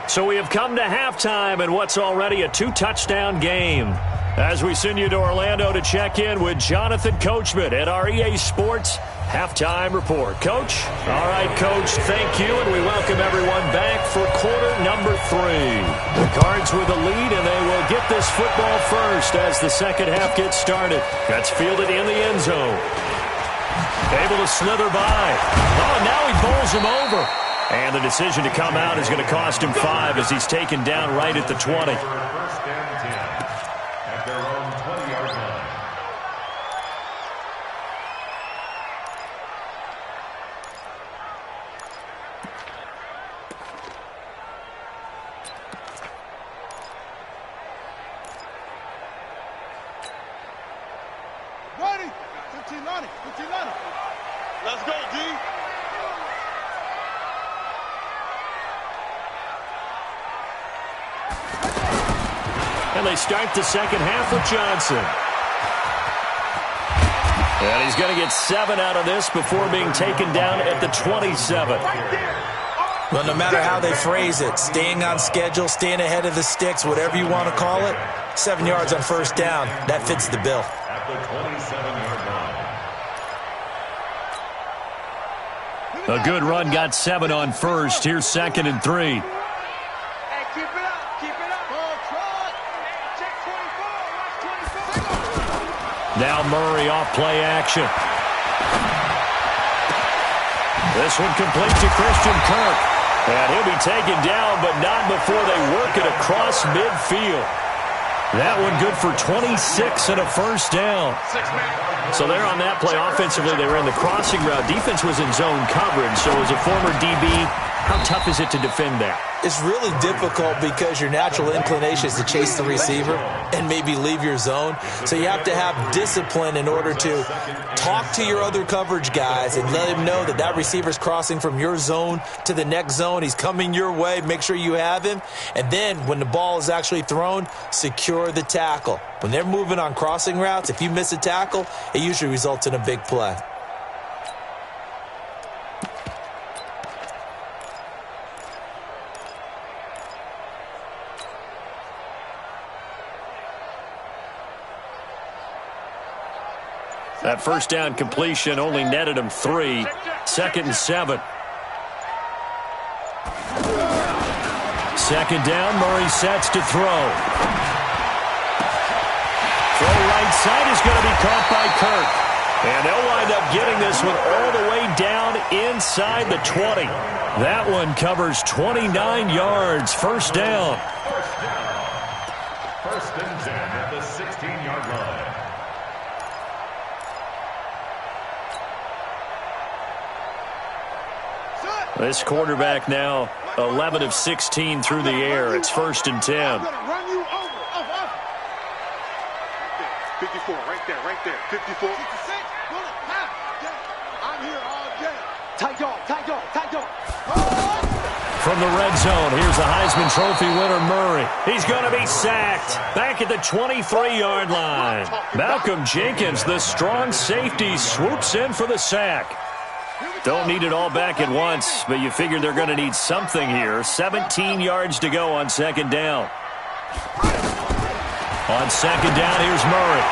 So we have come to halftime in what's already a 2-touchdown game. As we send you to Orlando to check in with Jonathan Coachman at our EA Sports Halftime Report. Coach? All right, Coach, thank you, and we welcome everyone back for quarter number 3. The Cards with the lead, and they will get this football first as the second half gets started. That's fielded in the end zone. Able to slither by. Oh, now he bowls him over. And the decision to come out is going to cost him 5 as he's taken down right at the 20. 1st and 10 at their own 20-yard line. Ready? 1590, 1590. Let's go, D. And they start the second half with Johnson. And he's going to get 7 out of this before being taken down at the 27. Well, no matter how they phrase it, staying on schedule, staying ahead of the sticks, whatever you want to call it, 7 yards on 1st down, that fits the bill. At the 27-yard line. A good run got 7 on 1st. Here's 2nd and 3. Now Murray off play action. This one complete to Christian Kirk. And he'll be taken down, but not before they work it across midfield. That one good for 26 and a 1st down. So they're on that play offensively. They were in the crossing route. Defense was in zone coverage. So as a former DB, how tough is it to defend that? It's really difficult because your natural inclination is to chase the receiver and maybe leave your zone. So you have to have discipline in order to talk to your other coverage guys and let them know that that receiver's crossing from your zone to the next zone. He's coming your way. Make sure you have him. And then when the ball is actually thrown, secure the tackle. When they're moving on crossing routes, if you miss a tackle, it usually results in a big play. That 1st down completion only netted him 3. 2nd and 7. 2nd down, Murray sets to throw. Throw right side is going to be caught by Kirk. And they'll wind up getting this one all the way down inside the 20. That one covers 29 yards. 1st down. First and 10 at the 16-yard line. This quarterback now 11 of 16 through the air. It's first and 10. I'm gonna run you over. 54, right there. 54. 66, I'm here all day. Tight dog. From the red zone, here's the Heisman Trophy winner, Murray. He's going to be sacked. Back at the 23-yard line. Malcolm Jenkins, the strong safety, swoops in for the sack. Don't need it all back at once, but you figure they're going to need something here. 17 yards to go on second down. On second down, here's Murray.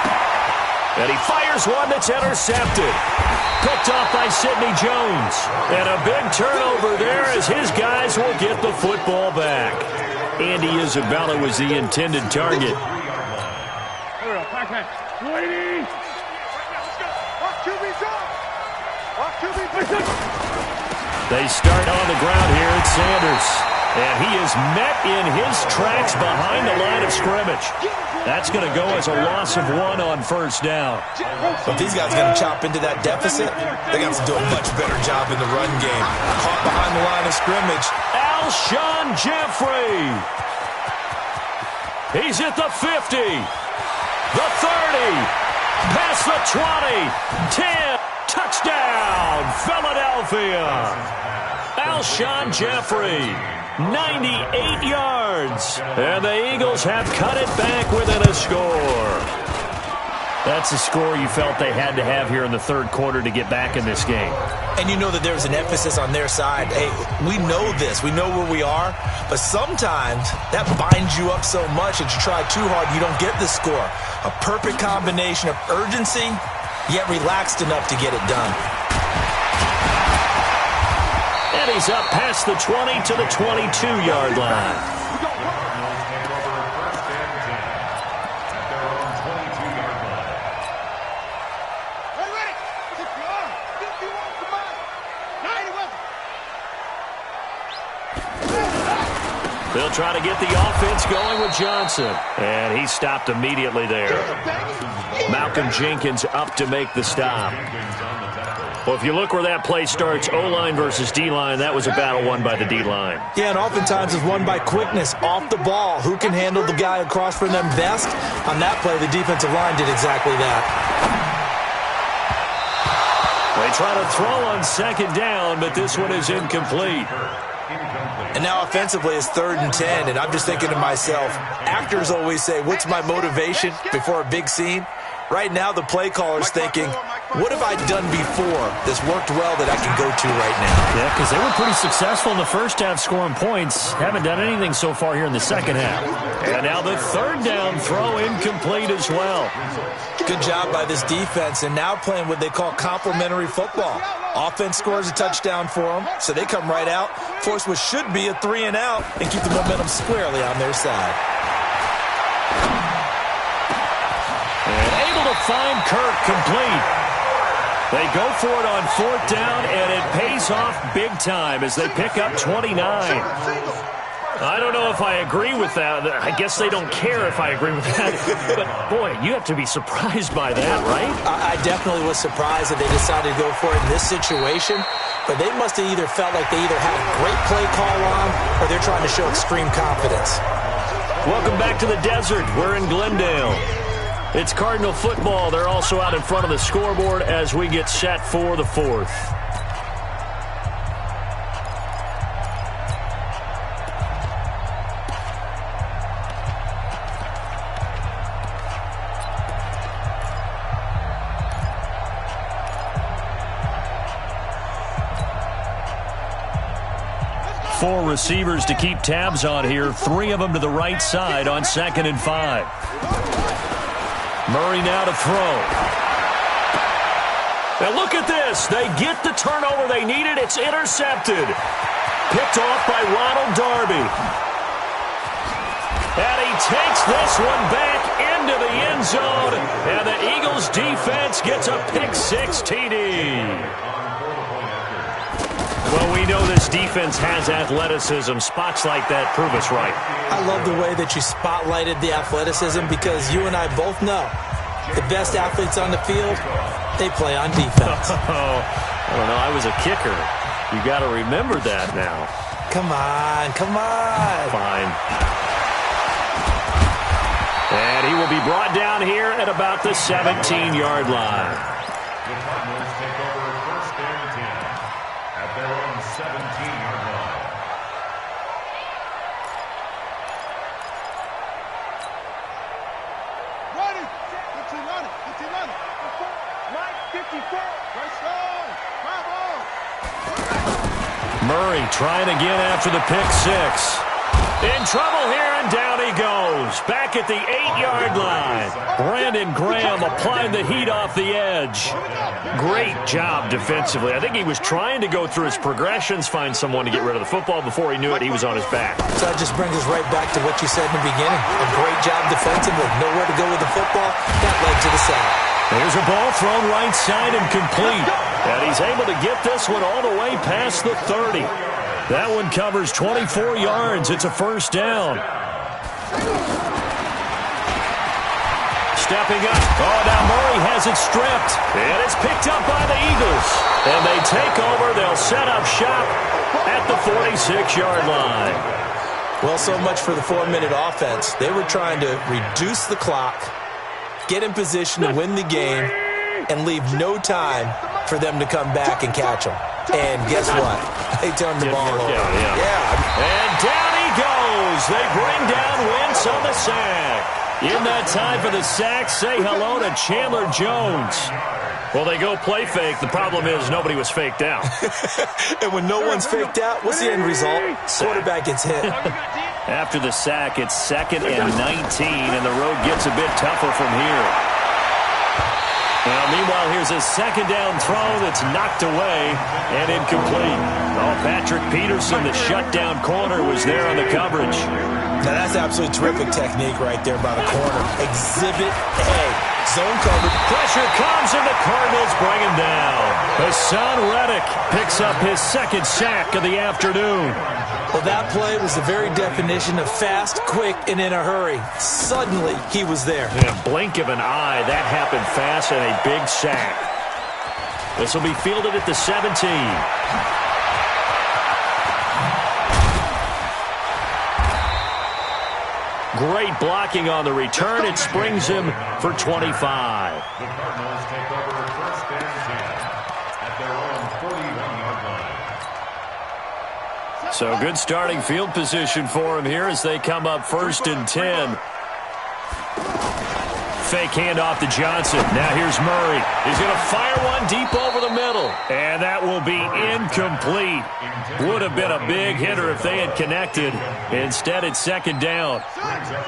And he fires one that's intercepted. Picked off by Sidney Jones. And a big turnover there as his guys will get the football back. Andy Isabella was the intended target. They start on the ground here at Sanders. And he is met in his tracks behind the line of scrimmage. That's going to go as a loss of 1 on first down. If these guys are going to chop into that deficit, they're going to have to do a much better job in the run game. Caught behind the line of scrimmage. Alshon Jeffrey. He's at the 50. The 30. Past the 20. 10. Touchdown, Philadelphia. Alshon Jeffrey. 98 yards. And the Eagles have cut it back within a score. That's a score you felt they had to have here in the third quarter to get back in this game. And you know that there's an emphasis on their side. Hey, we know this. We know where we are. But sometimes that binds you up so much that you try too hard, you don't get the score. A perfect combination of urgency, yet relaxed enough to get it done. And he's up past the 20 to the 22-yard line. They'll try to get the offense going with Johnson. And he stopped immediately there. Malcolm Jenkins up to make the stop. Well, if you look where that play starts, O-line versus D-line, that was a battle won by the D-line. Yeah, and oftentimes it's won by quickness, off the ball. Who can handle the guy across from them best? On that play, the defensive line did exactly that. They try to throw on second down, but this one is incomplete. And now offensively it's 3rd and 10, and I'm just thinking to myself, actors always say, what's my motivation before a big scene? Right now the play caller's thinking, what have I done before that's worked well that I can go to right now? Yeah, because they were pretty successful in the first half scoring points. Haven't done anything so far here in the second half. And now the 3rd down throw incomplete as well. Good job by this defense, and now playing what they call complementary football. Offense scores a touchdown for them, so they come right out, force what should be a 3 and out, and keep the momentum squarely on their side. And able to find Kirk complete. They go for it on 4th down, and it pays off big time as they pick up 29. I don't know if I agree with that. I guess they don't care if I agree with that. But, boy, you have to be surprised by that, right? I definitely was surprised that they decided to go for it in this situation. But they must have either felt like they either had a great play call on or they're trying to show extreme confidence. Welcome back to the desert. We're in Glendale. It's Cardinal football. They're also out in front of the scoreboard as we get set for the 4th. Four receivers to keep tabs on here. 3 of them to the right side on 2nd and 5. Murray now to throw. And look at this. They get the turnover they needed. It's intercepted. Picked off by Ronald Darby. And he takes this one back into the end zone. And the Eagles defense gets a pick 6 TD. Well, we know this defense has athleticism. Spots like that prove us right. I love the way that you spotlighted the athleticism because you and I both know the best athletes on the field, they play on defense. I don't know. I was a kicker. You got to remember that now. Come on, come on. Fine. And he will be brought down here at about the 17-yard line. The Cardinals take over first and 10 at their own 17-yard line. Ready. 15 on it. Mike, 54. Right side. Bravo. Murray trying again after the pick six. In trouble here, and down he goes. Back at the 8-yard line. Brandon Graham applying the heat off the edge. Great job defensively. I think he was trying to go through his progressions, find someone to get rid of the football. Before he knew it, he was on his back. So that just brings us right back to what you said in the beginning. A great job defensively. Nowhere to go with the football. That led to the sack. There's a ball thrown right side and complete. And he's able to get this one all the way past the 30. That one covers 24 yards. It's a first down. Stepping up. Oh, now Murray has it stripped. And it's picked up by the Eagles. And they take over. They'll set up shop at the 46-yard line. Well, so much for the 4-minute offense. They were trying to reduce the clock, get in position to win the game, and leave no time for them to come back and catch them. And guess what? They turned the ball over. Yeah. And down he goes. They bring down Wentz on the sack. In that time for the sack, say hello to Chandler Jones. Well, they go play fake. The problem is nobody was faked out. And when no one's faked out, what's the end result? Quarterback gets hit. After the sack, it's 2nd and 19, and the road gets a bit tougher from here. Now, meanwhile, here's a second down throw that's knocked away and incomplete. Oh, Patrick Peterson, the shutdown corner, was there on the coverage. Now, that's absolutely terrific technique right there by the corner. Exhibit A. Zone covered. Pressure comes, and the Cardinals bring him down. Hassan Reddick picks up his second sack of the afternoon. Well, that play was the very definition of fast, quick, and in a hurry. Suddenly, he was there. In a blink of an eye, that happened fast and a big sack. This will be fielded at the 17. Great blocking on the return. It springs him for 25. The Cardinals take over first and 10 at their own 41-yard line. So good starting field position for him here as they come up 1st and 10. Fake handoff to Johnson. Now here's Murray. He's going to fire one deep over the middle. And that will be incomplete. Would have been a big hitter if they had connected. Instead, it's 2nd down.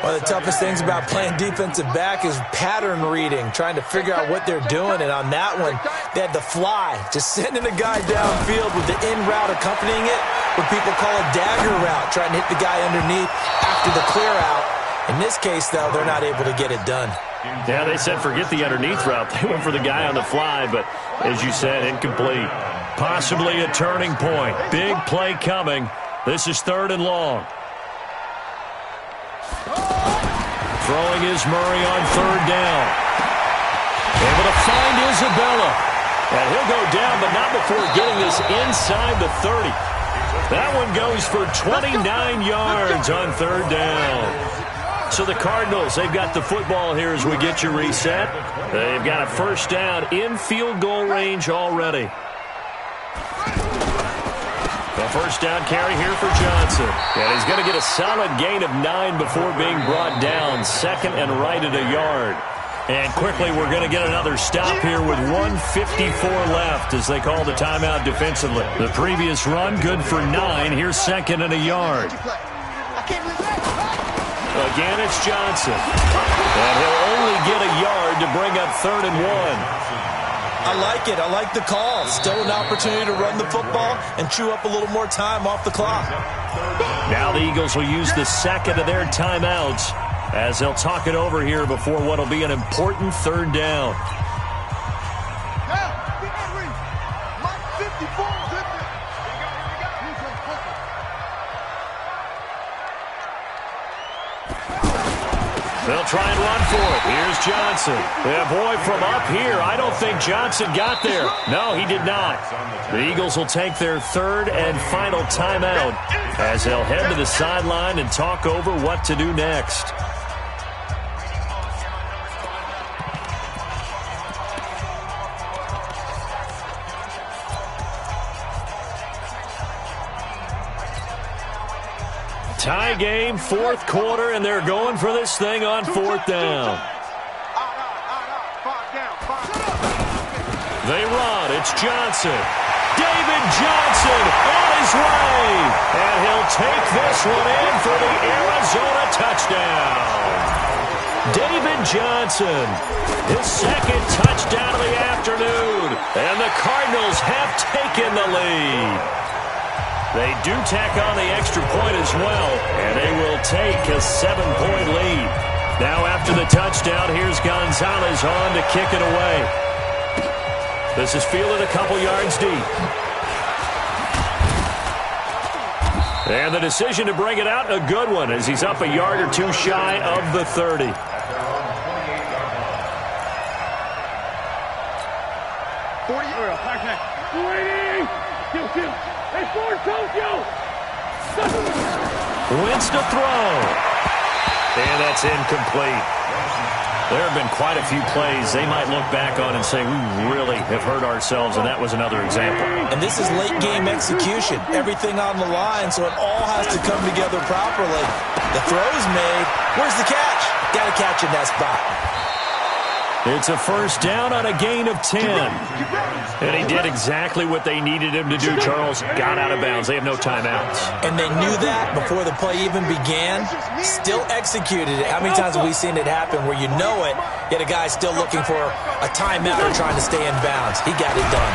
One of the toughest things about playing defensive back is pattern reading, trying to figure out what they're doing. And on that one, they had the fly, just sending a guy downfield with the in route accompanying it, what people call a dagger route, trying to hit the guy underneath after the clear out. In this case, though, they're not able to get it done. Yeah, they said forget the underneath route. They went for the guy on the fly, but as you said, incomplete. Possibly a turning point. Big play coming. This is 3rd and long. Throwing is Murray on 3rd down. Able to find Isabella. And he'll go down, but not before getting this inside the 30. That one goes for 29 yards on 3rd down. So the Cardinals, they've got the football here as we get you reset. They've got a first down in field goal range already. The first down carry here for Johnson. And he's going to get a solid gain of 9 before being brought down. 2nd and right at a yard. And quickly we're going to get another stop here with 1:54 left as they call the timeout defensively. The previous run good for 9. Here's 2nd and a yard. Again, it's Johnson. And he'll only get a yard to bring up 3rd and 1. I like it. I like the call. Still an opportunity to run the football and chew up a little more time off the clock. Now the Eagles will use the second of their timeouts as they'll talk it over here before what will be an important 3rd down. They'll try and run for it. Here's Johnson. Yeah, boy, from up here, I don't think Johnson got there. No, he did not. The Eagles will take their third and final timeout as they'll head to the sideline and talk over what to do next. Tie game, fourth quarter, and they're going for this thing on fourth down. They run. It's Johnson. David Johnson on his way. And he'll take this one in for the Arizona touchdown. David Johnson, his second touchdown of the afternoon. And the Cardinals have taken the lead. They do tack on the extra point as well, and they will take a 7-point lead. Now after the touchdown, here's Gonzalez on to kick it away. This is fielded a couple yards deep. And the decision to bring it out, a good one, as he's up a yard or two shy of the 30. Wins to throw. And that's incomplete. There have been quite a few plays they might look back on and say, we really have hurt ourselves, and that was another example. And this is late-game execution. Everything on the line, so it all has to come together properly. The throw's made. Where's the catch? Got to catch in that spot. It's a first down on a gain of 10. And he did exactly what they needed him to do, Charles. Got out of bounds. They have no timeouts. And they knew that before the play even began. Still executed it. How many times have we seen it happen where you know it, yet a guy's still looking for a timeout or trying to stay in bounds? He got it done.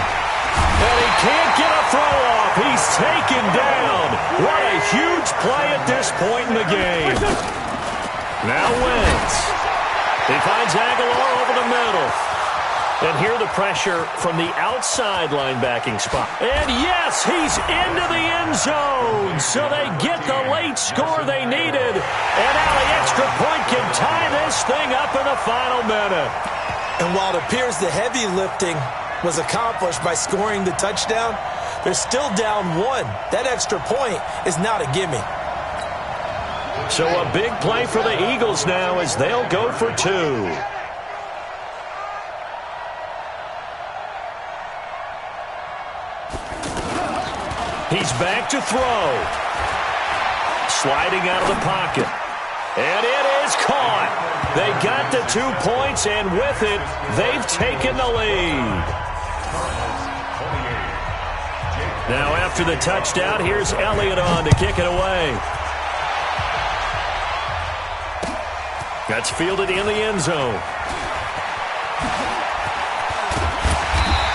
And he can't get a throw off. He's taken down. What a huge play at this point in the game. Now Wentz. He finds Aguilar over the middle. And here the pressure from the outside linebacking spot. And yes, he's into the end zone. So they get the late score they needed. And now the extra point can tie this thing up in the final minute. And while it appears the heavy lifting was accomplished by scoring the touchdown, they're still down one. That extra point is not a gimme. So a big play for the Eagles now as they'll go for two. He's back to throw. Sliding out of the pocket. And it is caught. They got the 2 points, and with it, they've taken the lead. Now after the touchdown, here's Elliott on to kick it away. That's fielded in the end zone.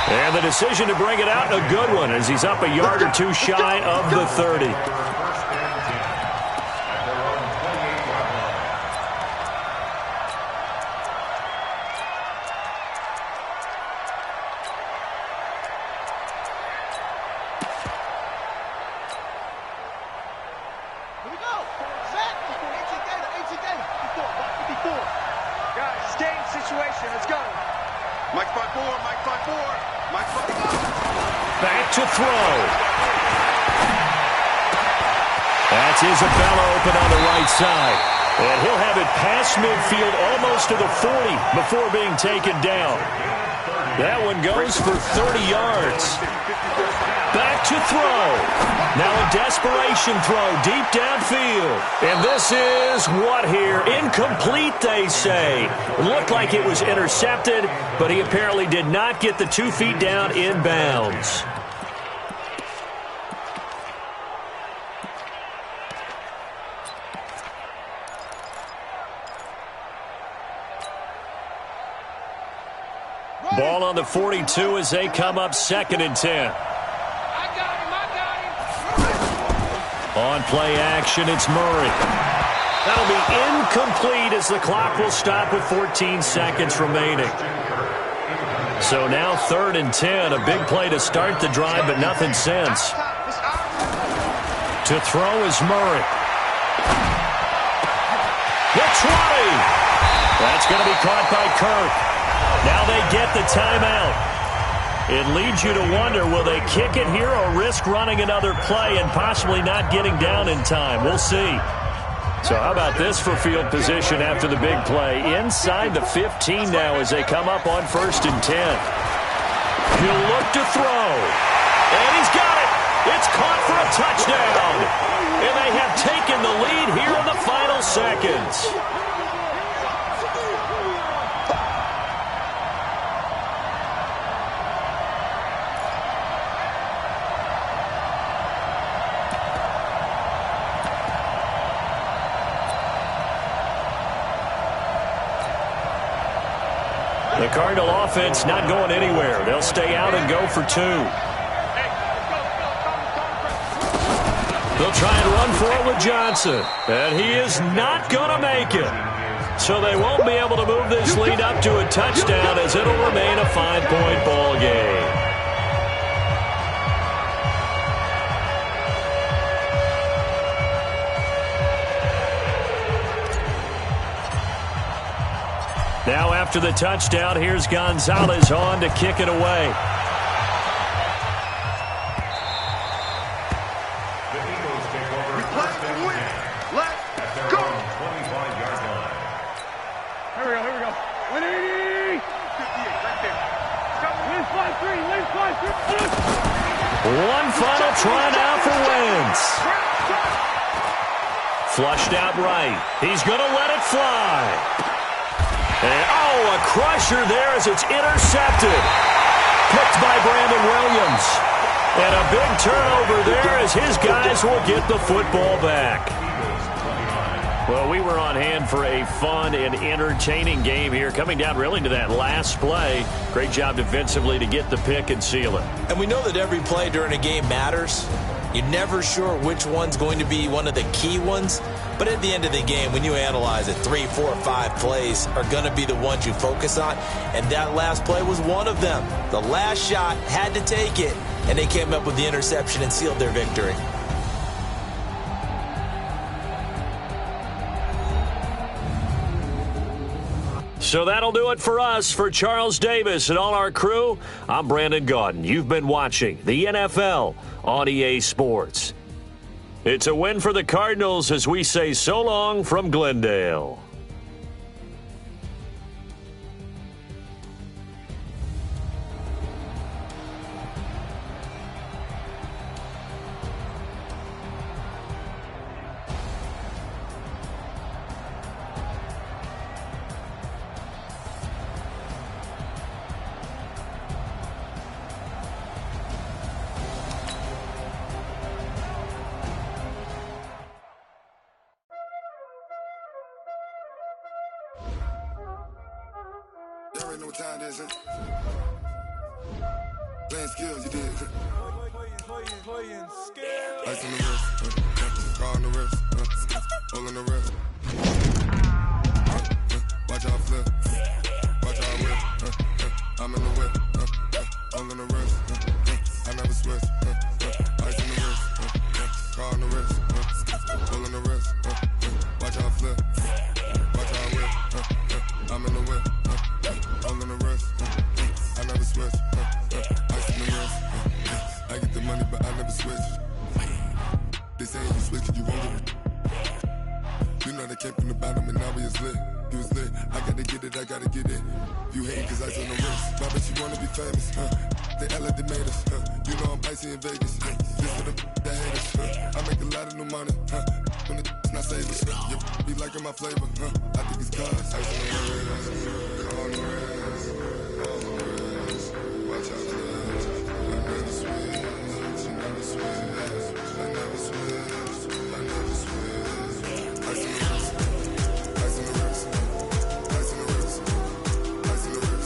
And the decision to bring it out, a good one, as he's up a yard or two shy of the 30. Back to throw. That's Isabella open on the right side. And he'll have it past midfield almost to the 40 before being taken down. That one goes for 30 yards. Back to throw. Now a desperation throw deep downfield. And this is what here? Incomplete, they say. It looked like it was intercepted, but he apparently did not get the 2 feet down in bounds. Ball on the 42 as they come up 2nd and 10. On play action, it's Murray. That'll be incomplete as the clock will stop with 14 seconds remaining. So now 3rd and 10, a big play to start the drive, but nothing since. To throw is Murray. The 20. That's going to be caught by Kirk. Now they get the timeout. It leads you to wonder, will they kick it here or risk running another play and possibly not getting down in time? We'll see. So how about this for field position after the big play? Inside the 15 now as they come up on 1st and 10. He'll look to throw. And he's got it. It's caught for a touchdown. And they have taken the lead here in the final seconds. The Cardinal offense not going anywhere. They'll stay out and go for 2. They'll try and run for it with Johnson. And he is not going to make it. So they won't be able to move this lead up to a touchdown as it'll remain a 5-point ball game. Now after the touchdown, here's Gonzalez on to kick it away. The Eagles take over first and 10 at their own 25-yard line. Here we go. 180! 58, right there. Wins 5-3, wins 5-3. One final try now for Wentz. Flushed out right. He's going to let it fly. And, a crusher there as it's intercepted. Picked by Brandon Williams. And a big turnover there as his guys will get the football back. Well, we were on hand for a fun and entertaining game here, coming down really to that last play. Great job defensively to get the pick and seal it. And we know that every play during a game matters. You're never sure which one's going to be one of the key ones. But at the end of the game, when you analyze it, 3, 4, 5 plays are going to be the ones you focus on. And that last play was one of them. The last shot had to take it, and they came up with the interception and sealed their victory. So that'll do it for us. For Charles Davis and all our crew, I'm Brandon Gaudin. You've been watching the NFL on EA Sports. It's a win for the Cardinals as we say so long from Glendale. You already know what time it is, huh? Playing skills, you did. Ice on the wrist, car on the wrist, all on the wrist. Watch how I flip, watch how I whip. I'm in the whip, all on the wrist. I never switch. Ice on the wrist, car on the wrist, all on the wrist. Watch how I flip, watch how I whip. I'm in the whip. All in the rest, I never switch. Ice in the rest, I get the money, but I never switch. They saying you switch, you won't get it. You know they came from the bottom and now we is lit. You was lit, I gotta get it, I gotta get it. You hate cause ice on the wrist. Why bet you wanna be famous, They act like they made us, You know I'm icy in Vegas, This for the that hate us, I make a lot of new money, When it's not savers, You be liking my flavor, I think it's cause ice on the wrist. On the wrist, all on the wrist. Watch out, cuz I never switch, I never switch, I never switch, I never switch. Ice on the wrist, ice on the wrist, ice on the wrist, ice on the wrist, ice on the wrist.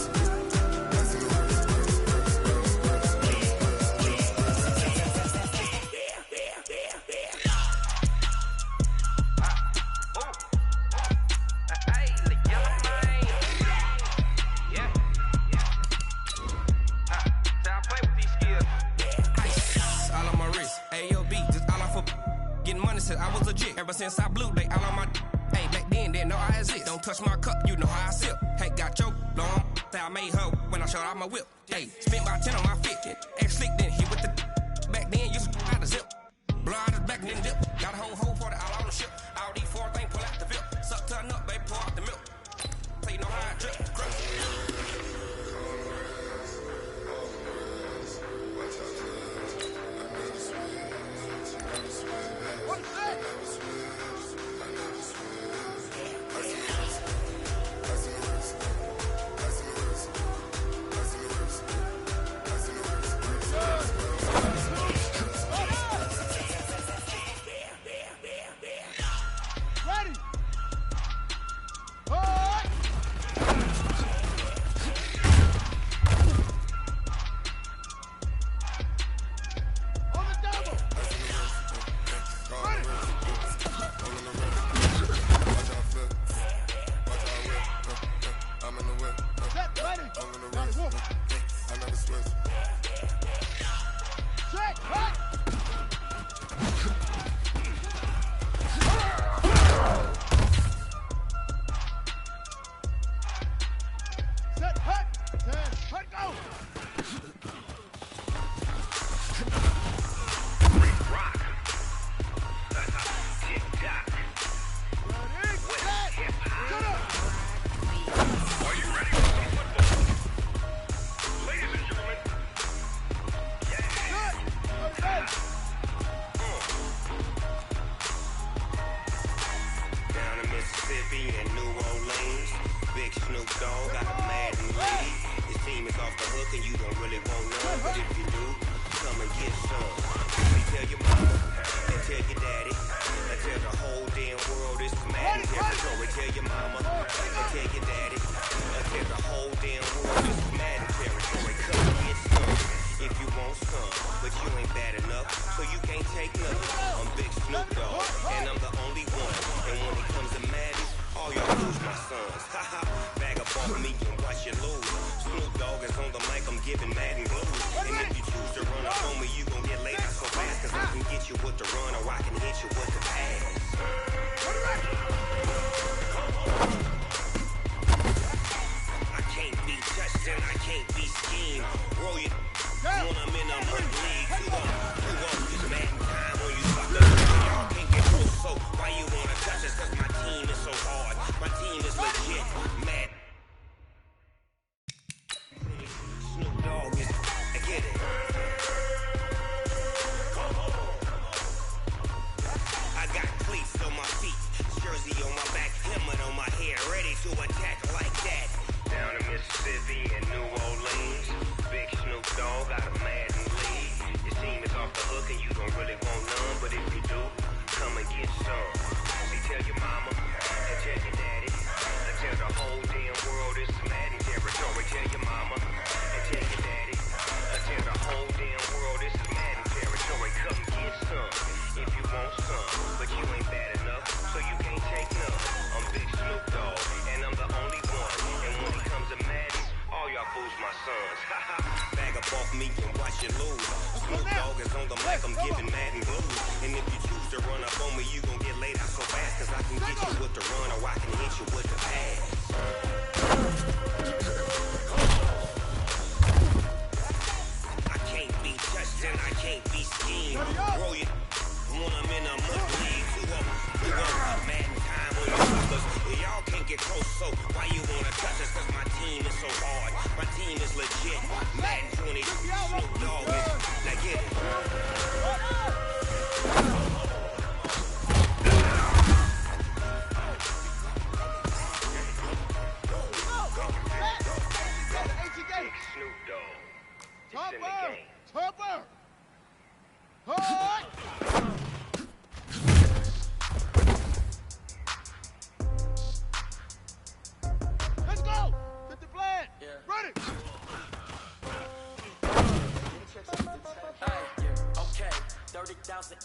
I was legit. Ever since I blew, they all on my. Hey, back then. then didn't know I exist. Don't touch my cup, you know how I sip. Hey, got your long. Say I made her when I showed out my whip. Hey, spent about 10 on my 50. Ex slick then hit with the back then used to out the zip. Blow out his back then dip. Got a whole hole for the out on the ship. All these four things pull out the VIP. Suck to a nut, baby, pour out the milk. So you know how I drip.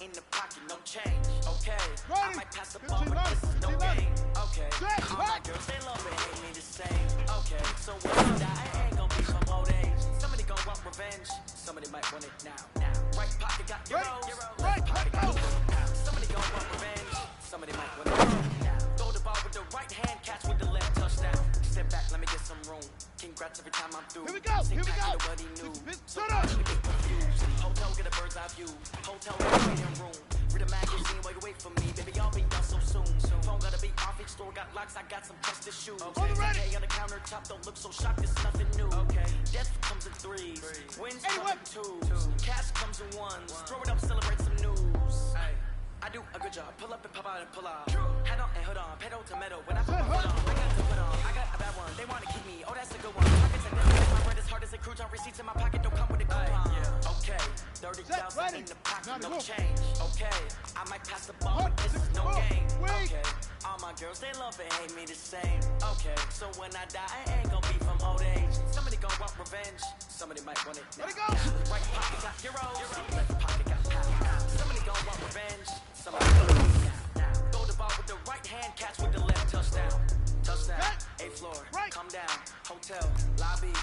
In the pocket, no change. Okay, I might pass the ball, but this is no game. Okay, all my girls they love it, hate me the same. Okay, so when I die, I ain't gonna be from old age. Somebody gon' want revenge, somebody might want it now. Right pocket got euros, left pocket got euros. Somebody gon' want revenge, somebody might want it now. Throw the ball with the scratch every time I'm through. Here we go, here we go. Nobody knew. Shut up. Hotel, get a bird's eye view. Hotel, get a waiting room. Read a magazine while you wait for me. Baby, I'll be done so soon. Phone gotta be off, each store got locks. I got some trusted shoes. On the ready. On the countertop, don't look so shocked, it's nothing new. Death comes in threes. Wins come in twos. Cash comes in ones. Throw it up, celebrate some news. I do a good job. Pull up and pop out and pull out. Head on and hood on. Pedal to metal. When I put my foot on, I got to put on. I got a bad one. They want to keep me. Oh, that's a good one. Pockets and my bread as hard as a cruise on. Receipts in my pocket don't come with a coupon. Okay, 30,000 in the pocket, no change. Okay, I might pass the ball, but this is no game. Okay, all my girls they love and hate me the same. Okay, so when I die, I ain't gonna be from old age. Somebody gonna want revenge. Somebody might want it now. Let it go. Right pocket got heroes. Left pocket got power. Somebody gonna want revenge. Somebody gonna want it now. Throw the ball with the right hand, catch with the left. Touchdown. Touchdown. 8th floor. Right. Come down. Hotel. Lobby.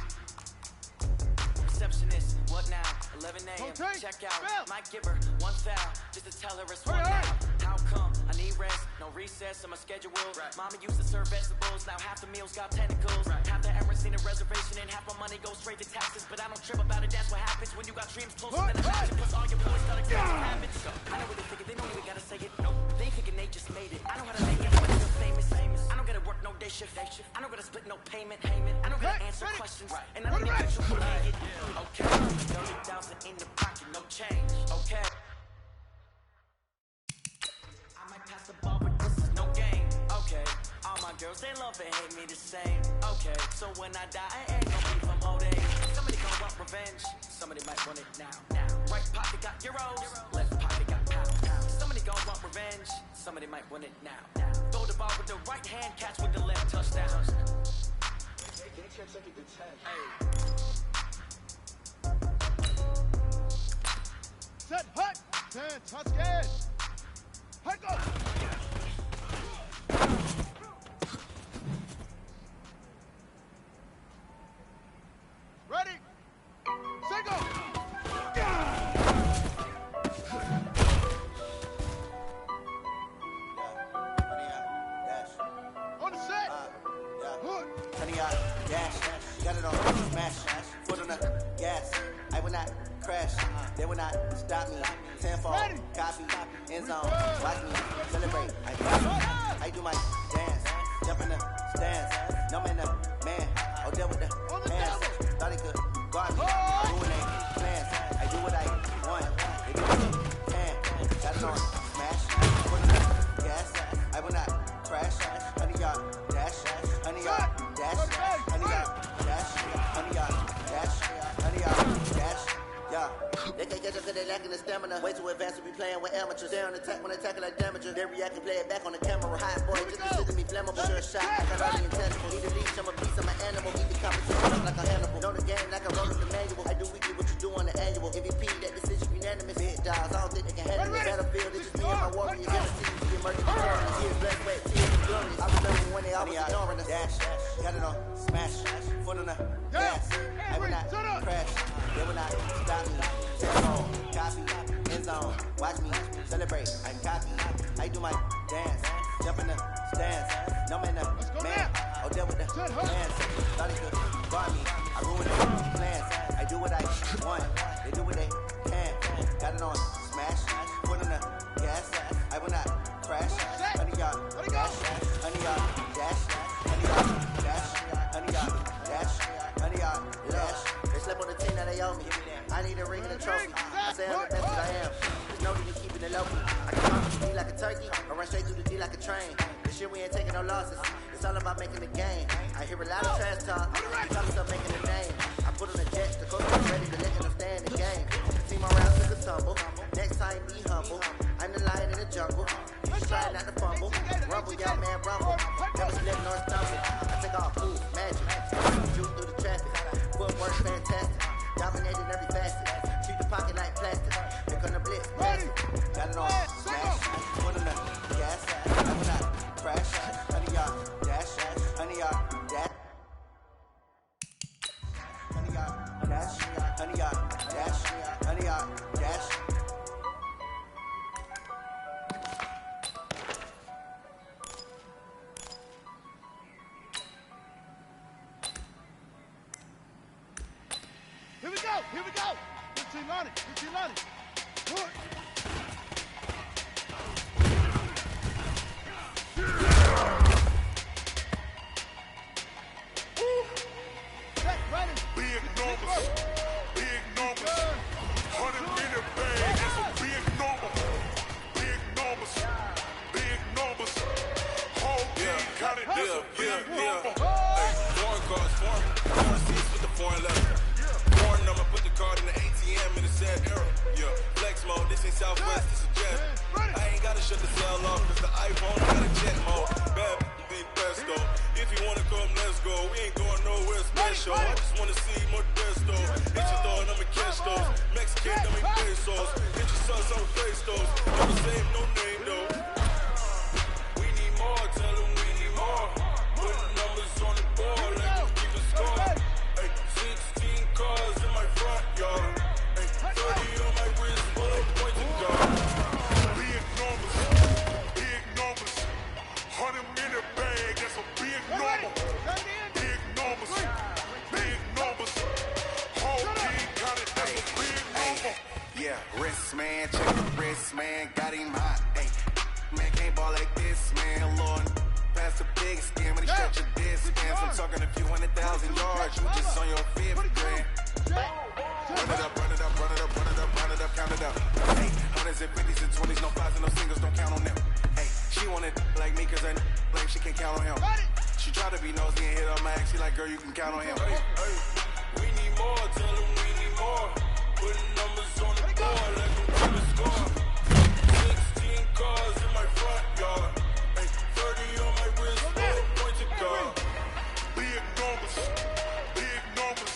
Receptionist, what now? 11 a.m. Check out. Might give her one foul just to tell her it's one now. How come? I need rest, no recess in my schedule. Mama used to serve vegetables, now half the meals got tentacles. Half the errands seen a reservation and half my money goes straight to taxes. But I don't trip about it, that's what happens when you got dreams closer than a passion. Plus all your boys got a great habits. I know what they thinking, they don't even gotta say it. Nope. They thinking they just made it. I know how to make it, but they're famous. I don't gotta work no day shift. I don't gotta split no payment. I don't gotta answer questions, and I don't need to play it. Okay, 30,000 in the pocket, no change. Okay. I might pass the ball, but this is no game. Okay, all my girls they love and hate me the same. Okay, so when I die, I ain't gonna be from old age. Somebody gonna want revenge. Somebody might want it now. Right pocket got euros. Left pocket got pounds. Somebody gonna want revenge. Somebody might want it now. Throw the ball with the right hand, catch with the left. Touchdown. Set, hut, 10, touchdown. Hut, go. Ready, set, go. On the set. Hood. Honey, dash, got it on, smash, foot on the gas. I will not crash, they will not stop me. Tenfold, copy, end zone, watch me celebrate. I do my dance, jump in the stands. No man, the man, oh, deal with the hands. Thought he could guard me, ruinate plans. I do what I want, they do what they can. Got it on, smash, foot on the gas. I will not crash, honey, y'all dash, honey, y'all dash, honey, y'all dash, honey, y'all dash, honey, y'all dash. Yeah, they can't catch up cause they lacking the stamina. Way too advanced to be playing with amateurs. They on attack when they tackle like damager. They react and play it back on the camera. Hot boy, just consider me flammable. Sure shot, I got all the intangible. Need a leash, I'm a beast, I'm an animal. Eat the competition up like a Hannibal. Know the game like I wrote the manual. I do weekly what you do on the annual. MVP, that decision unanimous. Big dogs, I don't think they can handle the battlefield. It's just me and my warriors. Guaranteed to be emerging victorious. Years black, wet, tears, and glorious. I remember when they always ignoring us. Dash, got it on, smash, foot on the gas. I will not crash, they will not stop me. Tempo, copy, end zone, watch me celebrate. I'm cocky, I do my dance, jump in the stands. No man, the man, oh, deal with the hands. Thought he could guard me, I ruined the plans. I do what I want, they do what they can. Got it on, smash, foot on the gas. I will not crash, honey, y'all dash, honey, y'all dash, honey, y'all dash, honey, y'all dash, honey, y'all dash. They slept on the team that they owe me. I need a ring and a trophy. I say I'm the best that I am. There's no need in keeping it low. I can come to the D like a turkey, or run straight through the D like a train. This year we ain't taking no losses. It's all about making the game. I hear a lot of trash talk. Tell us up making the name. I put on the jets, the coach is ready to let them stay in the game. Team around took a tumble. Next time be humble. I'm the lion in the jungle. You should try not to fumble. Rumble, y'all man, rumble. Never slip nor stumble. I take off food, magic. Shoot through the traffic. Footwork fantastic. Dominated every facet. Treat the pocket like plastic. Here come the blitz. Got it on. Smash. Foot on the gas. I will not crash. Honey, y'all dash. Honey, y'all dash. Honey, y'all dash. Honey, y'all dash. Honey, y'all dash. Big numbers. Big numbers. 100-minute bag. That's a big number. Big numbers. Big numbers. Whole team got it. That's a big number. Hey, foreign cards, foreign seats with the foreign letter. Foreign number, put the card in the ATM in the sad era. Yeah, flex mode, this ain't Southwest, this is jet. I ain't gotta shut the cell off, cause the iPhone got a jet mode. Bad big pesto. If you wanna come, let's go. We ain't going nowhere special. I just wanna see more pesto. Hit your thought, I'ma catch those. Mexican, dummy pesos. Hit your sons, I'ma face those. Never save no name though. We need more, tell them we need more. Put numbers on the board, let them keep a score. Hey, 16 cars in my front yard. Hey, 30 on my wrist, full of pointed guard. Big numbers. Big numbers. 100-minute bag. That's a big number. Big numbers. Big numbers. Whole team got it. That's a big number. Yeah, wrist man, check the wrist man, got him hot. Ay, man can't ball like this, man. Lord, pass the big skin when he stretch your distance. I'm talking a few 100,000 yards, you just on your fifth grand. Run it up, run it up, run it up, run it up, run it up, count it up. Hey, hundreds and fifties and 20s, no fives and no singles, don't count on them. Hey, she wanted like me cause I like she can't count on him. She tried to be nosy and hit her max, she like, girl, you can count on him. Hey, hey, we need more, tell them we need more. Putting numbers on the board, let them keep a score. 16 cars in my front yard. Hey, 30 on my wrist, full of pointed guard. Big numbers. Big numbers.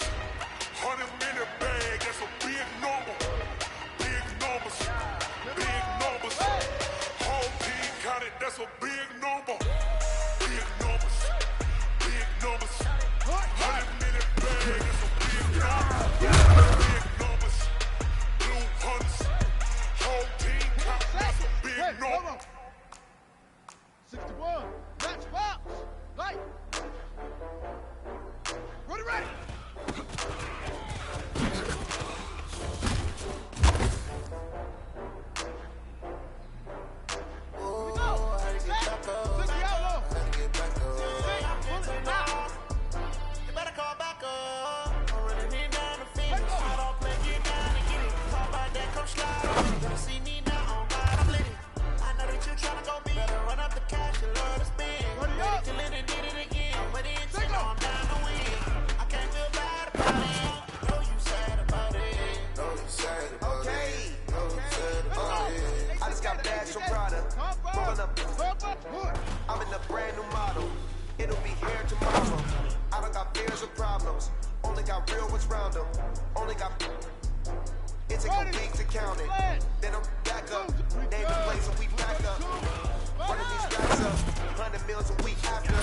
100-minute bag. That's a big number. Big numbers. Big numbers. Whole team got it. That's a big number. Big numbers. Big numbers. 100-minute bag. That's a big number. Big numbers. Blue hunts. Whole team got it. That's a big number. 61. That's Fox. Right. Ready. I'm in a brand new model. It'll be here tomorrow. I don't got fears or problems. Only got real ones round them. Only got. It take a week to count it. Then I'm back up. Name the place and we back up. Running these racks up. 100 meals a week after.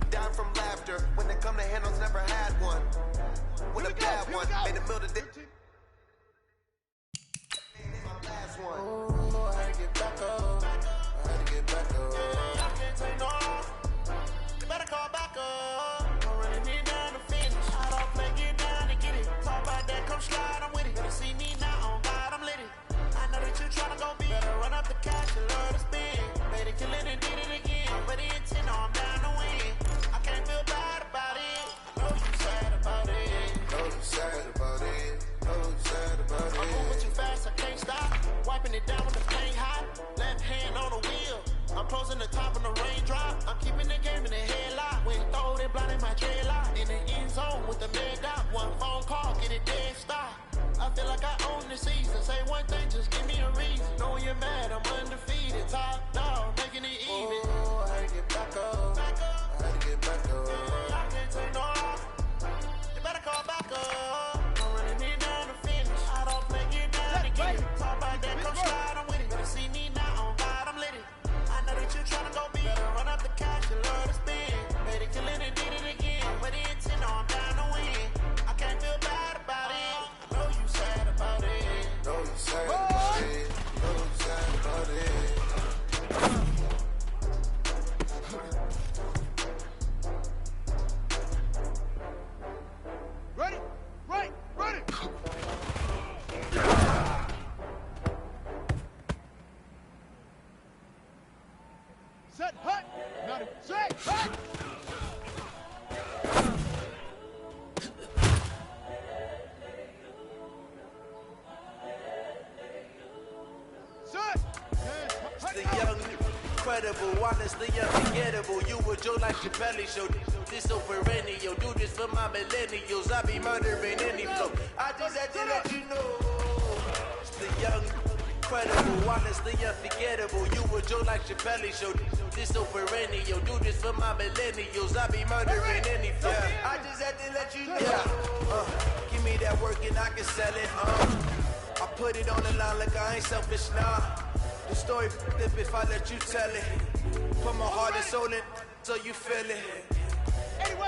Down from laughter. When they come to handles, never had one. With a bad one. Made a meal today. Last one. Oh, I had to get back up. I had to get back up. I can't take no. You better call back up. I'm running it down to finish. I don't play, get down and get it. Talk about that, come slide, I'm with it. Better see me now, on God, I'm lit it. I know that you tryna go big. Better run up the cash, you love to spin. Made it, kill it, and did it again. But the intent, I'm down to win. I can't feel bad about it. Know you sad about it. Know you sad about it. Know you sad about it. I'm moving too fast, I can't stop. Wiping it down with the flame hot. Left hand on the wheel. I'm closing the top of the raindrop. I'm keeping the game in the headlock. When throw it, blinding my dreadlock. In the end zone with the mad dot. One phone call, get it dead stop. I feel like I own the season. Say one thing, just give me a reason. Knowing you're mad, I'm undefeated. Top dog, making it even. Oh, I had to get back up. I had to get back up. I can't take no. You better call back up. I'm running it down to finish. I don't play, get down to get it. Talk about that, come slide, I'm with it. Better see me now, on God, I'm lit it. I know that you tryna go big. Better run up the cash, you love to spin. Made it, kill it, and did it again. But the intent, I'm down to win. I can't feel bad about it. Know you sad about it. Know The young, incredible, honestly unforgettable. You were Joe like Chappelle show. This so perennial. Do this for my millennials. I be murdering any flow. I just had to let you know. It's the young, incredible, honestly unforgettable. You were Joe like Chappelle show. This so perennial. Do this for my millennials. I be murdering any flow. I just had to let you know. Give me that work and I can sell it. I put it on the line like I ain't selfish, nah. The story flip if I let you tell it. Put my heart and soul in so you feel it.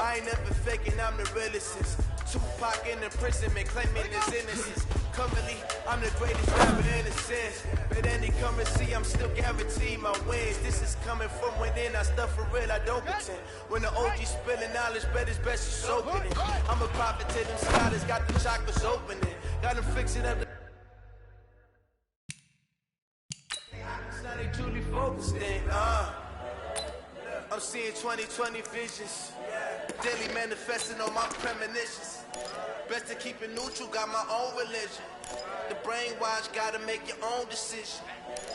I ain't never faking, I'm the realest since Tupac in imprisonment, claiming his innocence. Currently, I'm the greatest rapper in a sense. But any currency, I'm still guaranteed my wins. This is coming from within, I stuff for real, I don't pretend. When the OG spilling knowledge, bet it's best you soaking it. I'm a prophet to them scholars, got the chakras opening. Got them fixing up the they truly focused in, I'm seeing 2020 visions. Daily manifesting on my premonitions. Best to keep it neutral, got my own religion. The brainwash, gotta make your own decision.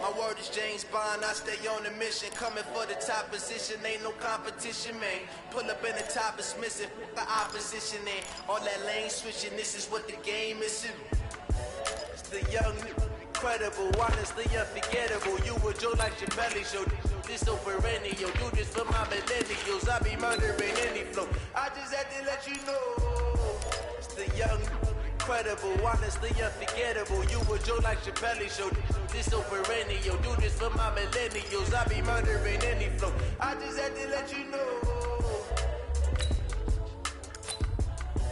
My word is James Bond, I stay on the mission. Coming for the top position, ain't no competition, man. Pull up in the top, it's missing, the opposition ain't. All that lane switching, this is what the game is. It's the young, incredible, honestly unforgettable. You were Joe like Chappelle show. This so perennial. Do this for my millennials. I be murdering any flow. I just had to let you know. It's the young, incredible, honestly unforgettable. You were Joe like Chappelle show. This so perennial. Do this for my millennials. I be murdering any flow. I just had to let you know.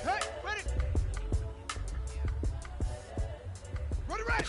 Hey, ready? Ready, ready.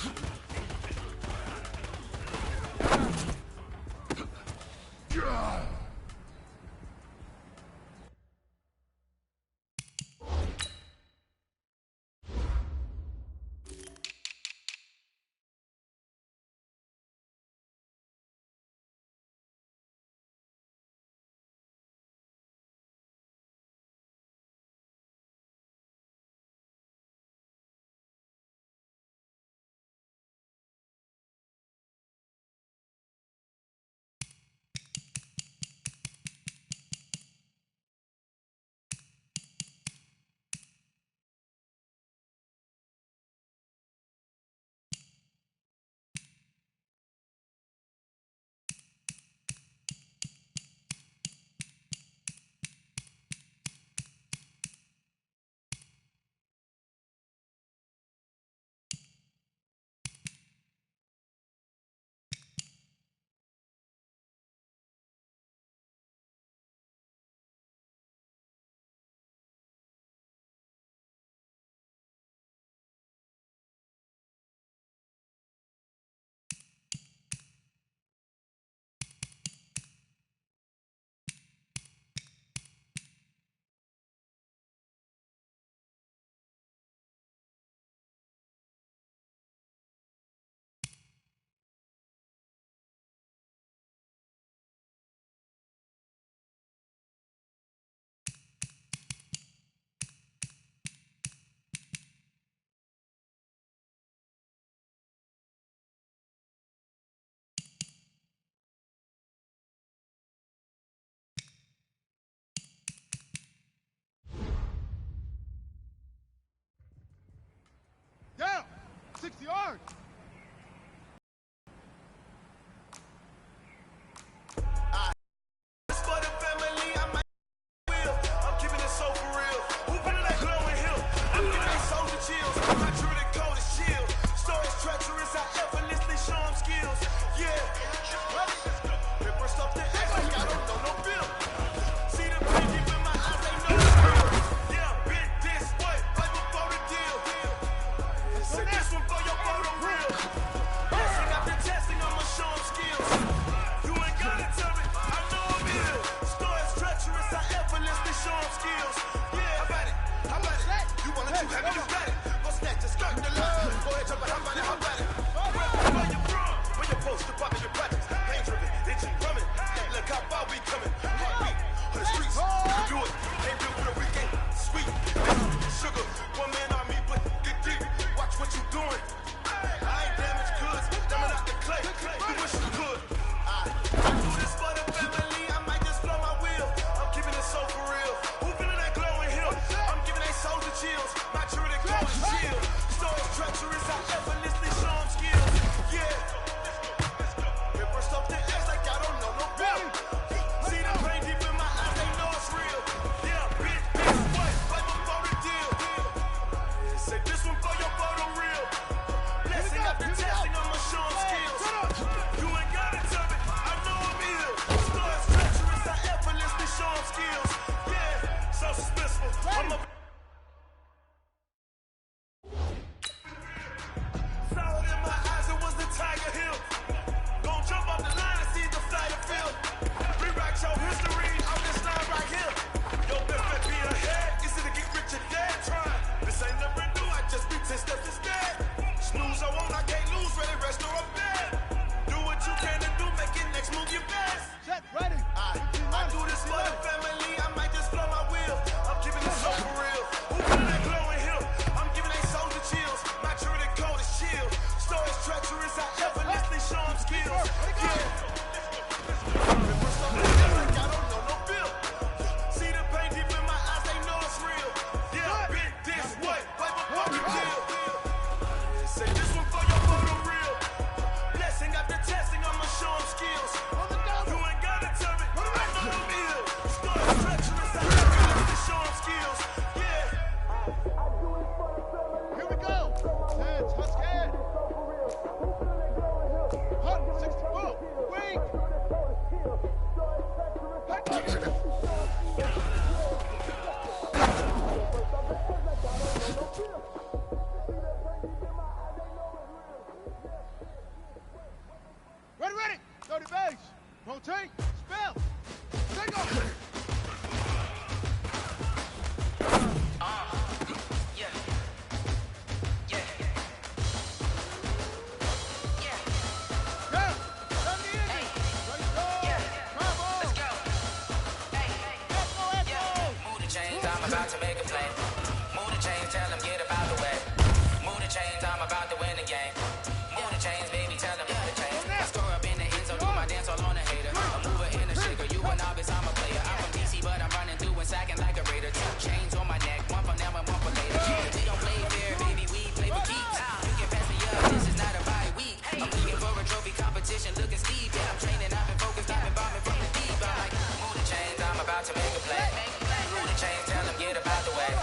Down, 60 yards. This one for your photo real. Rotate. Spell. Take off. Yeah. Yeah. Yeah. Come to the end. Let's go. Hey. Move the chains, I'm about to make a play. Move the chains, tell them get about the way. Move the chains, I'm about to win the game. Move the chains, baby, tell them move the chains. I score up in the end zone, do my dance all on a hater. A mover and a shaker, you a novice, I'm a player. I'm from DC, but I'm running through and sacking like a raider. 2 chains on my neck, one for now and one for later. We don't play fair, baby, we play for keeps. You can pass me up, this is not a bye week. I'm looking for a trophy competition, looking steep. Yeah, I'm training, I've been focused, I've been bombing from the deep. I'm like, move the chains, I'm about to make a play. Move the chains, tell them get about the way.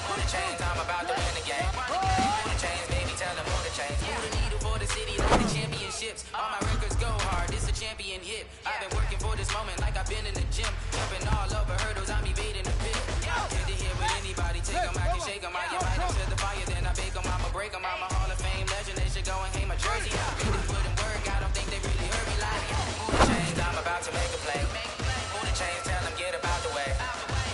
Move the chains, I'm about to win the game. Move the chains, baby, tell them move the chains. Move the needle for the city like the championships. All my records go hard, this a champion hit. I've been working for this moment like I've been in the gym. Jumping all over hurdles, I'm evading the pit. Head to head with anybody, take them, I can shake them. I invite them to the fire, then I bake them, I'ma break them. I'm a Hall of Fame legend, they should go and hang my jersey. Really put in work, I don't think they really heard me like. Move the chains, I'm about to make a play. Move the chains, tell them get about the way.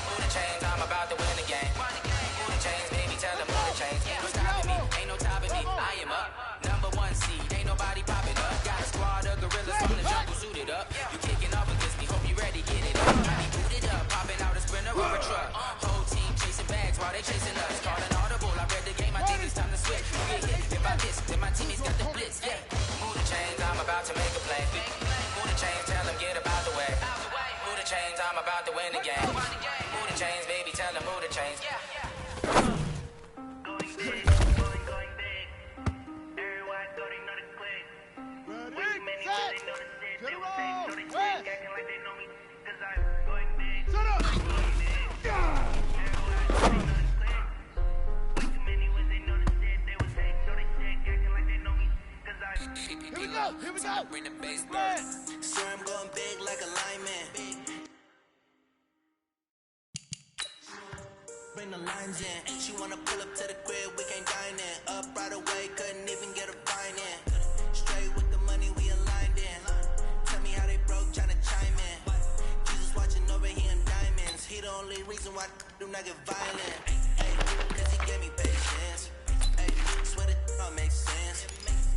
Move the chains, I'm about to win the game. Move the chains, baby, tell them move the chains. Ain't no stopping me, ain't no topping me. I am up, #1 seed, ain't nobody popping up. Got a squad of gorillas from the jungle suited up. You kicking off against me, hope you ready, get it up. Money booted up, popping out a sprinter or a truck. Whole team chasing bags while they chasing us. Calling audible, I read the game, I think it's time to switch. You get hit, if I miss, then my teammates got the blitz, yeah. Move the chains, I'm about to make a play. Move the chains, tell them get about the way. Move the chains, I'm about to win the game. Move the chains, baby, tell them move the chains. Here we go. Bring the bass back. So I'm going big like a lineman. Bring the lines in. She wanna pull up to the crib, we can't dine in. Up right away, couldn't even get a fine in. Straight with the money, we aligned in. Tell me how they broke, tryna chime in. Jesus watching over here in diamonds. He the only reason why I do not get violent. Ay, cause he gave me patience. Ay, swear that all makes sense.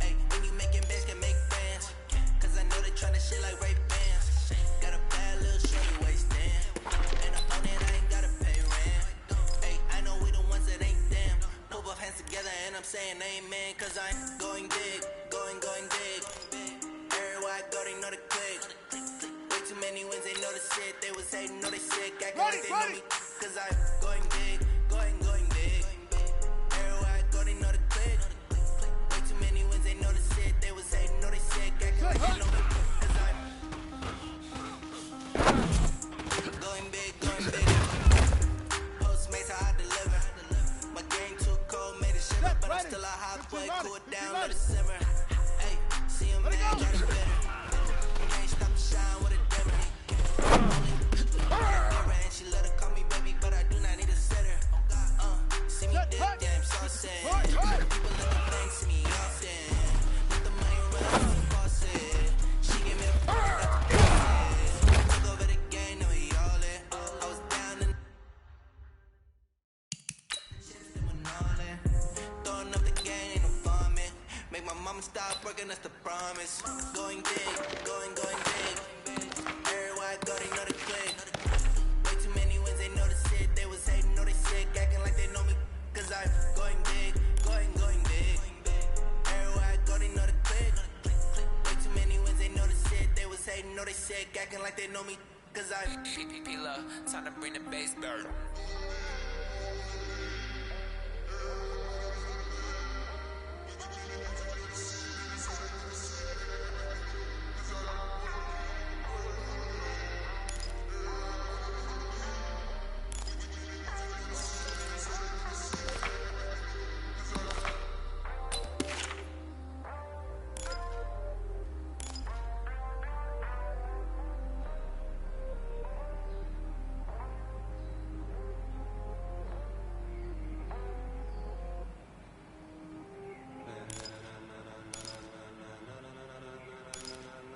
Ay, when you making bands, can make friends. Cause I know they tryna shit like Ray Bans. Got a bad little shorty wasting. And I own it, I ain't gotta pay rent. Ay, I know we the ones that ain't them. Put both hands together and I'm saying amen. Cause I'm going big, going big. Everywhere I go, they know the click. Way too many wins, they know the shit. They was hating, know they sick. Acting like they know me. Cause I'm going big, going big. Everywhere I go, they know the click. Way too many wins, they know the shit. They was hating, know they sick. Acting like they know me. Cause I'm going big. Postmates, how I deliver. My game too cold, made it shiver. But I'm still a hot boy, cool it down, let it simmer. Hey, see him, man, got it better. Can't stop to shine with a dimmer. And she let her call me baby, but I do not need a sitter. See me dip, damn, so sad. People look at things, see me often. Let the money run off, boss it. She give me a took over the game, now we all in. I was down and throwing up the game, ain't no farming. Make my mama stop working, that's the promise. Going big, going big. Everywhere I go, they know the click. Way too many wins, they know the shit. They was hating, know they sick, acting like they know me. Cause I'm going big, going big. Everywhere I go, they know the click. Way too many wins, they know the shit. They was hating, know they sick, acting like they know me. Cause I'm P-P-P-Love, time to bring the bass back.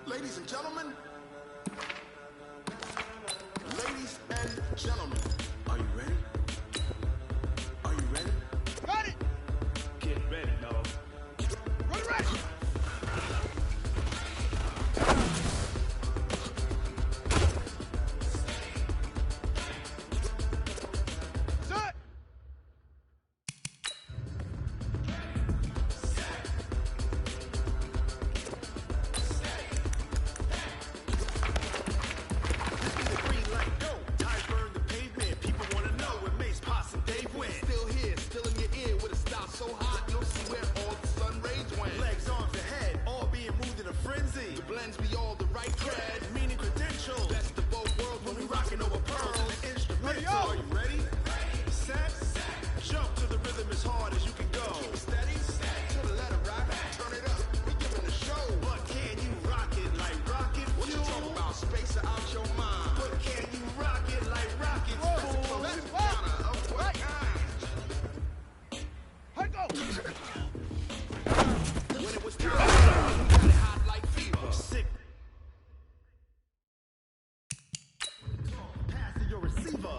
Ladies and gentlemen,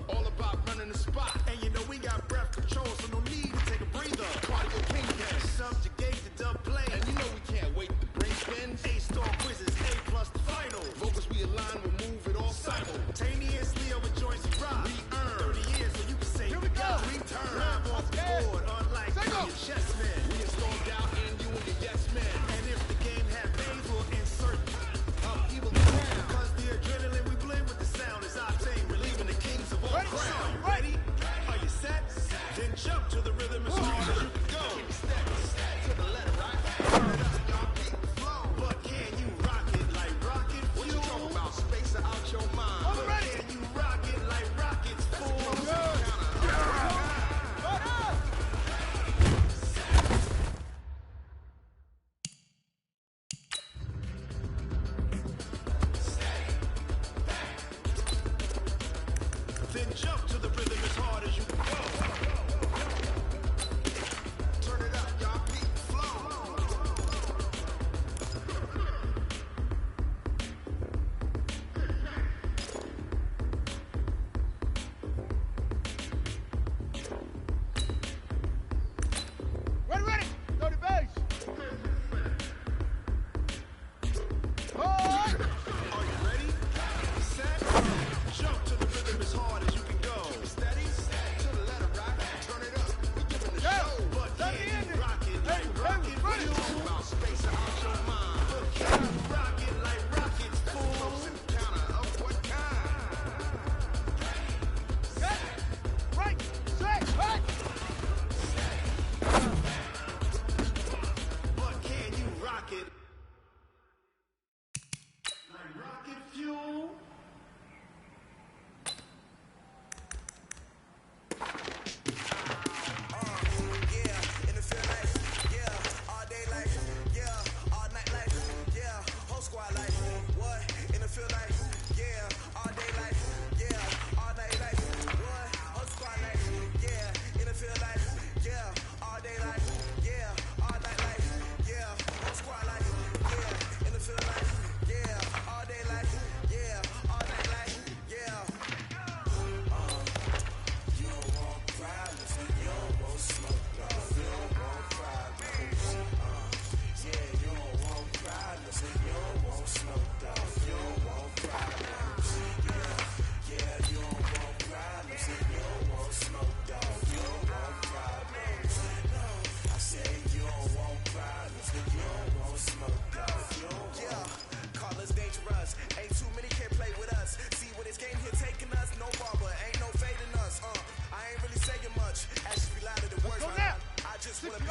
All about running the spot. And you know we got breath control, so no need to take a breather. Cardio kingpin, subjugate the dub play. And you know we can't wait to bring spins. A-star quizzes, A+ the final. Vocals we align, we'll move it all simultaneously over joints and rock. We earn 30 years, so you can say we got return. Live off the board, unlike your chess men. We installed out in you and your yes men. And if the game had veins, we'll insert evil down. Cause the adrenaline we blend with the sound is octane, relieving the kings of all crown. You ready? Are you set? Then jump to the rhythm as hard as you can go. Step to the letter, right? Turn it up, y'all keep the flow. But can you rock it like rocket fuel? What you talking about? Space out your mind. But can you rock it like rockets, fool? Then jump to the rhythm as hard as you can go. Turn it up, y'all keep the flow. Ready? Throw the bass. Are you ready? Set. Jump to the rhythm as hard as you can go. Steady. To the letter, right? Turn it up. We giving the show. But can you rock it like rocket fuel? About space out your mind. But can you rock it like rockets, fool? Close encounter of what kind? Set. Right. Set. Right. But can you rock it like rocket fuel? Yeah, in the field life, yeah, all day life, yeah, all night life, yeah, whole squad life, what? In the field life, yeah, all day life, yeah, all night life, what? Whole squad life, yeah, in the field life, yeah, all day life, yeah, all night life, yeah, whole squad life, yeah, in the field life, yeah, all day life, yeah, all night life, yeah. You don't want problems, you don't want smoke, you don't want problems. Yeah, you don't want problems, you don't want smoke, you don't want problems. Yeah, you don't want problems, you don't want smoke, you don't want problems. No, I said you don't want problems, you don't want smoke, you don't want. Yeah, call us dangerous, ain't too many can play with us. See where this game here taking us, no barber, ain't no fading us. I ain't really saying much, actions be louder than words, man. I just wanna be